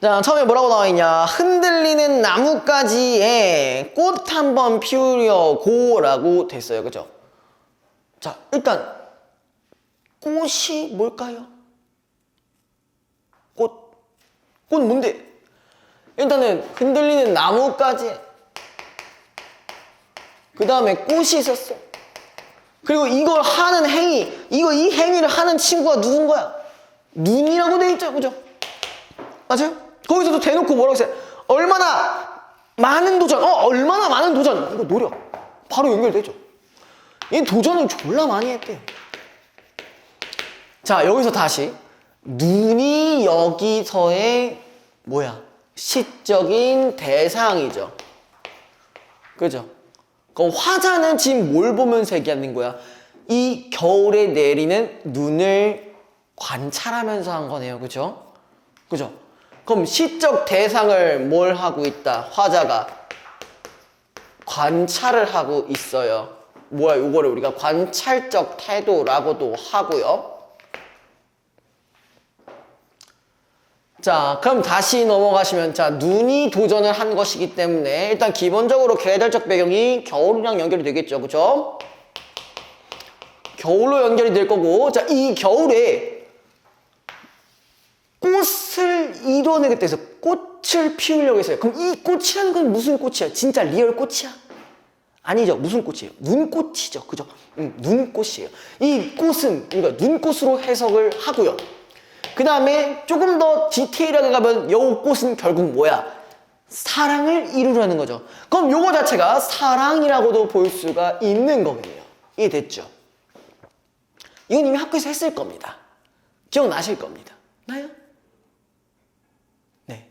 자, 처음에 뭐라고 나와 있냐? 흔들리는 나뭇가지에 꽃 한번 피우려고 라고 됐어요. 그죠? 자, 일단 꽃이 뭘까요? 꽃 뭔데? 일단은 흔들리는 나뭇가지 그 다음에 꽃이 있었어. 그리고 이걸 하는 행위, 이 행위를 하는 친구가 누군가야? 눈이라고 돼 있죠, 그죠? 맞아요? 거기서도 대놓고 뭐라고 했어요? 얼마나 많은 도전, 얼마나 많은 도전, 이거 노력 바로 연결되죠. 이 도전을 졸라 많이 했대요. 자, 여기서 다시 눈이 여기서의 뭐야? 시적인 대상이죠. 그죠? 그럼 화자는 지금 뭘 보면서 얘기하는 거야? 이 겨울에 내리는 눈을 관찰하면서 한 거네요. 그죠? 그죠? 그럼 시적 대상을 뭘 하고 있다? 화자가 관찰을 하고 있어요. 뭐야? 요거를 우리가 관찰적 태도라고도 하고요. 자, 그럼 다시 넘어가시면, 자, 눈이 도전을 한 것이기 때문에 일단 기본적으로 계절적 배경이 겨울이랑 연결이 되겠죠. 그죠? 겨울로 연결이 될 거고, 자, 이 겨울에 꽃을 이뤄내겠다 해서 꽃을 피우려고 했어요. 그럼 이 꽃이라는 건 무슨 꽃이야? 진짜 리얼 꽃이야? 아니죠. 무슨 꽃이에요? 눈꽃이죠. 그죠? 눈꽃이에요. 이 꽃은 우리가 눈꽃으로 해석을 하고요. 그 다음에 조금 더 디테일하게 가면 이 꽃은 결국 뭐야? 사랑을 이루려는 거죠. 그럼 요거 자체가 사랑이라고도 볼 수가 있는 거거든요. 이해됐죠? 이건 이미 학교에서 했을 겁니다. 기억나실 겁니다. 나요? 네.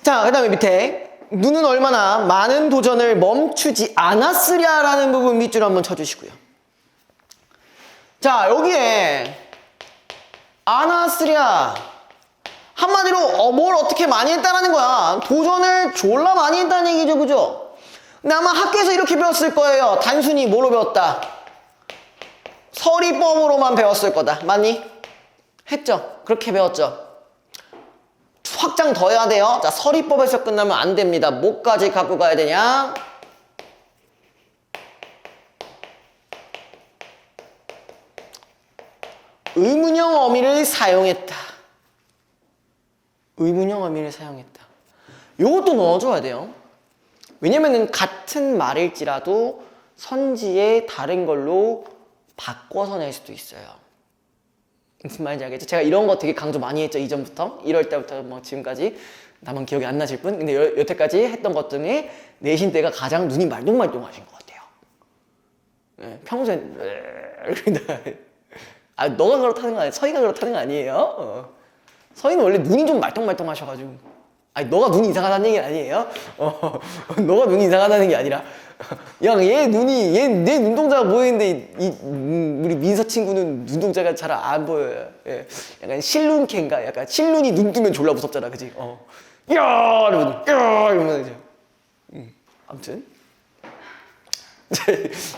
자, 그 다음에 밑에 누는 얼마나 많은 도전을 멈추지 않았으랴라는 부분 밑줄 한번 쳐주시고요. 자, 여기에 않았으랴 한마디로 뭘 어떻게 많이 했다라는 거야. 도전을 졸라 많이 했다는 얘기죠, 그죠? 근데 아마 학교에서 이렇게 배웠을 거예요. 단순히 뭐로 배웠다? 서리법으로만 배웠을 거다. 맞니? 했죠? 그렇게 배웠죠? 확장 더 해야 돼요. 자, 서리법에서 끝나면 안 됩니다. 뭐까지 갖고 가야 되냐? 의문형 어미를 사용했다. 의문형 어미를 사용했다. 요것도 넣어줘야 돼요. 왜냐면은 같은 말일지라도 선지에 다른 걸로 바꿔서 낼 수도 있어요. 무슨 말인지 알겠죠? 제가 이런 거 되게 강조 많이 했죠. 이전부터 1월 때부터 뭐 지금까지 나만 기억이 안 나실 분. 근데 여태까지 했던 것 중에 내신 때가 가장 눈이 말똥말똥하신 것 같아요. 네, 평소엔 아, 너가 그렇다는 거 아니야. 서희가 그렇다는 거 아니에요. 서희는 원래 눈이 좀 말똥말똥하셔가지고. 아니, 너가 눈이 이상하다는 얘기 아니에요? 너가 눈이 이상하다는 게 아니라 야, 얘 눈이 내 눈동자가 보이는데 우리 민서 친구는 눈동자가 잘 안 보여요. 예. 약간 실눈캔가? 약간 실눈이 눈 뜨면 졸라 무섭잖아, 그지? 야, 이러면 이제. 아무튼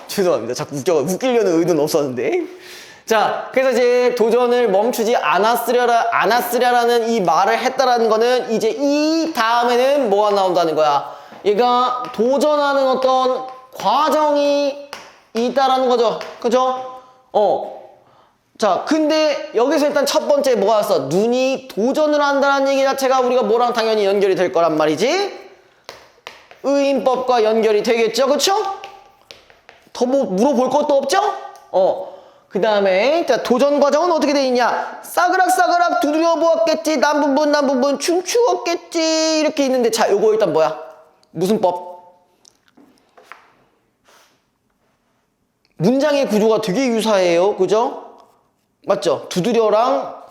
죄송합니다. 자꾸 웃기려는 의도는 없었는데. 자, 그래서 이제 도전을 멈추지 않았으려라는 이 말을 했다라는 거는 이제 이 다음에는 뭐가 나온다는 거야? 얘가 도전하는 어떤 과정이 있다라는 거죠. 그죠? 자, 근데 여기서 일단 첫 번째 뭐가 왔어? 눈이 도전을 한다는 얘기 자체가 우리가 뭐랑 당연히 연결이 될 거란 말이지? 의인법과 연결이 되겠죠? 그쵸? 더 뭐 물어볼 것도 없죠? 그 다음에 자, 도전 과정은 어떻게 돼 있냐? 싸그락 두드려 보았겠지. 난 부분 춤추었겠지. 이렇게 있는데 자, 요거 일단 뭐야? 무슨 법? 문장의 구조가 되게 유사해요. 그죠? 맞죠? 두드려랑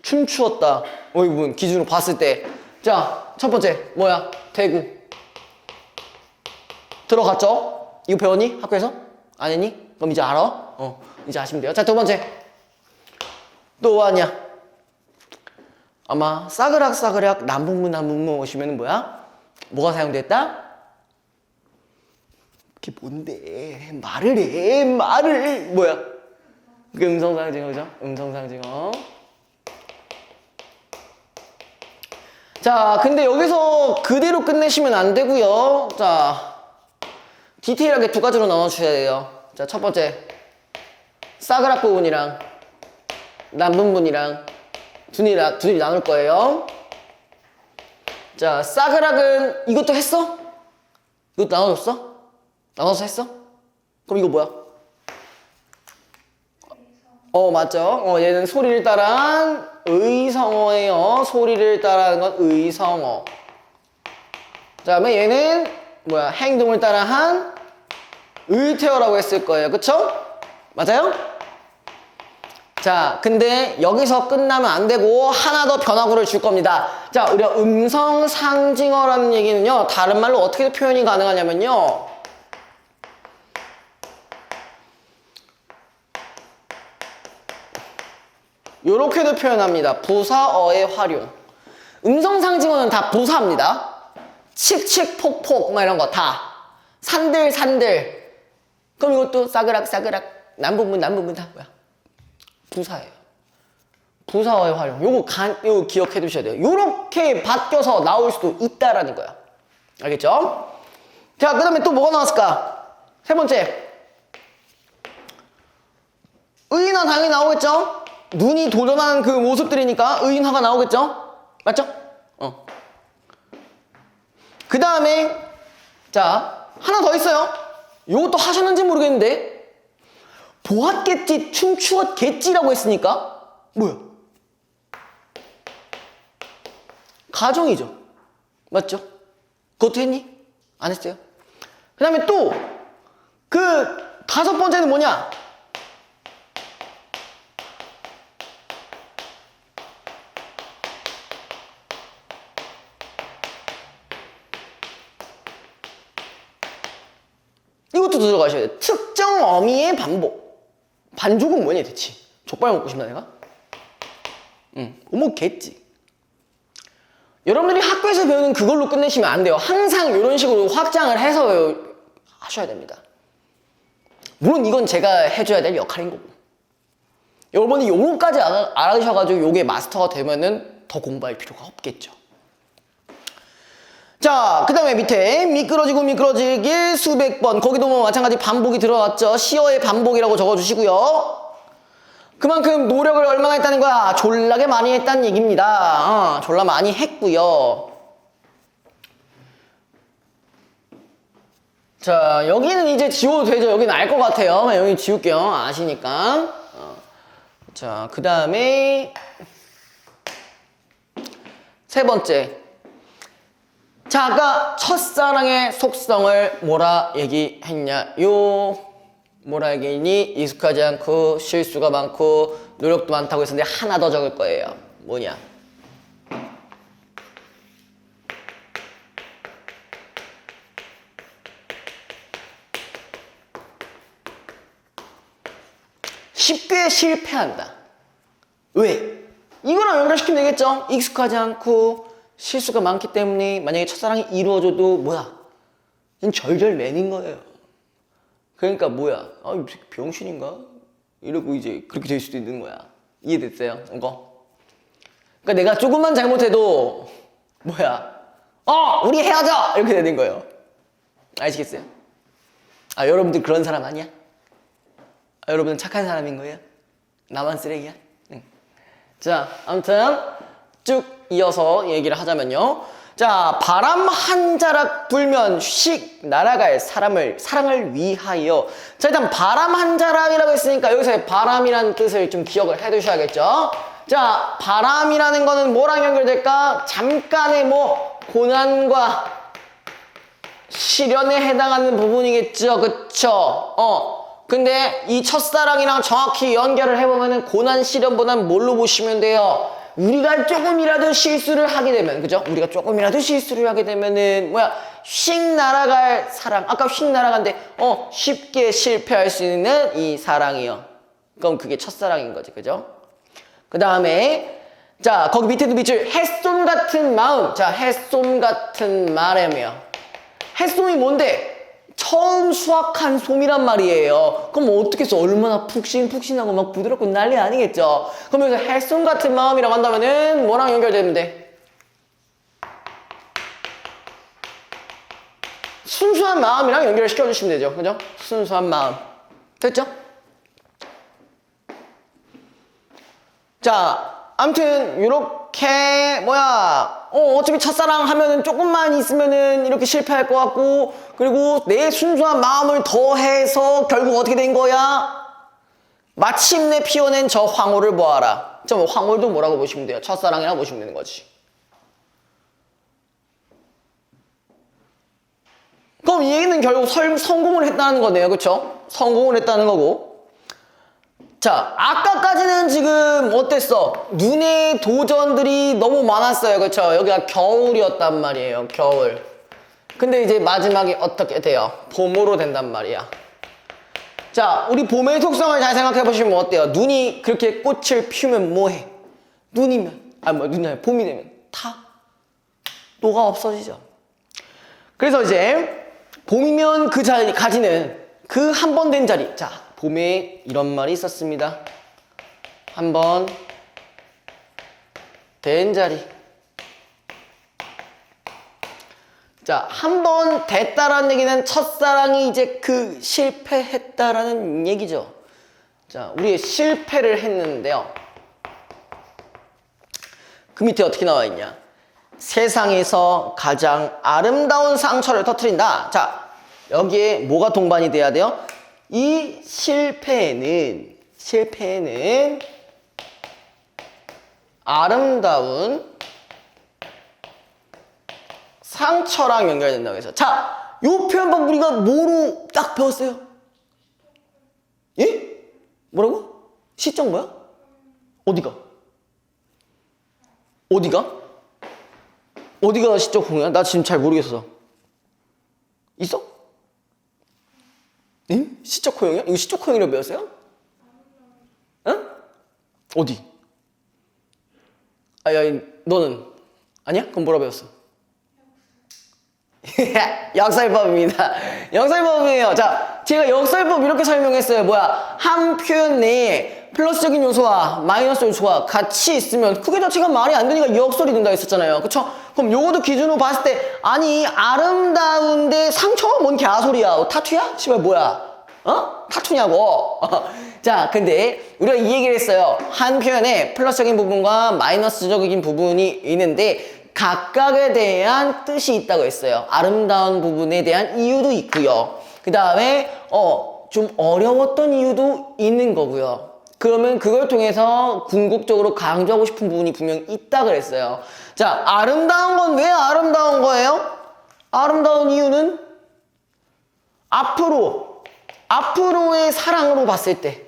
춤추었다. 이 부분 기준으로 봤을 때. 자, 첫 번째 뭐야? 대구. 들어갔죠? 이거 배웠니? 학교에서? 안 했니? 그럼 이제 알아? 이제 아시면 돼요. 자, 두 번째. 또 뭐하냐? 아마 싸그락 남북문 오시면 뭐야? 뭐가 사용됐다? 그게 뭔데? 말을 해. 뭐야? 그게 음성상징어, 그죠? 음성상징어. 자, 근데 여기서 그대로 끝내시면 안 되고요. 자, 디테일하게 두 가지로 나눠주셔야 돼요. 자, 첫 번째. 싸그락 부분이랑 남분분이랑 둘이 나눌 거예요. 자, 싸그락은 이것도 했어? 이것도 나눠줬어? 나눠서 했어? 그럼 이거 뭐야? 맞죠? 얘는 소리를 따라한 의성어예요. 소리를 따라하는 건 의성어. 그 다음에 얘는 뭐야? 행동을 따라한 의태어라고 했을 거예요. 그쵸? 맞아요? 자, 근데 여기서 끝나면 안 되고 하나 더 변화구를 줄 겁니다. 자, 우리가 음성상징어라는 얘기는요, 다른 말로 어떻게 표현이 가능하냐면요, 요렇게도 표현합니다. 부사어의 활용. 음성상징어는 다 부사입니다. 칙칙, 폭폭, 막 이런 거 다. 산들. 그럼 이것도 싸그락, 남부문 다 뭐야? 부사예요. 부사어의 활용. 요거 기억해 두셔야 돼요. 요렇게 바뀌어서 나올 수도 있다라는 거야. 알겠죠? 자, 그 다음에 또 뭐가 나왔을까? 세 번째. 의인화 당연히 나오겠죠? 눈이 도전하는 그 모습들이니까 의인화가 나오겠죠? 맞죠? 그 다음에, 자, 하나 더 있어요. 요것도 하셨는지 모르겠는데, 보았겠지, 춤추었겠지라고 했으니까, 뭐야? 가정이죠. 맞죠? 그것도 했니? 안 했어요? 그 다음에 또 그 다섯 번째는 뭐냐? 이것도 들어가셔야 돼요. 특정 어미의 반복. 반족은 뭐냐 대체? 족발 먹고 싶나 내가? 못 먹겠지. 여러분들이 학교에서 배우는 그걸로 끝내시면 안 돼요. 항상 이런 식으로 확장을 해서 하셔야 됩니다. 물론 이건 제가 해줘야 될 역할인 거고. 여러분이 요거까지 알아셔가지고 요게 마스터가 되면은 더 공부할 필요가 없겠죠. 자, 그 다음에 밑에 미끄러지고 미끄러지기 수백 번. 거기도 뭐 마찬가지 반복이 들어갔죠. 시어의 반복이라고 적어주시고요. 그만큼 노력을 얼마나 했다는 거야? 졸라게 많이 했다는 얘기입니다. 졸라 많이 했고요. 자, 여기는 이제 지워도 되죠. 여기는 알 것 같아요. 여기 지울게요. 아시니까. 자, 그 다음에 세 번째. 자, 아까 첫사랑의 속성을 뭐라 얘기했냐요? 뭐라 얘기했니? 익숙하지 않고 실수가 많고 노력도 많다고 했었는데 하나 더 적을 거예요. 뭐냐? 쉽게 실패한다. 왜? 이거랑 연결시키면 되겠죠? 익숙하지 않고 실수가 많기 때문에 만약에 첫사랑이 이루어져도 뭐야? 절절 매는 거예요. 그러니까 뭐야? 아, 이 새끼 병신인가? 이러고 이제 그렇게 될 수도 있는 거야. 이해됐어요? 이거? 그러니까 내가 조금만 잘못해도 뭐야? 우리 헤어져! 이렇게 되는 거예요. 아시겠어요? 아, 여러분들 그런 사람 아니야? 아, 여러분은 착한 사람인 거예요? 나만 쓰레기야? 응. 자, 아무튼 쭉 이어서 얘기를 하자면요. 자, 바람 한 자락 불면 휙 날아갈 사랑을 위하여. 자, 일단 바람 한 자락이라고 했으니까 여기서의 바람이라는 뜻을 좀 기억을 해 두셔야겠죠. 자, 바람이라는 거는 뭐랑 연결될까? 잠깐의 뭐 고난과 시련에 해당하는 부분이겠죠. 그쵸? 근데 이 첫사랑이랑 정확히 연결을 해보면은 고난 시련보다는 뭘로 보시면 돼요? 우리가 조금이라도 실수를 하게 되면, 그죠? 우리가 조금이라도 실수를 하게 되면은, 뭐야, 휙 날아갈 사랑. 아까 휙 날아간데, 쉽게 실패할 수 있는 이 사랑이요. 그럼 그게 첫사랑인 거지, 그죠? 그 다음에, 자, 거기 밑에도 밑줄, 햇솜 같은 마음. 자, 햇솜 같은 말이며. 햇솜이 뭔데? 처음 수확한 솜이란 말이에요. 그럼 뭐 어떻게 해서 얼마나 푹신푹신하고 막 부드럽고 난리 아니겠죠. 그럼 여기서 햇솜 같은 마음이라고 한다면은 뭐랑 연결되면 돼? 순수한 마음이랑 연결을 시켜주시면 되죠. 그죠? 순수한 마음. 됐죠? 자, 아무튼 요렇게 뭐야 어차피 첫사랑 하면은 조금만 있으면은 이렇게 실패할 것 같고, 그리고 내 순수한 마음을 더해서 결국 어떻게 된 거야? 마침내 피워낸 저 황홀을 보아라. 저 황홀도 뭐라고 보시면 돼요? 첫사랑이라고 보시면 되는 거지. 그럼 이 얘기는 결국 성공을 했다는 거네요. 그쵸? 성공을 했다는 거고. 자, 아까까지는 지금 어땠어? 눈의 도전들이 너무 많았어요. 그쵸? 여기가 겨울이었단 말이에요. 겨울. 근데 이제 마지막에 어떻게 돼요? 봄으로 된단 말이야. 자, 우리 봄의 속성을 잘 생각해 보시면 어때요? 눈이 그렇게 꽃을 피우면 뭐해? 눈이면, 눈이 아니라 봄이 되면 다 녹아 없어지죠. 그래서 이제 봄이면 그 자리 가지는 그 한 번 된 자리. 자, 봄에 이런 말이 있었습니다. 한 번 된 자리. 자, 한 번 됐다라는 얘기는 첫사랑이 이제 그 실패했다라는 얘기죠. 자, 우리 실패를 했는데요. 그 밑에 어떻게 나와 있냐? 세상에서 가장 아름다운 상처를 터뜨린다. 자, 여기에 뭐가 동반이 돼야 돼요? 이 실패에는 아름다운 상처랑 연결된다고 해서. 자, 요 표현법 우리가 뭐로 딱 배웠어요? 예? 뭐라고? 시점 뭐야? 어디가? 어디가? 어디가 시적 공유야? 나 지금 잘 모르겠어. 있어? 응? 시적 호형이야? 이거 시적 호형이라고 배웠어요? 응? 어디? 아, 야, 너는? 아니야? 그럼 뭐라 배웠어? 역설법입니다. 역설법이에요. 자, 제가 역설법 이렇게 설명했어요. 뭐야? 한 표현 내에 플러스적인 요소와 마이너스 요소가 같이 있으면 그게 자체가 말이 안 되니까 역설이 된다 했었잖아요. 그쵸? 그럼 요것도 기준으로 봤을 때 아니 아름다운데 상처가 뭔 개소리야? 타투야? 씨발 뭐야? 어? 타투냐고. 자, 근데 우리가 이 얘기를 했어요. 한 표현에 플러스적인 부분과 마이너스적인 부분이 있는데 각각에 대한 뜻이 있다고 했어요. 아름다운 부분에 대한 이유도 있고요. 그 다음에 좀 어려웠던 이유도 있는 거고요. 그러면 그걸 통해서 궁극적으로 강조하고 싶은 부분이 분명 있다 그랬어요. 자, 아름다운 건 왜 아름다운 거예요? 아름다운 이유는 앞으로의 사랑으로 봤을 때,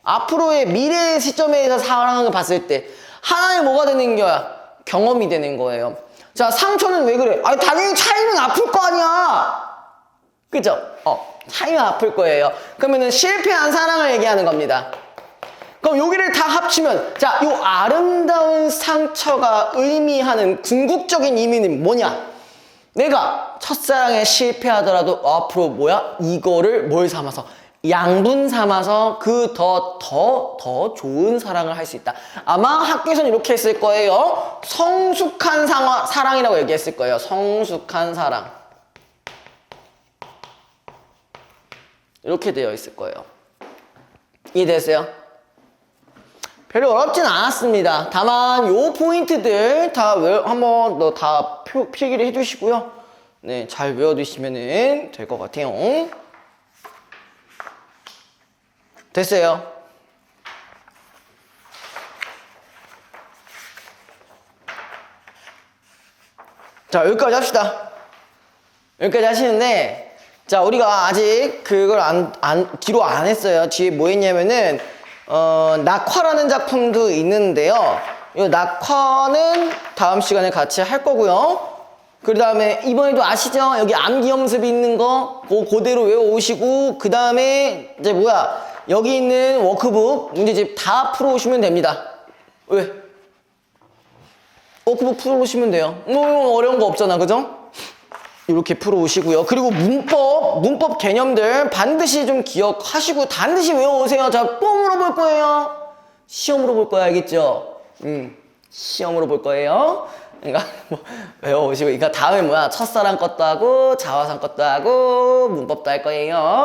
앞으로의 미래의 시점에서 사랑을 봤을 때 하나의 뭐가 되는 거야? 경험이 되는 거예요. 자, 상처는 왜 그래? 아니, 당연히 차이는 아플 거 아니야. 그죠? 차이는 아플 거예요. 그러면은 실패한 사랑을 얘기하는 겁니다. 그럼 여기를 다 합치면, 자, 요 아름다운 상처가 의미하는 궁극적인 의미는 뭐냐? 내가 첫사랑에 실패하더라도 앞으로 뭐야? 이거를 뭘 삼아서? 양분 삼아서 그 더 좋은 사랑을 할 수 있다. 아마 학교에서는 이렇게 했을 거예요. 성숙한 사랑이라고 얘기했을 거예요. 성숙한 사랑. 이렇게 되어 있을 거예요. 이해됐어요? 별로 어렵진 않았습니다. 다만 요 포인트들 다 한번 다 필기를 해주시고요. 네, 잘 외워두시면 될 것 같아요. 됐어요. 자, 여기까지 합시다. 여기까지 하시는데, 자, 우리가 아직 그걸 뒤로 안 했어요. 뒤에 뭐 했냐면은, 낙화라는 작품도 있는데요. 이 낙화는 다음 시간에 같이 할 거고요. 그 다음에 이번에도 아시죠? 여기 암기 연습이 있는 거, 그대로 외워오시고, 그 다음에 이제 뭐야? 여기 있는 워크북, 문제집 다 풀어오시면 됩니다. 왜? 워크북 풀어오시면 돼요. 뭐 어려운 거 없잖아, 그죠? 이렇게 풀어오시고요. 그리고 문법 개념들 반드시 좀 기억하시고 반드시 외워오세요. 자, 또 물어볼 거예요. 시험으로 볼 거야, 알겠죠? 시험으로 볼 거예요. 그러니까 뭐 외워오시고, 그러니까 다음에 뭐야? 첫사랑 것도 하고 자화상 것도 하고 문법도 할 거예요.